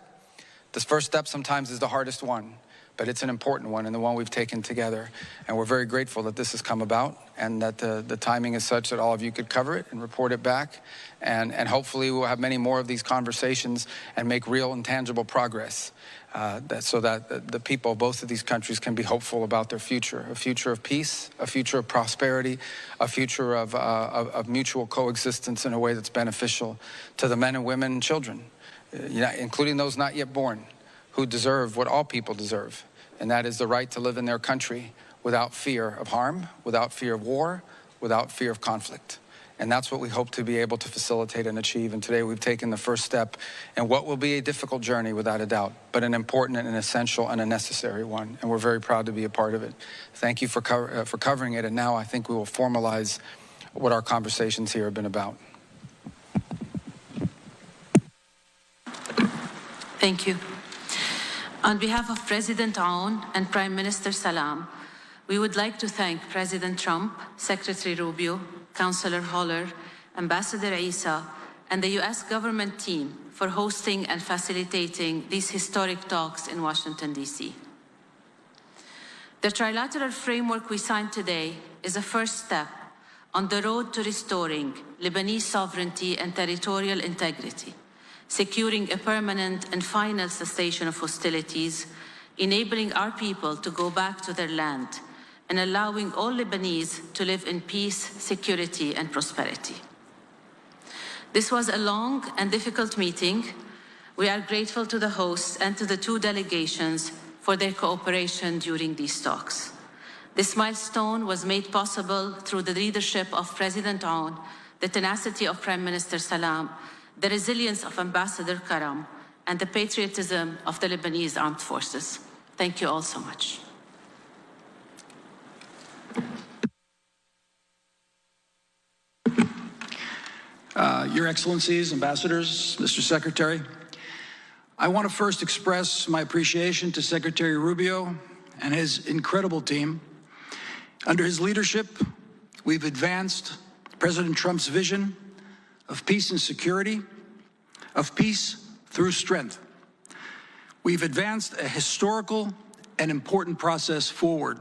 This first step sometimes is the hardest one, but it's an important one, and the one we've taken together. And we're very grateful that this has come about, and that the timing is such that all of you could cover it and report it back. And hopefully we'll have many more of these conversations and make real and tangible progress, so that the people of both of these countries can be hopeful about their future, a future of peace, a future of prosperity, a future of mutual coexistence in a way that's beneficial to the men and women and children, including those not yet born, who deserve what all people deserve, and that is the right to live in their country without fear of harm, without fear of war, without fear of conflict. And that's what we hope to be able to facilitate and achieve. And today we've taken the first step in what will be a difficult journey, without a doubt, but an important and an essential and a necessary one. And we're very proud to be a part of it. Thank you for covering it. And now I think we will formalize what our conversations here have been about. Thank you. On behalf of President Aoun and Prime Minister Salam, we would like to thank President Trump, Secretary Rubio, Councillor Holler, Ambassador Issa, and the U.S. government team for hosting and facilitating these historic talks in Washington, D.C. The trilateral framework we signed today is a first step on the road to restoring Lebanese sovereignty and territorial integrity, securing a permanent and final cessation of hostilities, enabling our people to go back to their land, and allowing all Lebanese to live in peace, security, and prosperity. This was a long and difficult meeting. We are grateful to the hosts and to the two delegations for their cooperation during these talks. This milestone was made possible through the leadership of President Aoun, the tenacity of Prime Minister Salam, the resilience of Ambassador Karam, and the patriotism of the Lebanese armed forces. Thank you all so much. Your Excellencies, Ambassadors, Mr. Secretary, I want to first express my appreciation to Secretary Rubio and his incredible team. Under his leadership, we've advanced President Trump's vision of peace and security, of peace through strength. We've advanced a historical and important process forward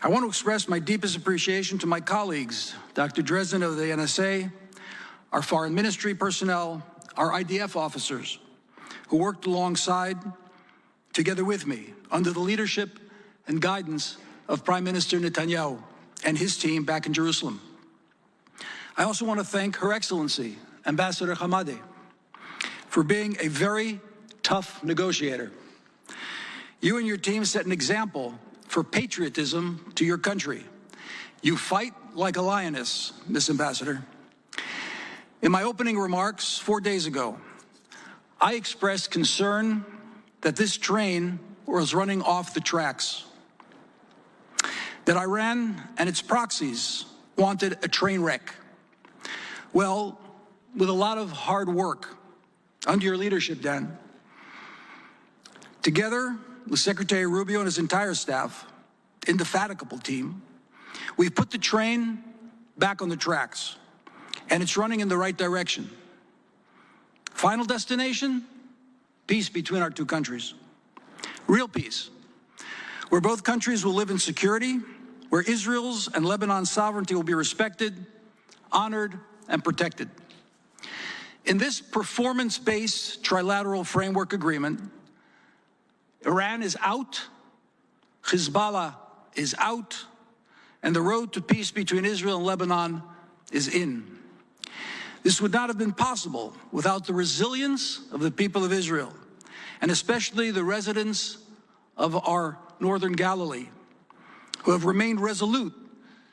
I want to express my deepest appreciation to my colleagues, Dr. Dresden of the NSA, our foreign ministry personnel, our IDF officers, who worked alongside, together with me, under the leadership and guidance of Prime Minister Netanyahu and his team back in Jerusalem. I also want to thank Her Excellency, Ambassador Hamadi, for being a very tough negotiator. You and your team set an example for patriotism to your country. You fight like a lioness, Miss Ambassador. In my opening remarks 4 days ago, I expressed concern that this train was running off the tracks, that Iran and its proxies wanted a train wreck. Well, with a lot of hard work under your leadership, Dan, together with Secretary Rubio and his entire staff, indefatigable team, we've put the train back on the tracks, and it's running in the right direction. Final destination? Peace between our two countries. Real peace, where both countries will live in security, where Israel's and Lebanon's sovereignty will be respected, honored, and protected. In this performance-based trilateral framework agreement, Iran is out, Hezbollah is out, and the road to peace between Israel and Lebanon is in. This would not have been possible without the resilience of the people of Israel, and especially the residents of our northern Galilee, who have remained resolute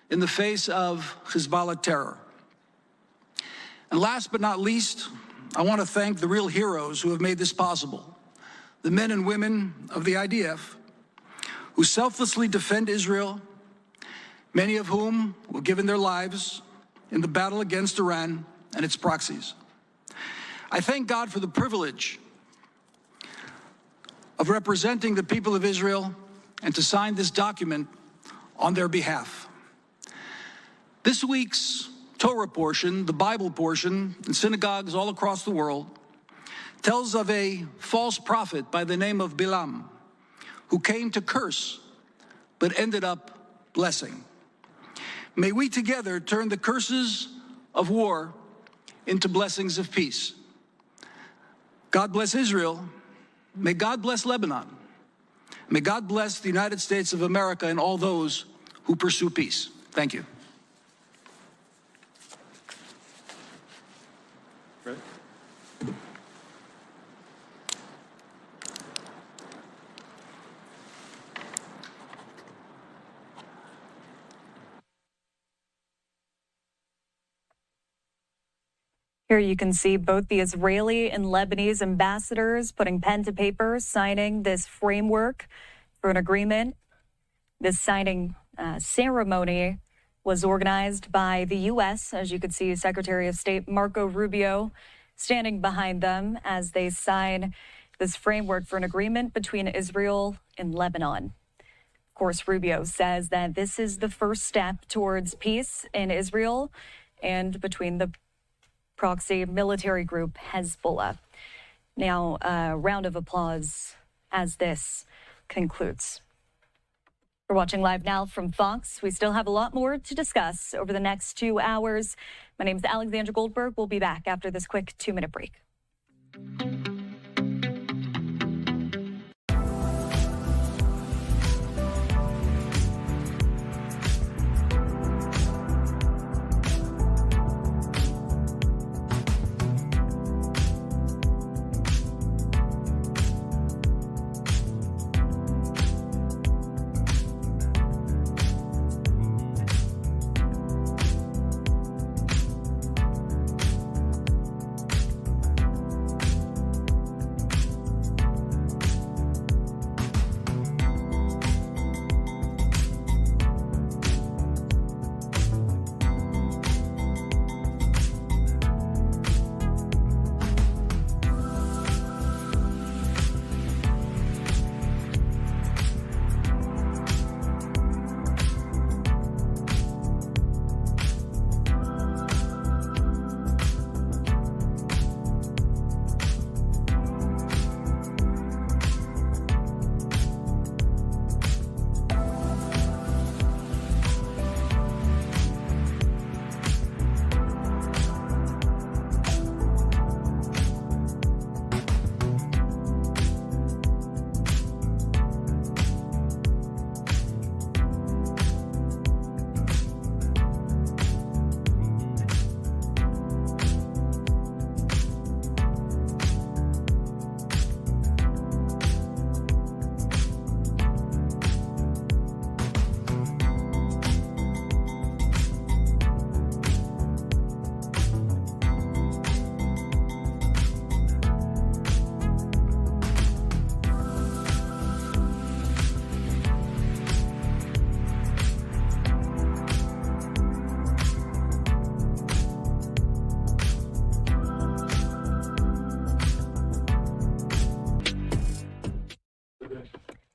in the face of Hezbollah terror. And last but not least, I want to thank the real heroes who have made this possible. The men and women of the IDF who selflessly defend Israel, many of whom have given their lives in the battle against Iran and its proxies. I thank God for the privilege of representing the people of Israel and to sign this document on their behalf. This week's Torah portion, the Bible portion, in synagogues all across the world, tells of a false prophet by the name of Bilam, who came to curse, but ended up blessing. May we together turn the curses of war into blessings of peace. God bless Israel. May God bless Lebanon. May God bless the United States of America and all those who pursue peace. Thank you. Ready? Here you can see both the Israeli and Lebanese ambassadors putting pen to paper, signing this framework for an agreement. This signing ceremony was organized by the U.S. As you could see, Secretary of State Marco Rubio standing behind them as they sign this framework for an agreement between Israel and Lebanon. Of course, Rubio says that this is the first step towards peace in Israel and between the proxy military group Hezbollah. Now, a round of applause as this concludes. We're watching live now from Fox. We still have a lot more to discuss over the next 2 hours. My name is Alexandra Goldberg. We'll be back after this quick 2-minute break.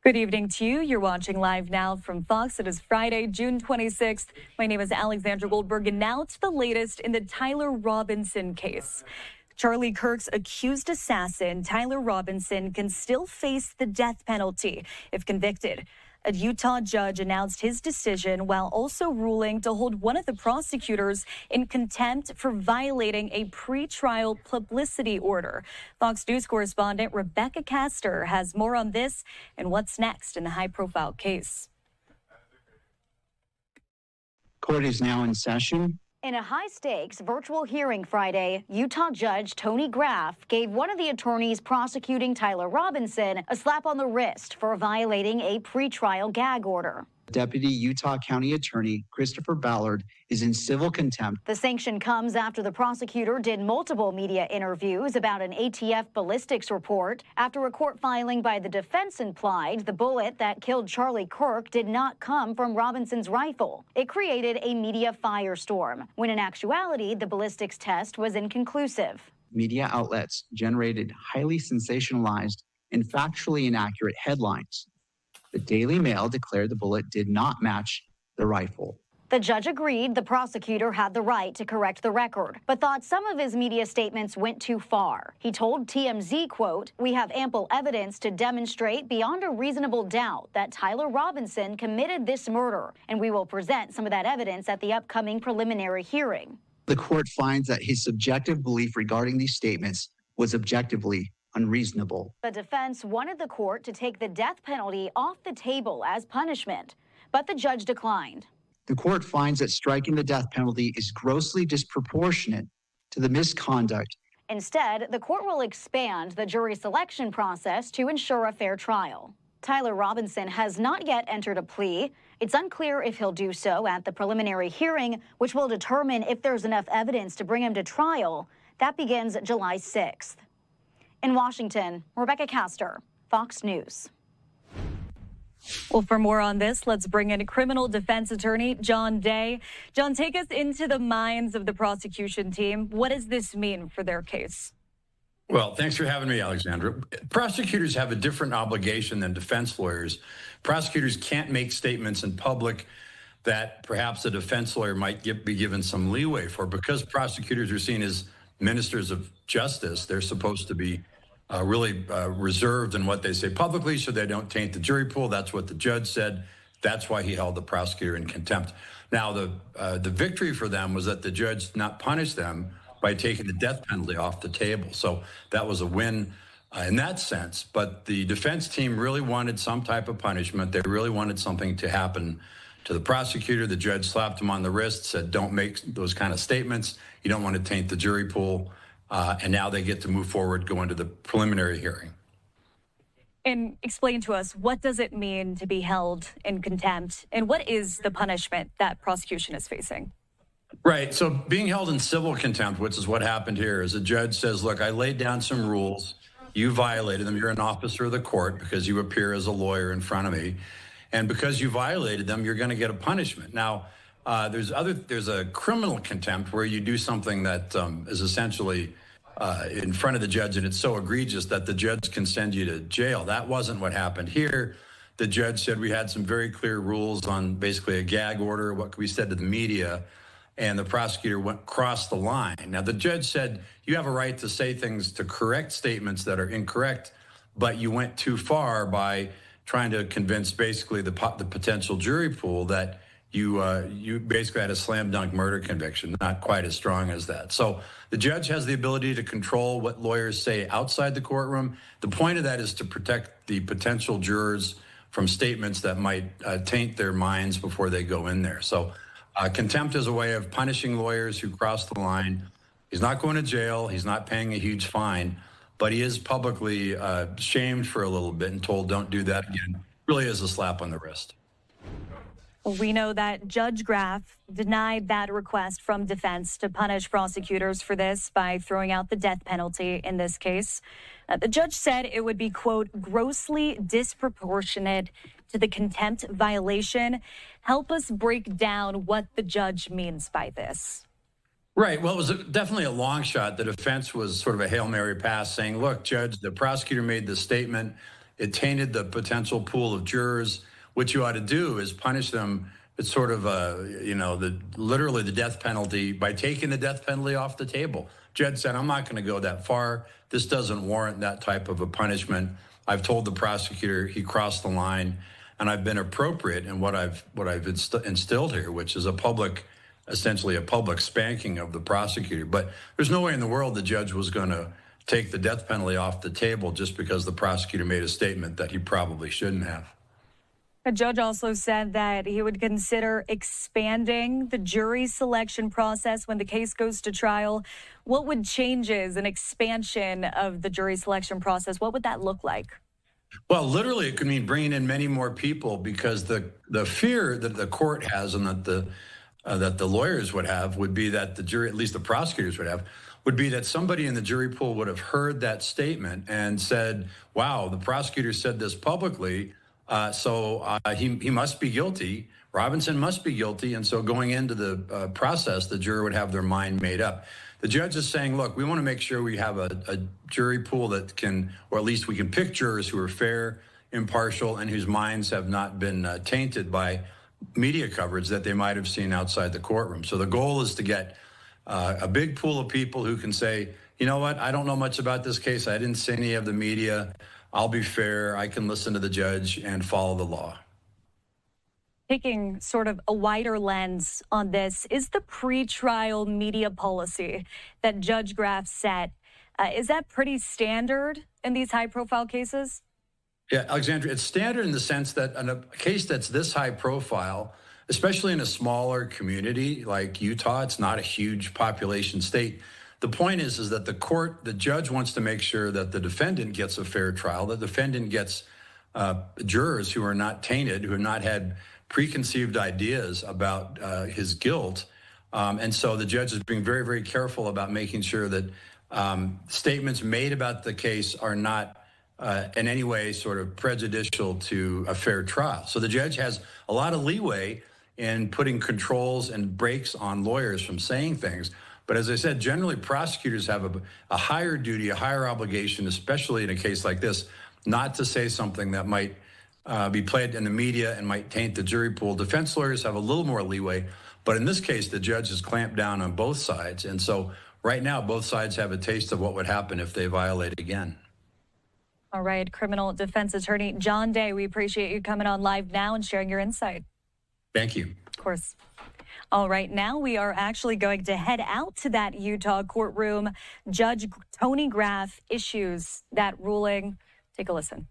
Good evening to you. You're watching Live Now from Fox. It is Friday, June 26th. My name is Alexandra Goldberg, and now to the latest in the Tyler Robinson case. Charlie Kirk's accused assassin, Tyler Robinson, can still face the death penalty if convicted. A Utah judge announced his decision while also ruling to hold one of the prosecutors in contempt for violating a pretrial publicity order. Fox News correspondent Rebecca Castor has more on this and what's next in the high-profile case. Court is now in session. In a high-stakes virtual hearing Friday, Utah Judge Tony Graff gave one of the attorneys prosecuting Tyler Robinson a slap on the wrist for violating a pretrial gag order. Deputy Utah County Attorney Christopher Ballard is in civil contempt. The sanction comes after the prosecutor did multiple media interviews about an ATF ballistics report after a court filing by the defense implied the bullet that killed Charlie Kirk did not come from Robinson's rifle. It created a media firestorm, when in actuality, the ballistics test was inconclusive. Media outlets generated highly sensationalized and factually inaccurate headlines. The Daily Mail declared the bullet did not match the rifle. The judge agreed the prosecutor had the right to correct the record, but thought some of his media statements went too far. He told TMZ, quote, "We have ample evidence to demonstrate beyond a reasonable doubt that Tyler Robinson committed this murder, and we will present some of that evidence at the upcoming preliminary hearing." The court finds that his subjective belief regarding these statements was objectively unreasonable. The defense wanted the court to take the death penalty off the table as punishment, but the judge declined. The court finds that striking the death penalty is grossly disproportionate to the misconduct. Instead, the court will expand the jury selection process to ensure a fair trial. Tyler Robinson has not yet entered a plea. It's unclear if he'll do so at the preliminary hearing, which will determine if there's enough evidence to bring him to trial. That begins July 6th. In Washington, Rebecca Castor, Fox News. Well, for more on this, let's bring in criminal defense attorney John Day. John, take us into the minds of the prosecution team. What does this mean for their case? Well, thanks for having me, Alexandra. Prosecutors have a different obligation than defense lawyers. Prosecutors can't make statements in public that perhaps a defense lawyer might be given some leeway for. Because prosecutors are seen as ministers of justice, they're supposed to be really reserved in what they say publicly so they don't taint the jury pool. That's what the judge said. That's why he held the prosecutor in contempt. Now, the victory for them was that the judge did not punish them by taking the death penalty off the table. So that was a win in that sense. But the defense team really wanted some type of punishment. They really wanted something to happen to the prosecutor. The judge slapped him on the wrist, said, don't make those kind of statements. You don't want to taint the jury pool. And now they get to move forward, go into the preliminary hearing. And explain to us, what does it mean to be held in contempt? And what is the punishment that prosecution is facing? Right. So being held in civil contempt, which is what happened here, is a judge says, look, I laid down some rules. You violated them. You're an officer of the court because you appear as a lawyer in front of me. And because you violated them, you're going to get a punishment. Now, there's a criminal contempt where you do something that is essentially in front of the judge, and it's so egregious that the judge can send you to jail. That wasn't what happened here. The judge said we had some very clear rules on basically a gag order, what we said to the media, and the prosecutor crossed the line. Now, the judge said you have a right to say things, to correct statements that are incorrect, but you went too far by trying to convince basically the potential jury pool that you basically had a slam dunk murder conviction, not quite as strong as that. So the judge has the ability to control what lawyers say outside the courtroom. The point of that is to protect the potential jurors from statements that might taint their minds before they go in there. So contempt is a way of punishing lawyers who cross the line. He's not going to jail. He's not paying a huge fine, but he is publicly shamed for a little bit and told don't do that again. Really is a slap on the wrist. We know that Judge Graff denied that request from defense to punish prosecutors for this by throwing out the death penalty in this case. The judge said it would be, quote, grossly disproportionate to the contempt violation. Help us break down what the judge means by this. Right. Well, it was definitely a long shot. The defense was sort of a Hail Mary pass saying, look, Judge, the prosecutor made this statement. It tainted the potential pool of jurors. What you ought to do is punish them. It's sort of literally the death penalty by taking the death penalty off the table. Judge said, I'm not going to go that far. This doesn't warrant that type of a punishment. I've told the prosecutor he crossed the line, and I've been appropriate in what I've instilled here, which is essentially a public spanking of the prosecutor. But there's no way in the world the judge was going to take the death penalty off the table just because the prosecutor made a statement that he probably shouldn't have. The judge also said that he would consider expanding the jury selection process when the case goes to trial. What would changes an expansion of the jury selection process? What would that look like? Well, literally, it could mean bringing in many more people, because the fear that the court has and that the lawyers would have would be that the jury, at least the prosecutors would have, would be that somebody in the jury pool would have heard that statement and said, wow, the prosecutor said this publicly, so he must be guilty. Robinson must be guilty. And so going into the process, the juror would have their mind made up. The judge is saying, look, we want to make sure we have a jury pool that can, or at least we can pick jurors who are fair, impartial, and whose minds have not been tainted by media coverage that they might have seen outside the courtroom. So the goal is to get a big pool of people who can say, you know what, I don't know much about this case. I didn't see any of the media. I'll be fair. I can listen to the judge and follow the law. Taking sort of a wider lens on this, is the pretrial media policy that Judge Graff set, is that pretty standard in these high-profile cases? Yeah, Alexandra, it's standard in the sense that in a case that's this high profile, especially in a smaller community like Utah, it's not a huge population state. The point is that the judge wants to make sure that the defendant gets a fair trial, the defendant gets jurors who are not tainted, who have not had preconceived ideas about his guilt. And so the judge is being very, very careful about making sure that statements made about the case are not in any way sort of prejudicial to a fair trial. So the judge has a lot of leeway in putting controls and brakes on lawyers from saying things. But as I said, generally prosecutors have a higher duty, a higher obligation, especially in a case like this, not to say something that might be played in the media and might taint the jury pool. Defense lawyers have a little more leeway, but in this case, the judge has clamped down on both sides. And so right now, both sides have a taste of what would happen if they violate again. All right, criminal defense attorney John Day, we appreciate you coming on Live Now and sharing your insight. Thank you. Of course. All right, now we are actually going to head out to that Utah courtroom. Judge Tony Graff issues that ruling. Take a listen.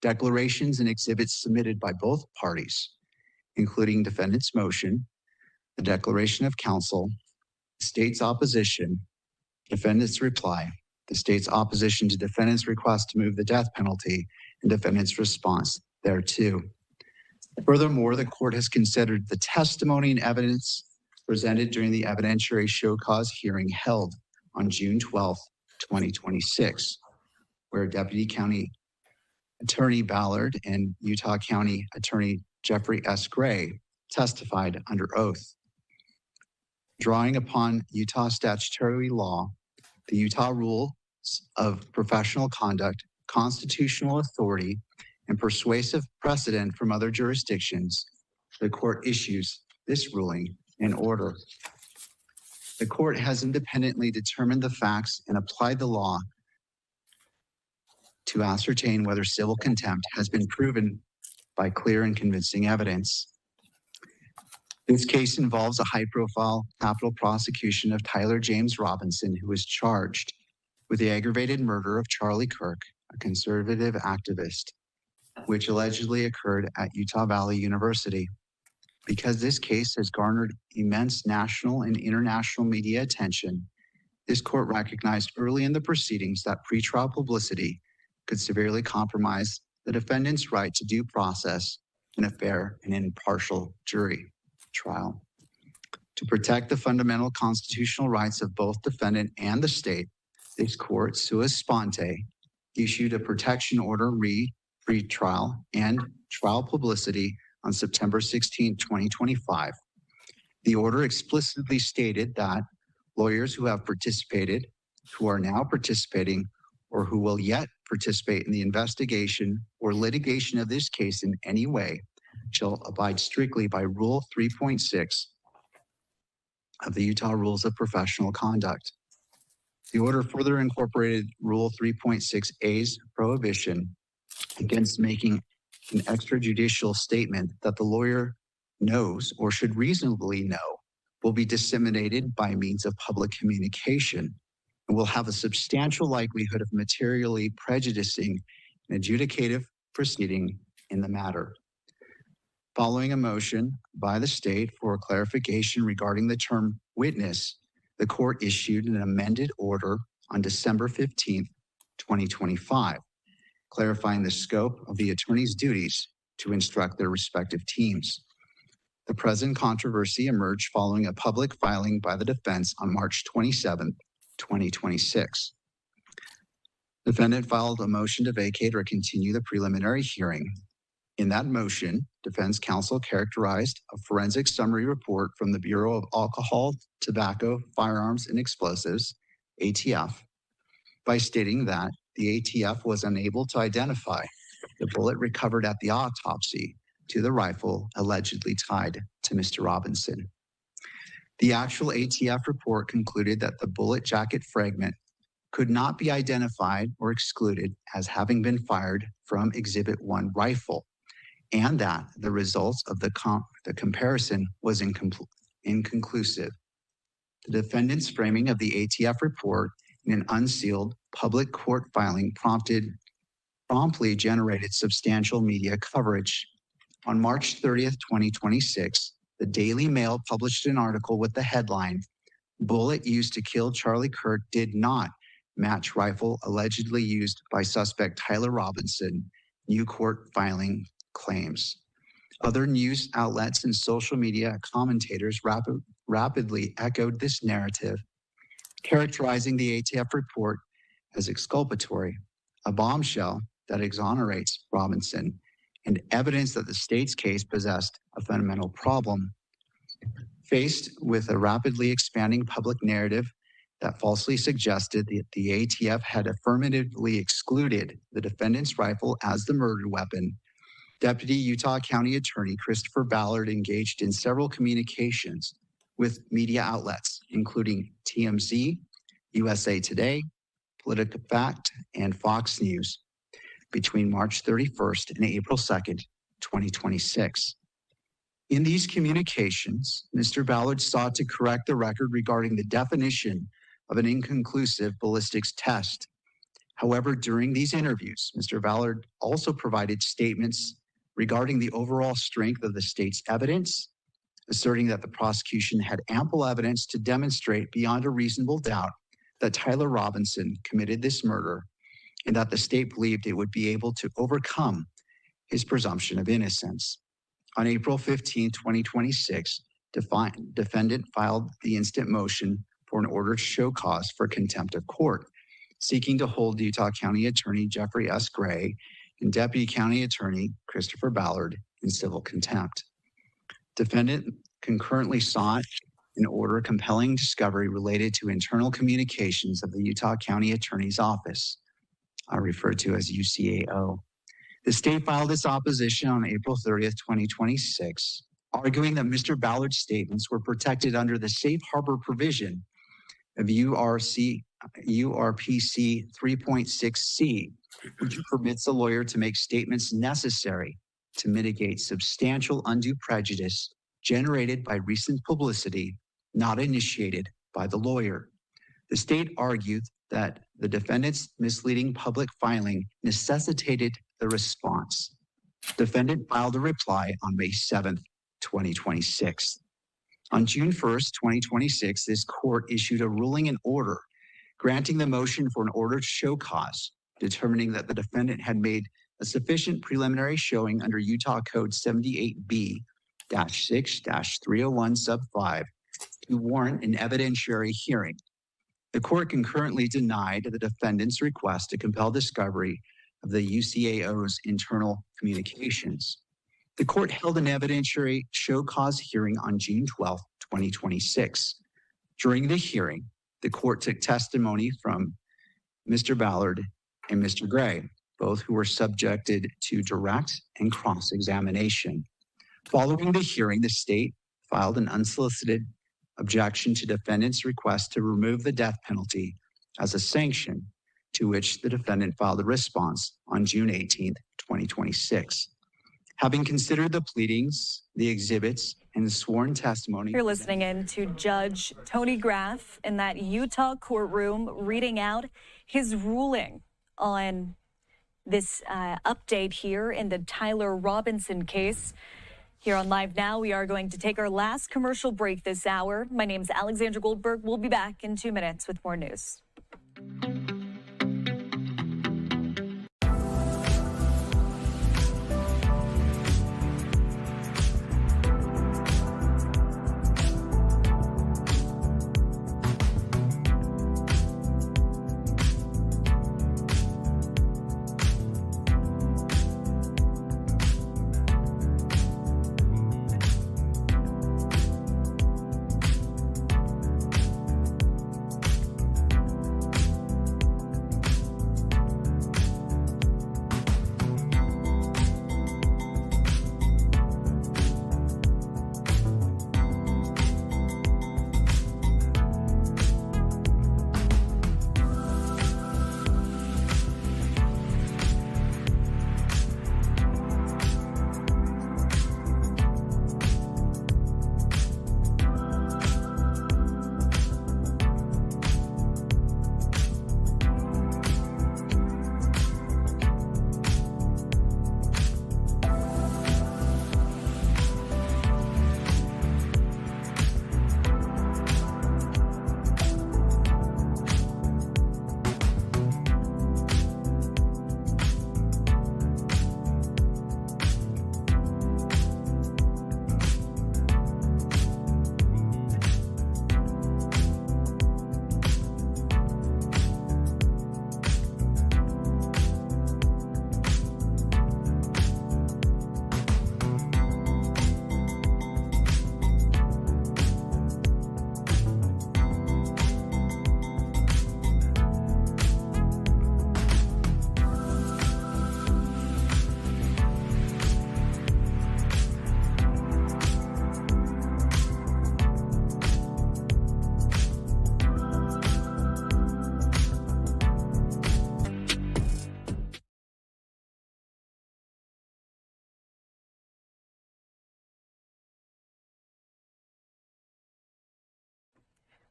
Declarations and exhibits submitted by both parties, including defendant's motion, the declaration of counsel, the state's opposition, defendant's reply, the state's opposition to defendant's request to move the death penalty, and defendant's response thereto. Furthermore, the court has considered the testimony and evidence presented during the evidentiary show cause hearing held on June 12, 2026, where Deputy County Attorney Ballard and Utah County Attorney Jeffrey S. Gray testified under oath. Drawing upon Utah statutory law, the Utah rules of professional conduct, constitutional authority, and persuasive precedent from other jurisdictions, the court issues this ruling in order. The court has independently determined the facts and applied the law to ascertain whether civil contempt has been proven by clear and convincing evidence. This case involves a high-profile capital prosecution of Tyler James Robinson, who was charged with the aggravated murder of Charlie Kirk, a conservative activist, which allegedly occurred at Utah Valley University. Because this case has garnered immense national and international media attention, this court recognized early in the proceedings that pretrial publicity could severely compromise the defendant's right to due process in a fair and impartial jury trial. To protect the fundamental constitutional rights of both defendant and the state, this court, sua sponte, issued a protection order pre-trial and trial publicity on September 16, 2025. The order explicitly stated that lawyers who have participated, who are now participating, or who will yet participate in the investigation or litigation of this case in any way shall abide strictly by Rule 3.6 of the Utah Rules of Professional Conduct. The order further incorporated Rule 3.6A's prohibition against making an extrajudicial statement that the lawyer knows or should reasonably know will be disseminated by means of public communication and will have a substantial likelihood of materially prejudicing an adjudicative proceeding in the matter. Following a motion by the state for clarification regarding the term witness, the court issued an amended order on December 15, 2025, clarifying the scope of the attorney's duties to instruct their respective teams. The present controversy emerged following a public filing by the defense on March 27, 2026. Defendant filed a motion to vacate or continue the preliminary hearing. In that motion, defense counsel characterized a forensic summary report from the Bureau of Alcohol, Tobacco, Firearms, and Explosives, ATF, by stating that the ATF was unable to identify the bullet recovered at the autopsy to the rifle allegedly tied to Mr. Robinson. The actual ATF report concluded that the bullet jacket fragment could not be identified or excluded as having been fired from Exhibit 1 rifle, and that the results of the comparison was inconclusive. The defendant's framing of the ATF report in an unsealed public court filing promptly generated substantial media coverage. On March 30th, 2026, the Daily Mail published an article with the headline, "Bullet used to kill Charlie Kirk did not match rifle allegedly used by suspect Tyler Robinson, new court filing claims." Other news outlets and social media commentators rapidly echoed this narrative, characterizing the ATF report as exculpatory, a bombshell that exonerates Robinson, and evidence that the state's case possessed a fundamental problem. Faced with a rapidly expanding public narrative that falsely suggested that the ATF had affirmatively excluded the defendant's rifle as the murder weapon, Deputy Utah County Attorney Christopher Ballard engaged in several communications with media outlets, including TMZ, USA Today, PolitiFact, and Fox News, between March 31st and April 2nd, 2026. In these communications, Mr. Ballard sought to correct the record regarding the definition of an inconclusive ballistics test. However, during these interviews, Mr. Ballard also provided statements regarding the overall strength of the state's evidence, asserting that the prosecution had ample evidence to demonstrate beyond a reasonable doubt that Tyler Robinson committed this murder, and that the state believed it would be able to overcome his presumption of innocence. On April 15, 2026, defendant filed the instant motion for an order to show cause for contempt of court, seeking to hold Utah County Attorney Jeffrey S. Gray and Deputy County Attorney Christopher Ballard in civil contempt. Defendant concurrently sought an order compelling discovery related to internal communications of the Utah County Attorney's Office, referred to as UCAO. The state filed its opposition on April 30th, 2026, arguing that Mr. Ballard's statements were protected under the safe harbor provision of URPC 3.6C, which permits a lawyer to make statements necessary to mitigate substantial undue prejudice generated by recent publicity not initiated by the lawyer. The state argued that the defendant's misleading public filing necessitated the response. Defendant filed a reply on May 7th, 2026. On June 1st, 2026, this court issued a ruling and order granting the motion for an order to show cause, determining that the defendant had made a sufficient preliminary showing under Utah Code 78B-6-301 sub 5 to warrant an evidentiary hearing. The court concurrently denied the defendant's request to compel discovery of the UCAO's internal communications. The court held an evidentiary show cause hearing on June 12, 2026. During the hearing, the court took testimony from Mr. Ballard and Mr. Gray, both who were subjected to direct and cross-examination. Following the hearing, the state filed an unsolicited objection to defendant's request to remove the death penalty as a sanction, to which the defendant filed a response on June 18, 2026. Having considered the pleadings, the exhibits, and the sworn testimony. You're listening in to Judge Tony Graff in that Utah courtroom reading out his ruling on this update here in the Tyler Robinson case. Here on Live Now, we are going to take our last commercial break this hour. My name's Alexandra Goldberg. We'll be back in 2 minutes with more news.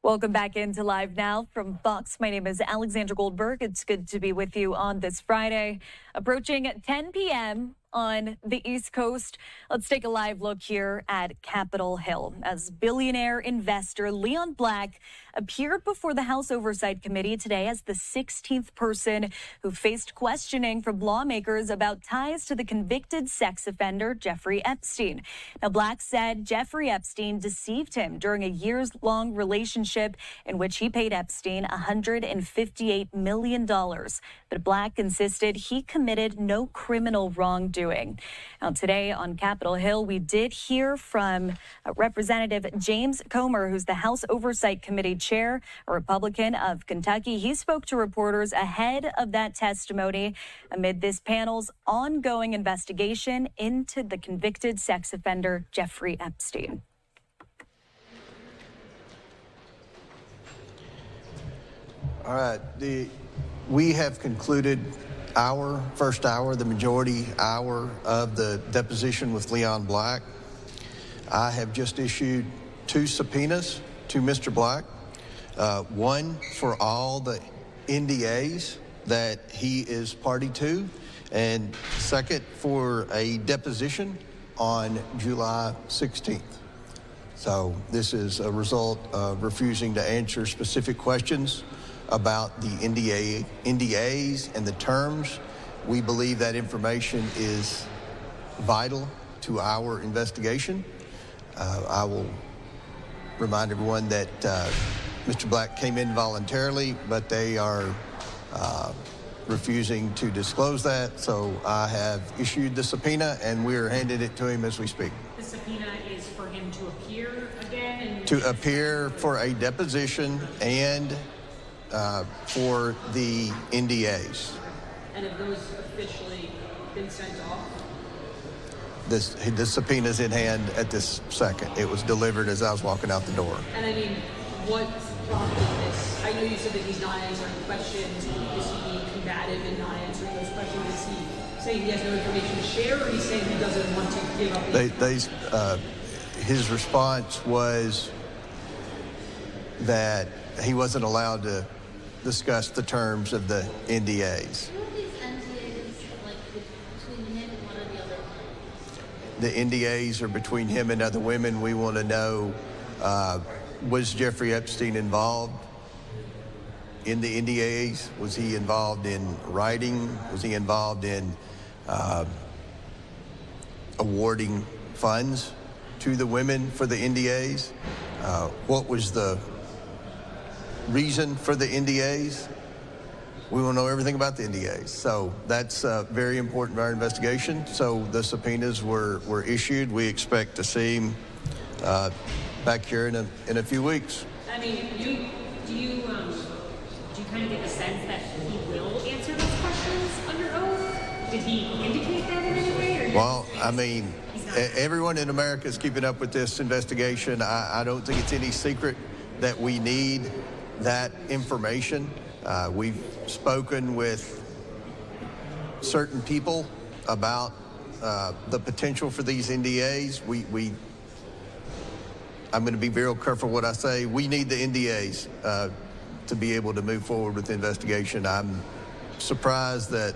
Welcome back into Live Now from Fox. My name is Alexandra Goldberg. It's good to be with you on this Friday. Approaching 10 p.m. on the East Coast. Let's take a live look here at Capitol Hill as billionaire investor Leon Black appeared before the House Oversight Committee today as the 16th person who faced questioning from lawmakers about ties to the convicted sex offender Jeffrey Epstein. Now, Black said Jeffrey Epstein deceived him during a years-long relationship in which he paid Epstein $158 million. But Black insisted he committed no criminal wrongdoing. Now, today on Capitol Hill, we did hear from Representative James Comer, who's the House Oversight Committee chair, a Republican of Kentucky. He spoke to reporters ahead of that testimony amid this panel's ongoing investigation into the convicted sex offender Jeffrey Epstein. All right. We have concluded our first hour, the majority hour of the deposition with Leon Black. I have just issued 2 subpoenas to Mr. Black, one for all the NDAs that he is party to, and second for a deposition on July 16th. So this is a result of refusing to answer specific questions about the NDAs and the terms. We believe that information is vital to our investigation. I will remind everyone that Mr. Black came in voluntarily, but they are refusing to disclose that. So I have issued the subpoena, and we're handing it to him as we speak. The subpoena is for him to appear again? To appear for a deposition and for the NDAs. And have those officially been sent off? The subpoena's in hand at this second. It was delivered as I was walking out the door. And I mean, what prompted this? I know you said that he's not answering questions. Is he combative in not answering those questions? Is he saying he has no information to share, or he's saying he doesn't want to give up? His response was that he wasn't allowed to discuss the terms of the NDAs. The NDAs are between him and other women. We want to know, was Jeffrey Epstein involved in the NDAs? Was he involved in writing? Was he involved in awarding funds to the women for the NDAs? What was the reason for the NDAs? We want to know everything about the NDAs. So that's very important to our investigation. So the subpoenas were issued. We expect to see him back here in a few weeks. I mean, do you kind of get the sense that he will answer those questions under oath? Did he indicate that in any way? Or well, I mean, everyone in America is keeping up with this investigation. I don't think it's any secret that we need that information. We've spoken with certain people about the potential for these NDAs. I'm going to be very careful what I say. We need the NDAs to be able to move forward with the investigation. I'm surprised that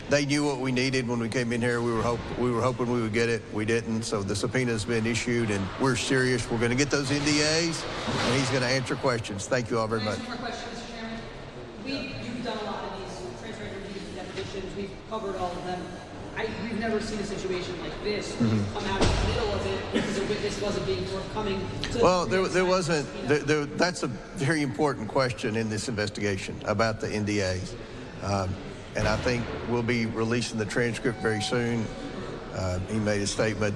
they knew what we needed when we came in here. We were hoping we would get it. We didn't. So the subpoena's been issued, and we're serious. We're going to get those NDAs, and he's going to answer questions. Thank you all very much. More questions, Mr. Chairman. You've done a lot of these transfer interviews and depositions. We've covered all of them. We've never seen a situation like this come out in the middle of it because a witness wasn't being forthcoming. Well, there wasn't. That's a very important question in this investigation about the NDAs. And I think we'll be releasing the transcript very soon. He made a statement